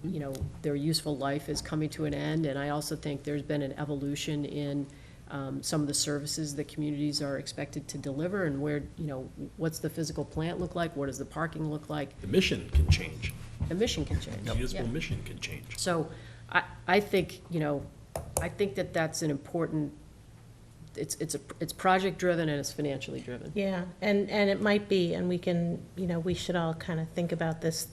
you know, their useful life is coming to an end. And I also think there's been an evolution in some of the services that communities are expected to deliver, and where, you know, what's the physical plant look like? What does the parking look like? The mission can change. The mission can change. The municipal mission can change. So I think, you know, I think that that's an important, it's project driven and it's financially driven. Yeah, and it might be, and we can, you know, we should all kind of think about this.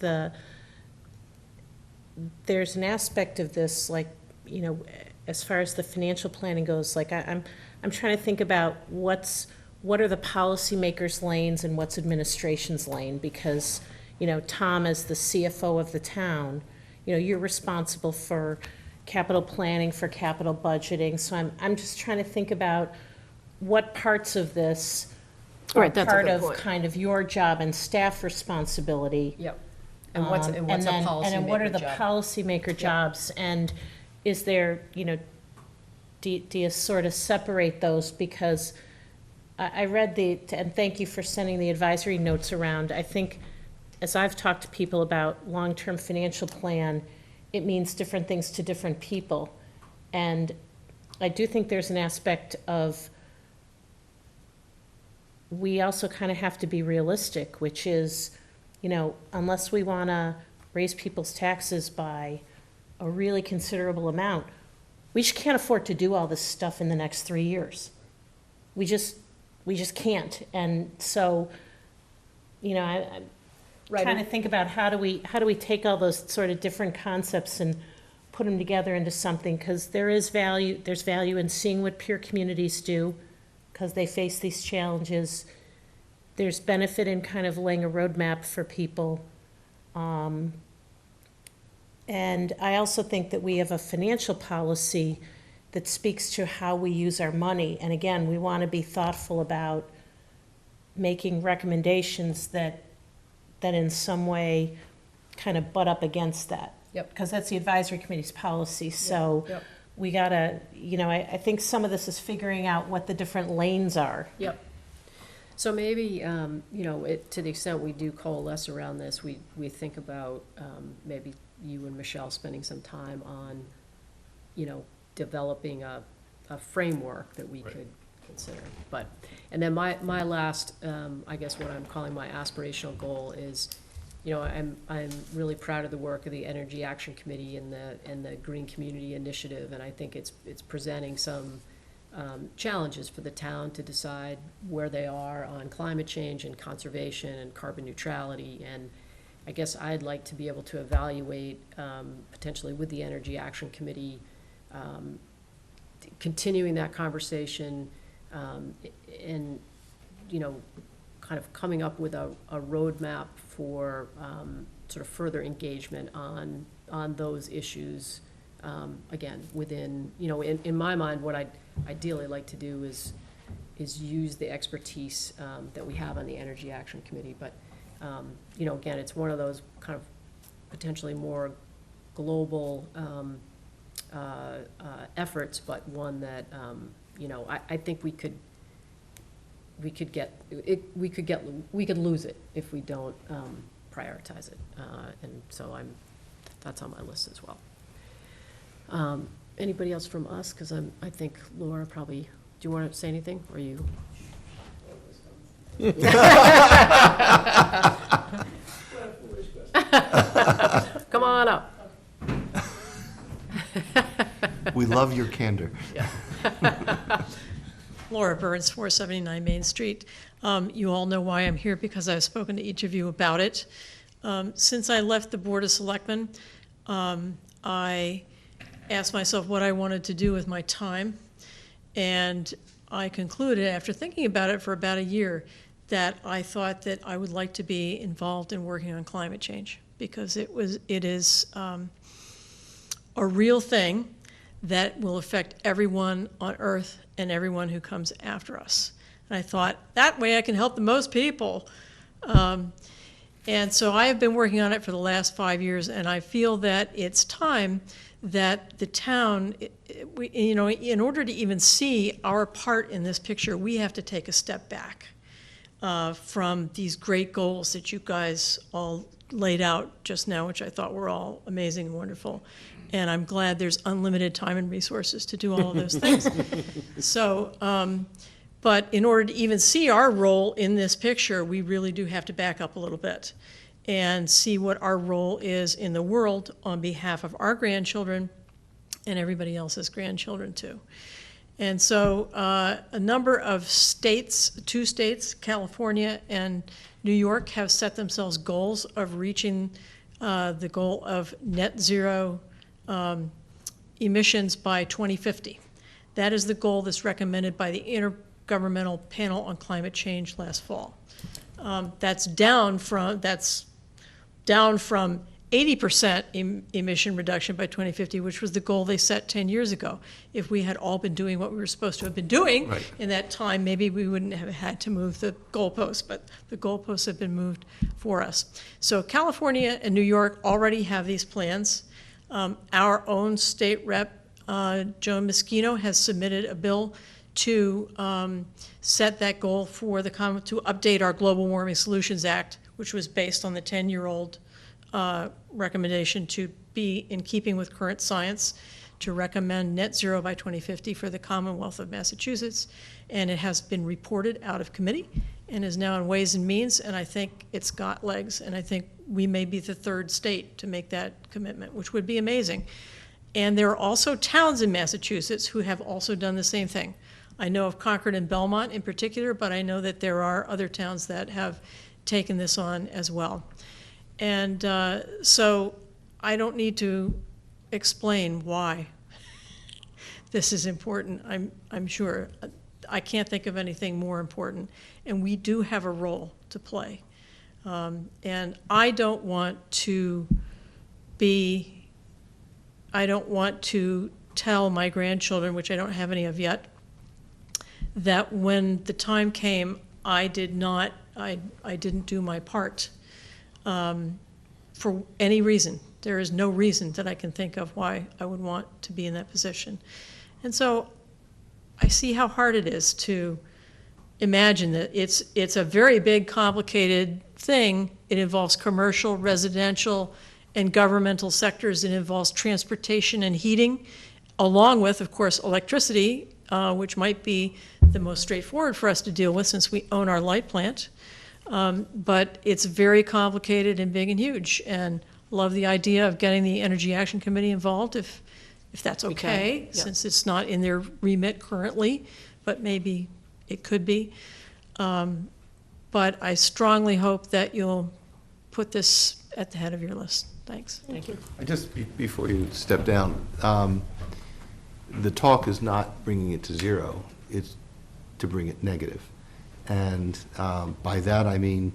There's an aspect of this, like, you know, as far as the financial planning goes, like I'm trying to think about what are the policymakers' lanes and what's administration's lane, because, you know, Tom, as the CFO of the town, you know, you're responsible for capital planning, for capital budgeting, so I'm just trying to think about what parts of this are Right, that's a part good of point. kind of your job and staff responsibility. Yep. And what's a And then what are policymaker the job? policymaker jobs, and is there, you know, do you sort of separate those? Because I read and thank you for sending the advisory notes around. I think, as I've talked to people about long-term financial plan, it means different things to different people. And I do think there's an aspect of, we also kind of have to be realistic, which is, you know, unless we want to raise people's taxes by a really considerable amount, we just can't afford to do all this stuff in the next 3 years. We just can't. And so, you know, I'm trying to think about how do we take all those sort of different concepts and put them together into something, because there's value in seeing what peer communities do, because they face these challenges. There's benefit in kind of laying a roadmap for people. And I also think that we have a financial policy that speaks to how we use our money. And again, we want to be thoughtful about making recommendations that in some way kind of butt up against that. Yep. Because that's the advisory committee's policy. So Yep. we gotta, you know, I think some of this is figuring out what the different lanes are. Yep. So maybe, you know, to the extent we do coalesce around this, we think about maybe you and Michelle spending some time on, you know, developing a framework that we could consider. But, and then my last, I guess what I'm calling my aspirational goal is, you know, I'm really proud of the work of the Energy Action Committee and the Green Community Initiative, and I think it's presenting some challenges for the town to decide where they are on climate change and conservation and carbon neutrality. And I guess I'd like to be able to evaluate, potentially with the Energy Action Committee, continuing that conversation, and, you know, kind of coming up with a roadmap for sort of further engagement on those issues. Again, within, you know, in my mind, what I'd ideally like to do is use the expertise that we have on the Energy Action Committee. But, you know, again, it's one of those kind of potentially more global efforts, but one that, you know, I think we could lose it if we don't prioritize it. And so that's on my list as well. Anybody else from us? Because I think Laura probably, do you want to say anything, or you? Come on up. We love your candor. Laura Burns, 479 Main Street. You all know why I'm here, because I've spoken to each of you about it. Since I left the Board of Selectmen, I asked myself what I wanted to do with my time, and I concluded, after thinking about it for about a year, that I thought that I would like to be involved in working on climate change, because it is a real thing that will affect everyone on Earth and everyone who comes after us. And I thought, that way I can help the most people. And so I have been working on it for the last 5 years, and I feel that it's time that the town, in order to even see our part in this picture, we have to take a step back from these great goals that you guys all laid out just now, which I thought were all amazing and wonderful. And I'm glad there's unlimited time and resources to do all of those things. So, but in order to even see our role in this picture, we really do have to back up a little bit and see what our role is in the world on behalf of our grandchildren and everybody else's grandchildren too. And so a number of states, 2 states, California and New York, have set themselves goals of reaching the goal of net zero emissions by 2050. That is the goal that's recommended by the Intergovernmental Panel on Climate Change last fall. That's down from 80% emission reduction by 2050, which was the goal they set 10 years ago. If we had all been doing what we were supposed to have been doing in that time, maybe we wouldn't have had to move the goalposts, but the goalposts have been moved for us. So California and New York already have these plans. Our own state rep, Joan Moschino, has submitted a bill to set that goal for to update our Global Warming Solutions Act, which was based on the 10-year-old recommendation to be in keeping with current science, to recommend net zero by 2050 for the Commonwealth of Massachusetts. And it has been reported out of committee and is now in Ways and Means, and I think it's got legs, and I think we may be the 3rd state to make that commitment, which would be amazing. And there are also towns in Massachusetts who have also done the same thing. I know of Concord and Belmont in particular, but I know that there are other towns that have taken this on as well. And so I don't need to explain why this is important. I'm sure. I can't think of anything more important. And we do have a role to play. And I don't want to tell my grandchildren, which I don't have any of yet, that when the time came, I didn't do my part for any reason. There is no reason that I can think of why I would want to be in that position. And so I see how hard it is to imagine that it's a very big, complicated thing. It involves commercial, residential, and governmental sectors. It involves transportation and heating, along with, of course, electricity, which might be the most straightforward for us to deal with since we own our light plant. But it's very complicated and big and huge, and love the idea of getting the Energy Action Committee involved if that's okay, since it's not in their remit currently, but maybe it could be. But I strongly hope that you'll put this at the head of your list. Thanks. Thank you. Before you step down, the talk is not bringing it to zero, it's to bring it negative. And by that I mean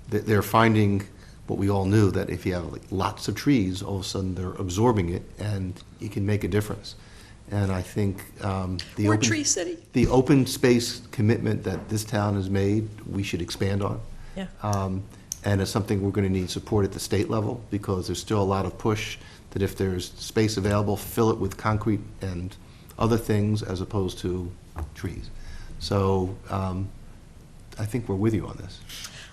that they're finding what we all knew, that if you have like lots of trees, all of a sudden they're absorbing it and you can make a difference. And I think We're Tree City. The open space commitment that this town has made, we should expand on. Yeah. And it's something we're going to need support at the state level, because there's still a lot of push that if there's space available, fill it with concrete and other things as opposed to trees. So I think we're with you on this.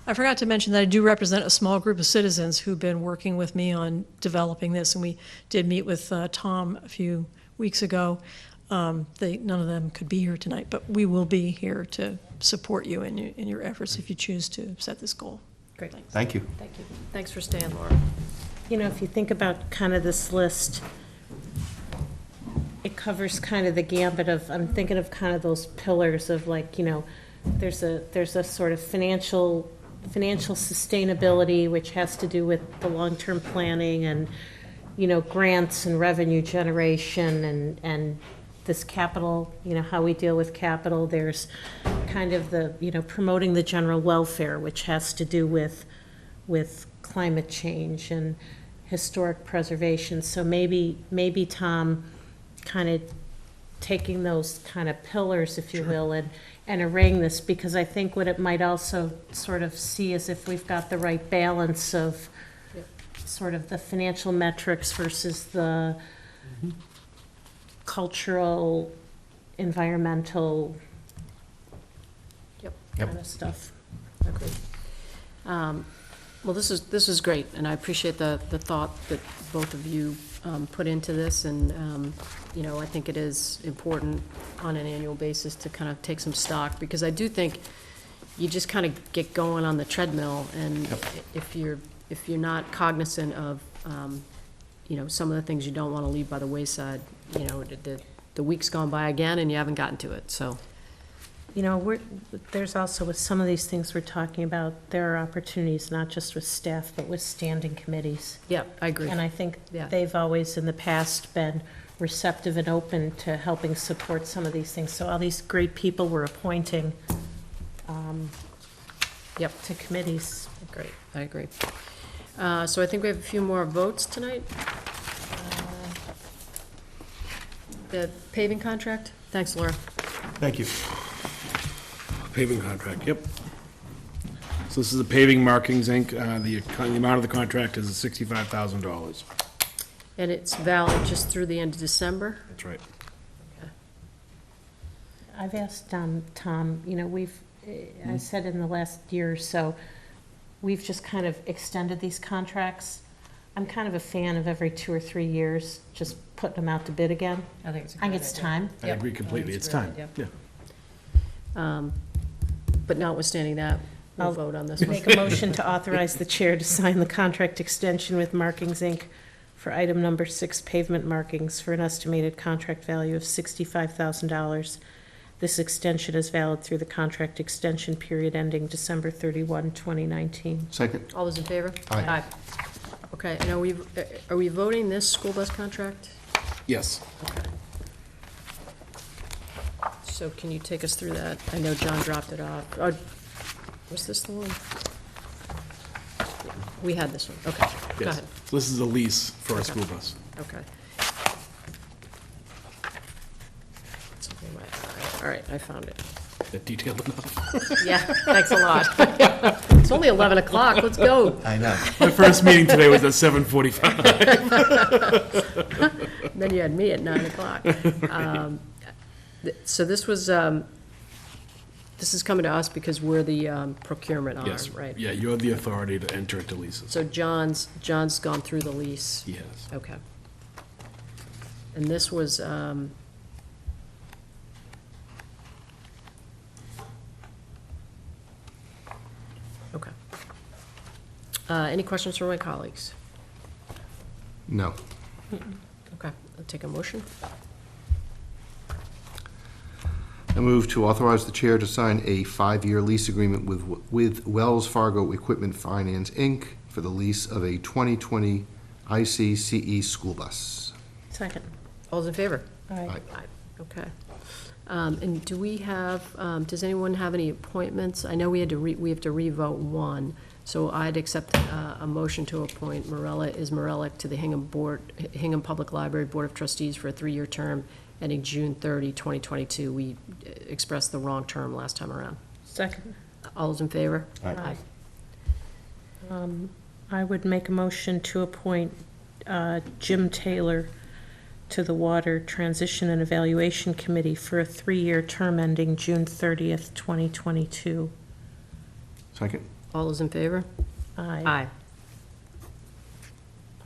I forgot to mention that I do represent a small group of citizens who've been working with me on developing this, and we did meet with Tom a few weeks ago. None of them could be here tonight, but we will be here to support you in your efforts if you choose to set this goal. Great. Thank you. Thank you. Thanks for staying, Laura. You know, if you think about kind of this list, it covers kind of the gambit of, I'm thinking of kind of those pillars of, like, you know, there's a sort of financial financial sustainability, which has to do with the long-term planning and, you know, grants and revenue generation and this capital, you know, how we deal with capital. There's kind of the, you know, promoting the general welfare, which has to do with climate change and historic preservation. So maybe Tom, kind of taking those kind of pillars, if you will, and arraying this, because I think what it might also sort of see is if we've got the right balance of sort of the financial metrics versus the cultural, environmental kind of stuff. Agreed. Well, this is great, and I appreciate the thought that both of you put into this, and you know, I think it is important on an annual basis to kind of take some stock, because I do think you just kind of get going on the treadmill, and if you're not cognizant of you know, some of the things you don't want to leave by the wayside, you know, the week's gone by again and you haven't gotten to it. So, you know, there's also with some of these things we're talking about, there are opportunities not just with staff, but with standing committees. Yeah, I agree. And I think they've always in the past been receptive and open to helping support some of these things. So all these great people we're appointing to committees. Great, I agree. So I think we have a few more votes tonight. The paving contract? Thanks, Laura. Thank you. Paving contract, yep. So this is the Paving Markings, Inc. The amount of the contract is $65,000. And it's valid just through the end of December? That's right. I've asked Tom, you know, I said in the last year or so, we've just kind of extended these contracts. I'm kind of a fan of every 2 or 3 years, just putting them out to bid again. I think it's a I think great it's idea. time. I agree completely, it's time, yeah. But notwithstanding that, we'll I'll vote on this one. Make a motion to authorize the chair to sign the contract extension with Markings, Inc. for item number 6, pavement markings, for an estimated contract value of $65,000. This extension is valid through the contract extension period ending December 31, 2019. Second. All those in favor? Aye. Okay, and are we voting this school bus contract? Yes. Okay. So can you take us through that? I know John dropped it off. Oh, was this the one? We had this one, okay, go Yes. ahead. So this is a lease for a school bus. Okay. Something in my eye. All right, I found it. That detailed enough? Yeah, thanks a lot. It's only 11 o'clock, let's go. I know. My first meeting today was at 7:45. Then you had me at 9 o'clock. So this was, this is coming to us because we're the procurement arm, Yes, right? yeah, you have the authority to enter into leases. So John's gone through the lease? He has. Okay. And this was, okay. Any questions from my colleagues? No. Okay, I'll take a motion. I move to authorize the chair to sign a 5-year lease agreement with Wells Fargo Equipment Finance, Inc. for the lease of a 2020 ICCE school bus. Second. All those in favor? Aye. Aye. Okay. And do we have, does anyone have any appointments? I know we have to revote one, so I'd accept a motion to appoint Morella to the Hingham Public Library Board of Trustees for a 3-year term ending June 30, 2022. We expressed the wrong term last time around. Second. All those in favor? Aye. I would make a motion to appoint Jim Taylor to the Water Transition and Evaluation Committee for a 3-year term ending June 30th, 2022. Second. All those in favor? Aye.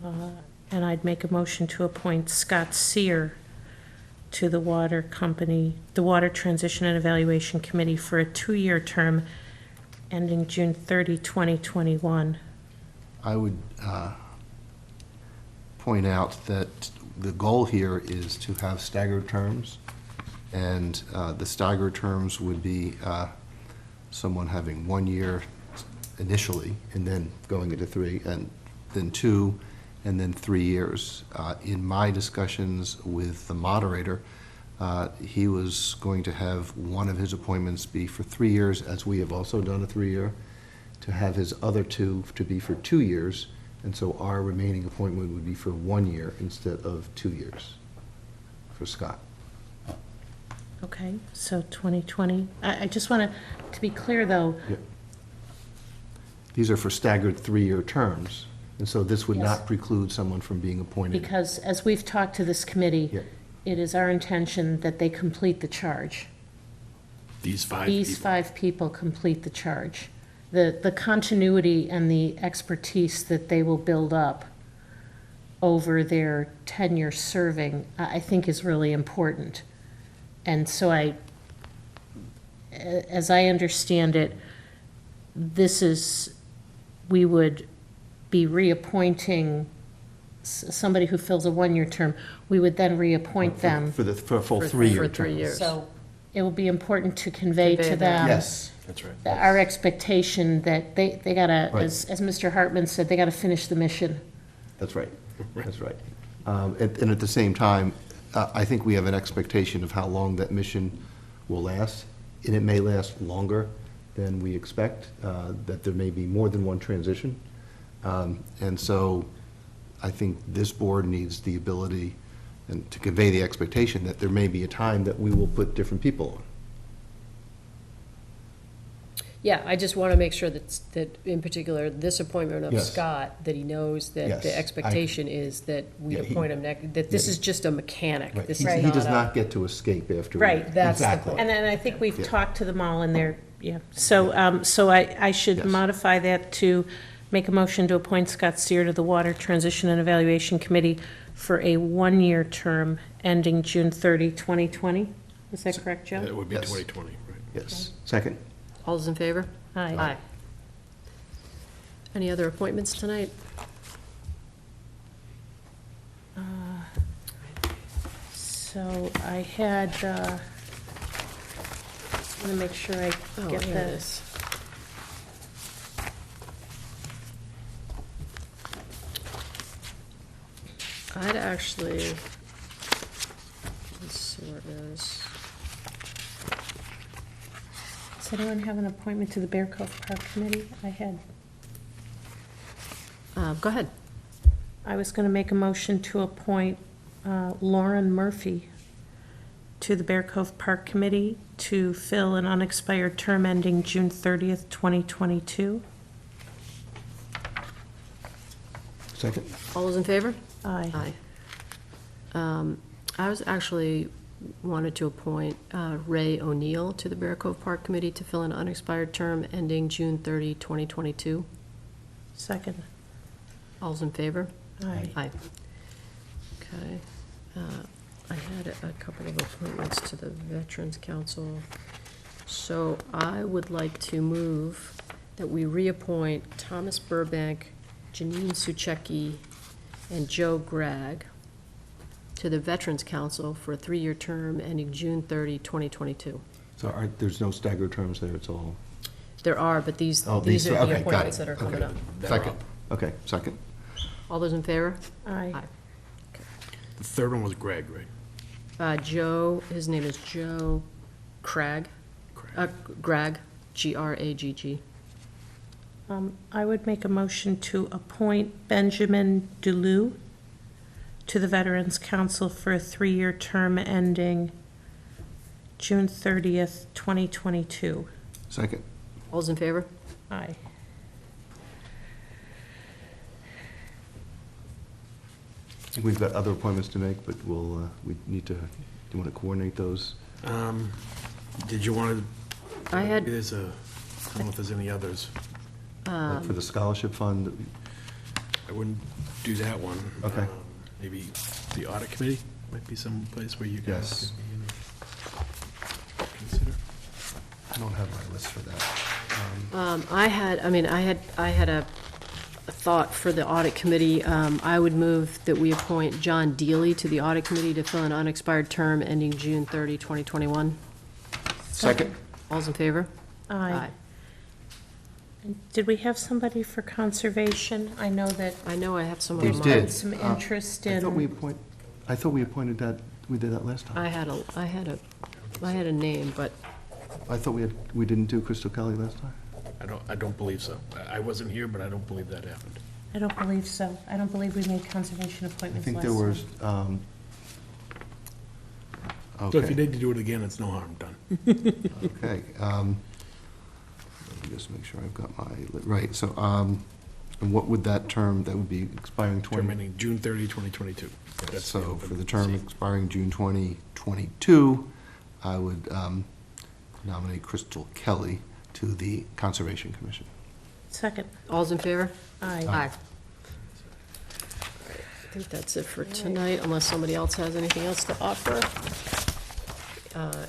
And I'd make a motion to appoint Scott Sear to the Water Transition and Evaluation Committee for a 2-year term ending June 30, 2021. I would point out that the goal here is to have staggered terms, and the staggered terms would be someone having 1 year initially, and then going into 3, and then 2, and then 3 years. In my discussions with the moderator, he was going to have one of his appointments be for 3 years, as we have also done a 3-year, to have his other 2 to be for 2 years, and so our remaining appointment would be for 1 year instead of 2 years for Scott. Okay, so 2020. I just want to be clear, though. Yep. These are for staggered 3-year terms, and so this would Yes. not preclude someone from being appointed. Because as we've talked to this committee, Yeah. it is our intention that they complete the charge. These 5 These people. 5 people complete the charge. The continuity and the expertise that they will build up over their tenure serving, I think is really important. And so as I understand it, we would be reappointing somebody who fills a 1-year term. We would then reappoint them. For a full For 3-year 3 term. years. So it will be important to convey Convey to that. them. Yes, that's right. Our expectation that they gotta, Right. as Mr. Hartman said, they gotta finish the mission. That's right, that's right. And at the same time, I think we have an expectation of how long that mission will last, and it may last longer than we expect, that there may be more than one transition. And so I think this board needs the ability and to convey the expectation that there may be a time that we will put different people on. Yeah, I just want to make sure that in particular, this appointment of Yes. Scott, that he knows that Yes, the expectation is that we Yeah, he- appoint him that this yeah. is just a mechanic. Right. This He is he does a- not get to escape after. Right, that's the Exactly. point. And then I think we've Yeah. talked to them all in there, yeah. So I should Yes. modify that to make a motion to appoint Scott Steer to the Water Transition and Evaluation Committee for a 1-year term ending June 30, 2020. Is that correct, Joe? It would be Yes. 2020, right? Yes. Second? All those in favor? Aye. Any other appointments tonight? So I had, I want to make sure I Oh, get here it this. I'd actually, let's see where it is. Does anyone have an appointment to the Bear Cove Park Committee? I had. Go ahead. I was going to make a motion to appoint Lauren Murphy to the Bear Cove Park Committee to fill an unexpired term ending June 30th, 2022. Second? All those in favor? Aye. I was actually wanted to appoint Ray O'Neill to the Bear Cove Park Committee to fill an unexpired term ending June 30, 2022. Second. All's in favor? Aye. Aye. Okay. I had a couple of appointments to the Veterans Council. So I would like to move that we reappoint Thomas Burbank, Janine Suchecki, and Joe Gregg to the Veterans Council for a 3-year term ending June 30, 2022. So there's no staggered terms there, it's all? There are, but these are okay, the got it. appointments that are coming Okay. up. Second, okay, second. All those in favor? Aye. The third one was Greg, right? Joe, his name is Joe Cragg. Gragg, Gragg. I would make a motion to appoint Benjamin Delu to the Veterans Council for a 3-year term ending June 30th, 2022. Second. All those in favor? Aye. I think we've got other appointments to make, but we need to, do you want to coordinate those? Did you want to? I had- There's I don't know if there's any others. Like for the scholarship fund? I wouldn't do that one. Okay. Maybe the audit committee might be some place where you Yes. guys could consider. I don't have my list for that. I had a thought for the audit committee. I would move that we appoint John Deely to the audit committee to fill an unexpired term ending June 30, 2021. Second. All's in favor? Aye. Did we have somebody for conservation? I know that I know I have some of We them. there's did. been some interest I thought we in, appointed that, we did that last time. I had a name, but I thought we didn't do Crystal Kelly last time? I don't believe so. I wasn't here, but I don't believe that happened. I don't believe so. I don't believe we made conservation I appointments think last there time. was, So if you okay, need to do it again, it's no harm done. okay. Let me just make sure I've got my, right, so, and what would that term, that would be expiring 20? Terminating June 30, 2022. That's So open for the term seat. expiring June 2022, I would nominate Crystal Kelly to the Conservation Commission. Second. all's in favor? Aye. Aye. I think that's it for tonight, unless somebody else has anything else to offer.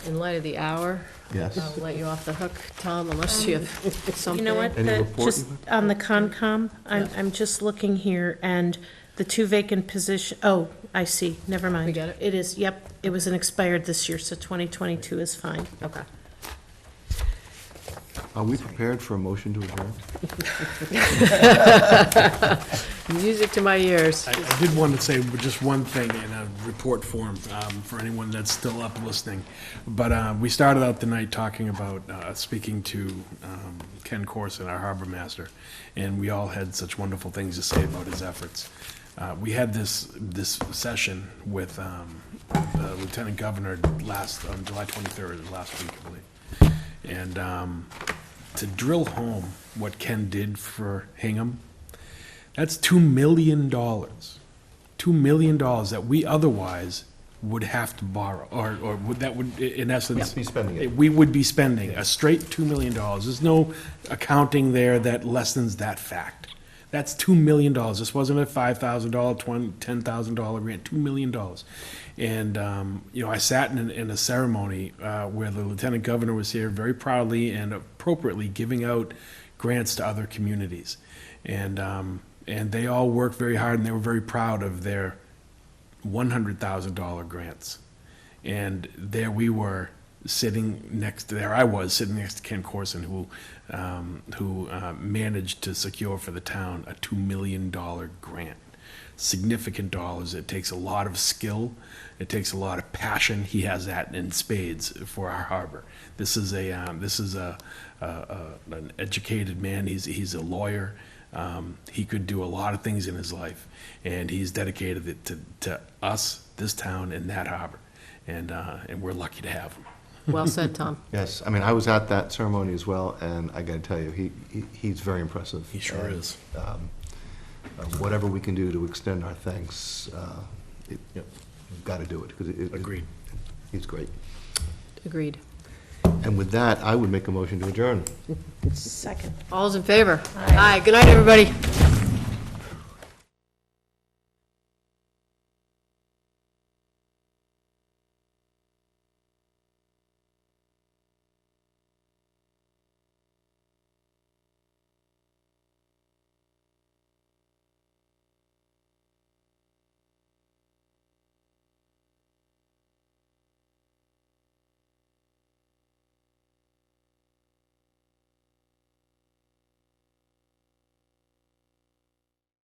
In light of the hour. Yes. I'll let you off the hook, Tom, unless you have something. You know what, Any the- report just you on the Concom, I'm just looking here, and the 2 vacant position, oh, I see, never mind. We get it? It is, yep, it was an expired this year, so 2022 is fine. Okay. Are we prepared for a motion to adjourn? Music to my ears. I did want to say just one thing in a report form for anyone that's still up listening. But we started out the night talking about speaking to Ken Corson, our harbor master, and we all had such wonderful things to say about his efforts. We had this session with the Lieutenant Governor on July 23rd, last week, I believe. And to drill home what Ken did for Hingham, that's $2 million. $2 million that we otherwise would have to borrow, or that would, in essence. Be spending it. We would be spending a straight $2 million. There's no accounting there that lessens that fact. That's $2 million. This wasn't a $5,000, $10,000 grant, $2 million. And, I sat in a ceremony where the Lieutenant Governor was here very proudly and appropriately giving out grants to other communities. And they all worked very hard, and they were very proud of their $100,000 grants. And there we were I was sitting next to Ken Corson, who managed to secure for the town a $2 million grant. Significant dollars. It takes a lot of skill. It takes a lot of passion. He has that in spades for our harbor. This is an educated man. He's a lawyer. He could do a lot of things in his life, and he's dedicated it to us, this town, and that harbor, and we're lucky to have him. Well said, Tom. Yes, I mean, I was at that ceremony as well, and I gotta tell you, he's very impressive. He sure And, is. Whatever we can do to extend our thanks, we've gotta do it, because Agreed. He's great. Agreed. And with that, I would make a motion to adjourn. Second. All's in favor? Aye. Good night, everybody.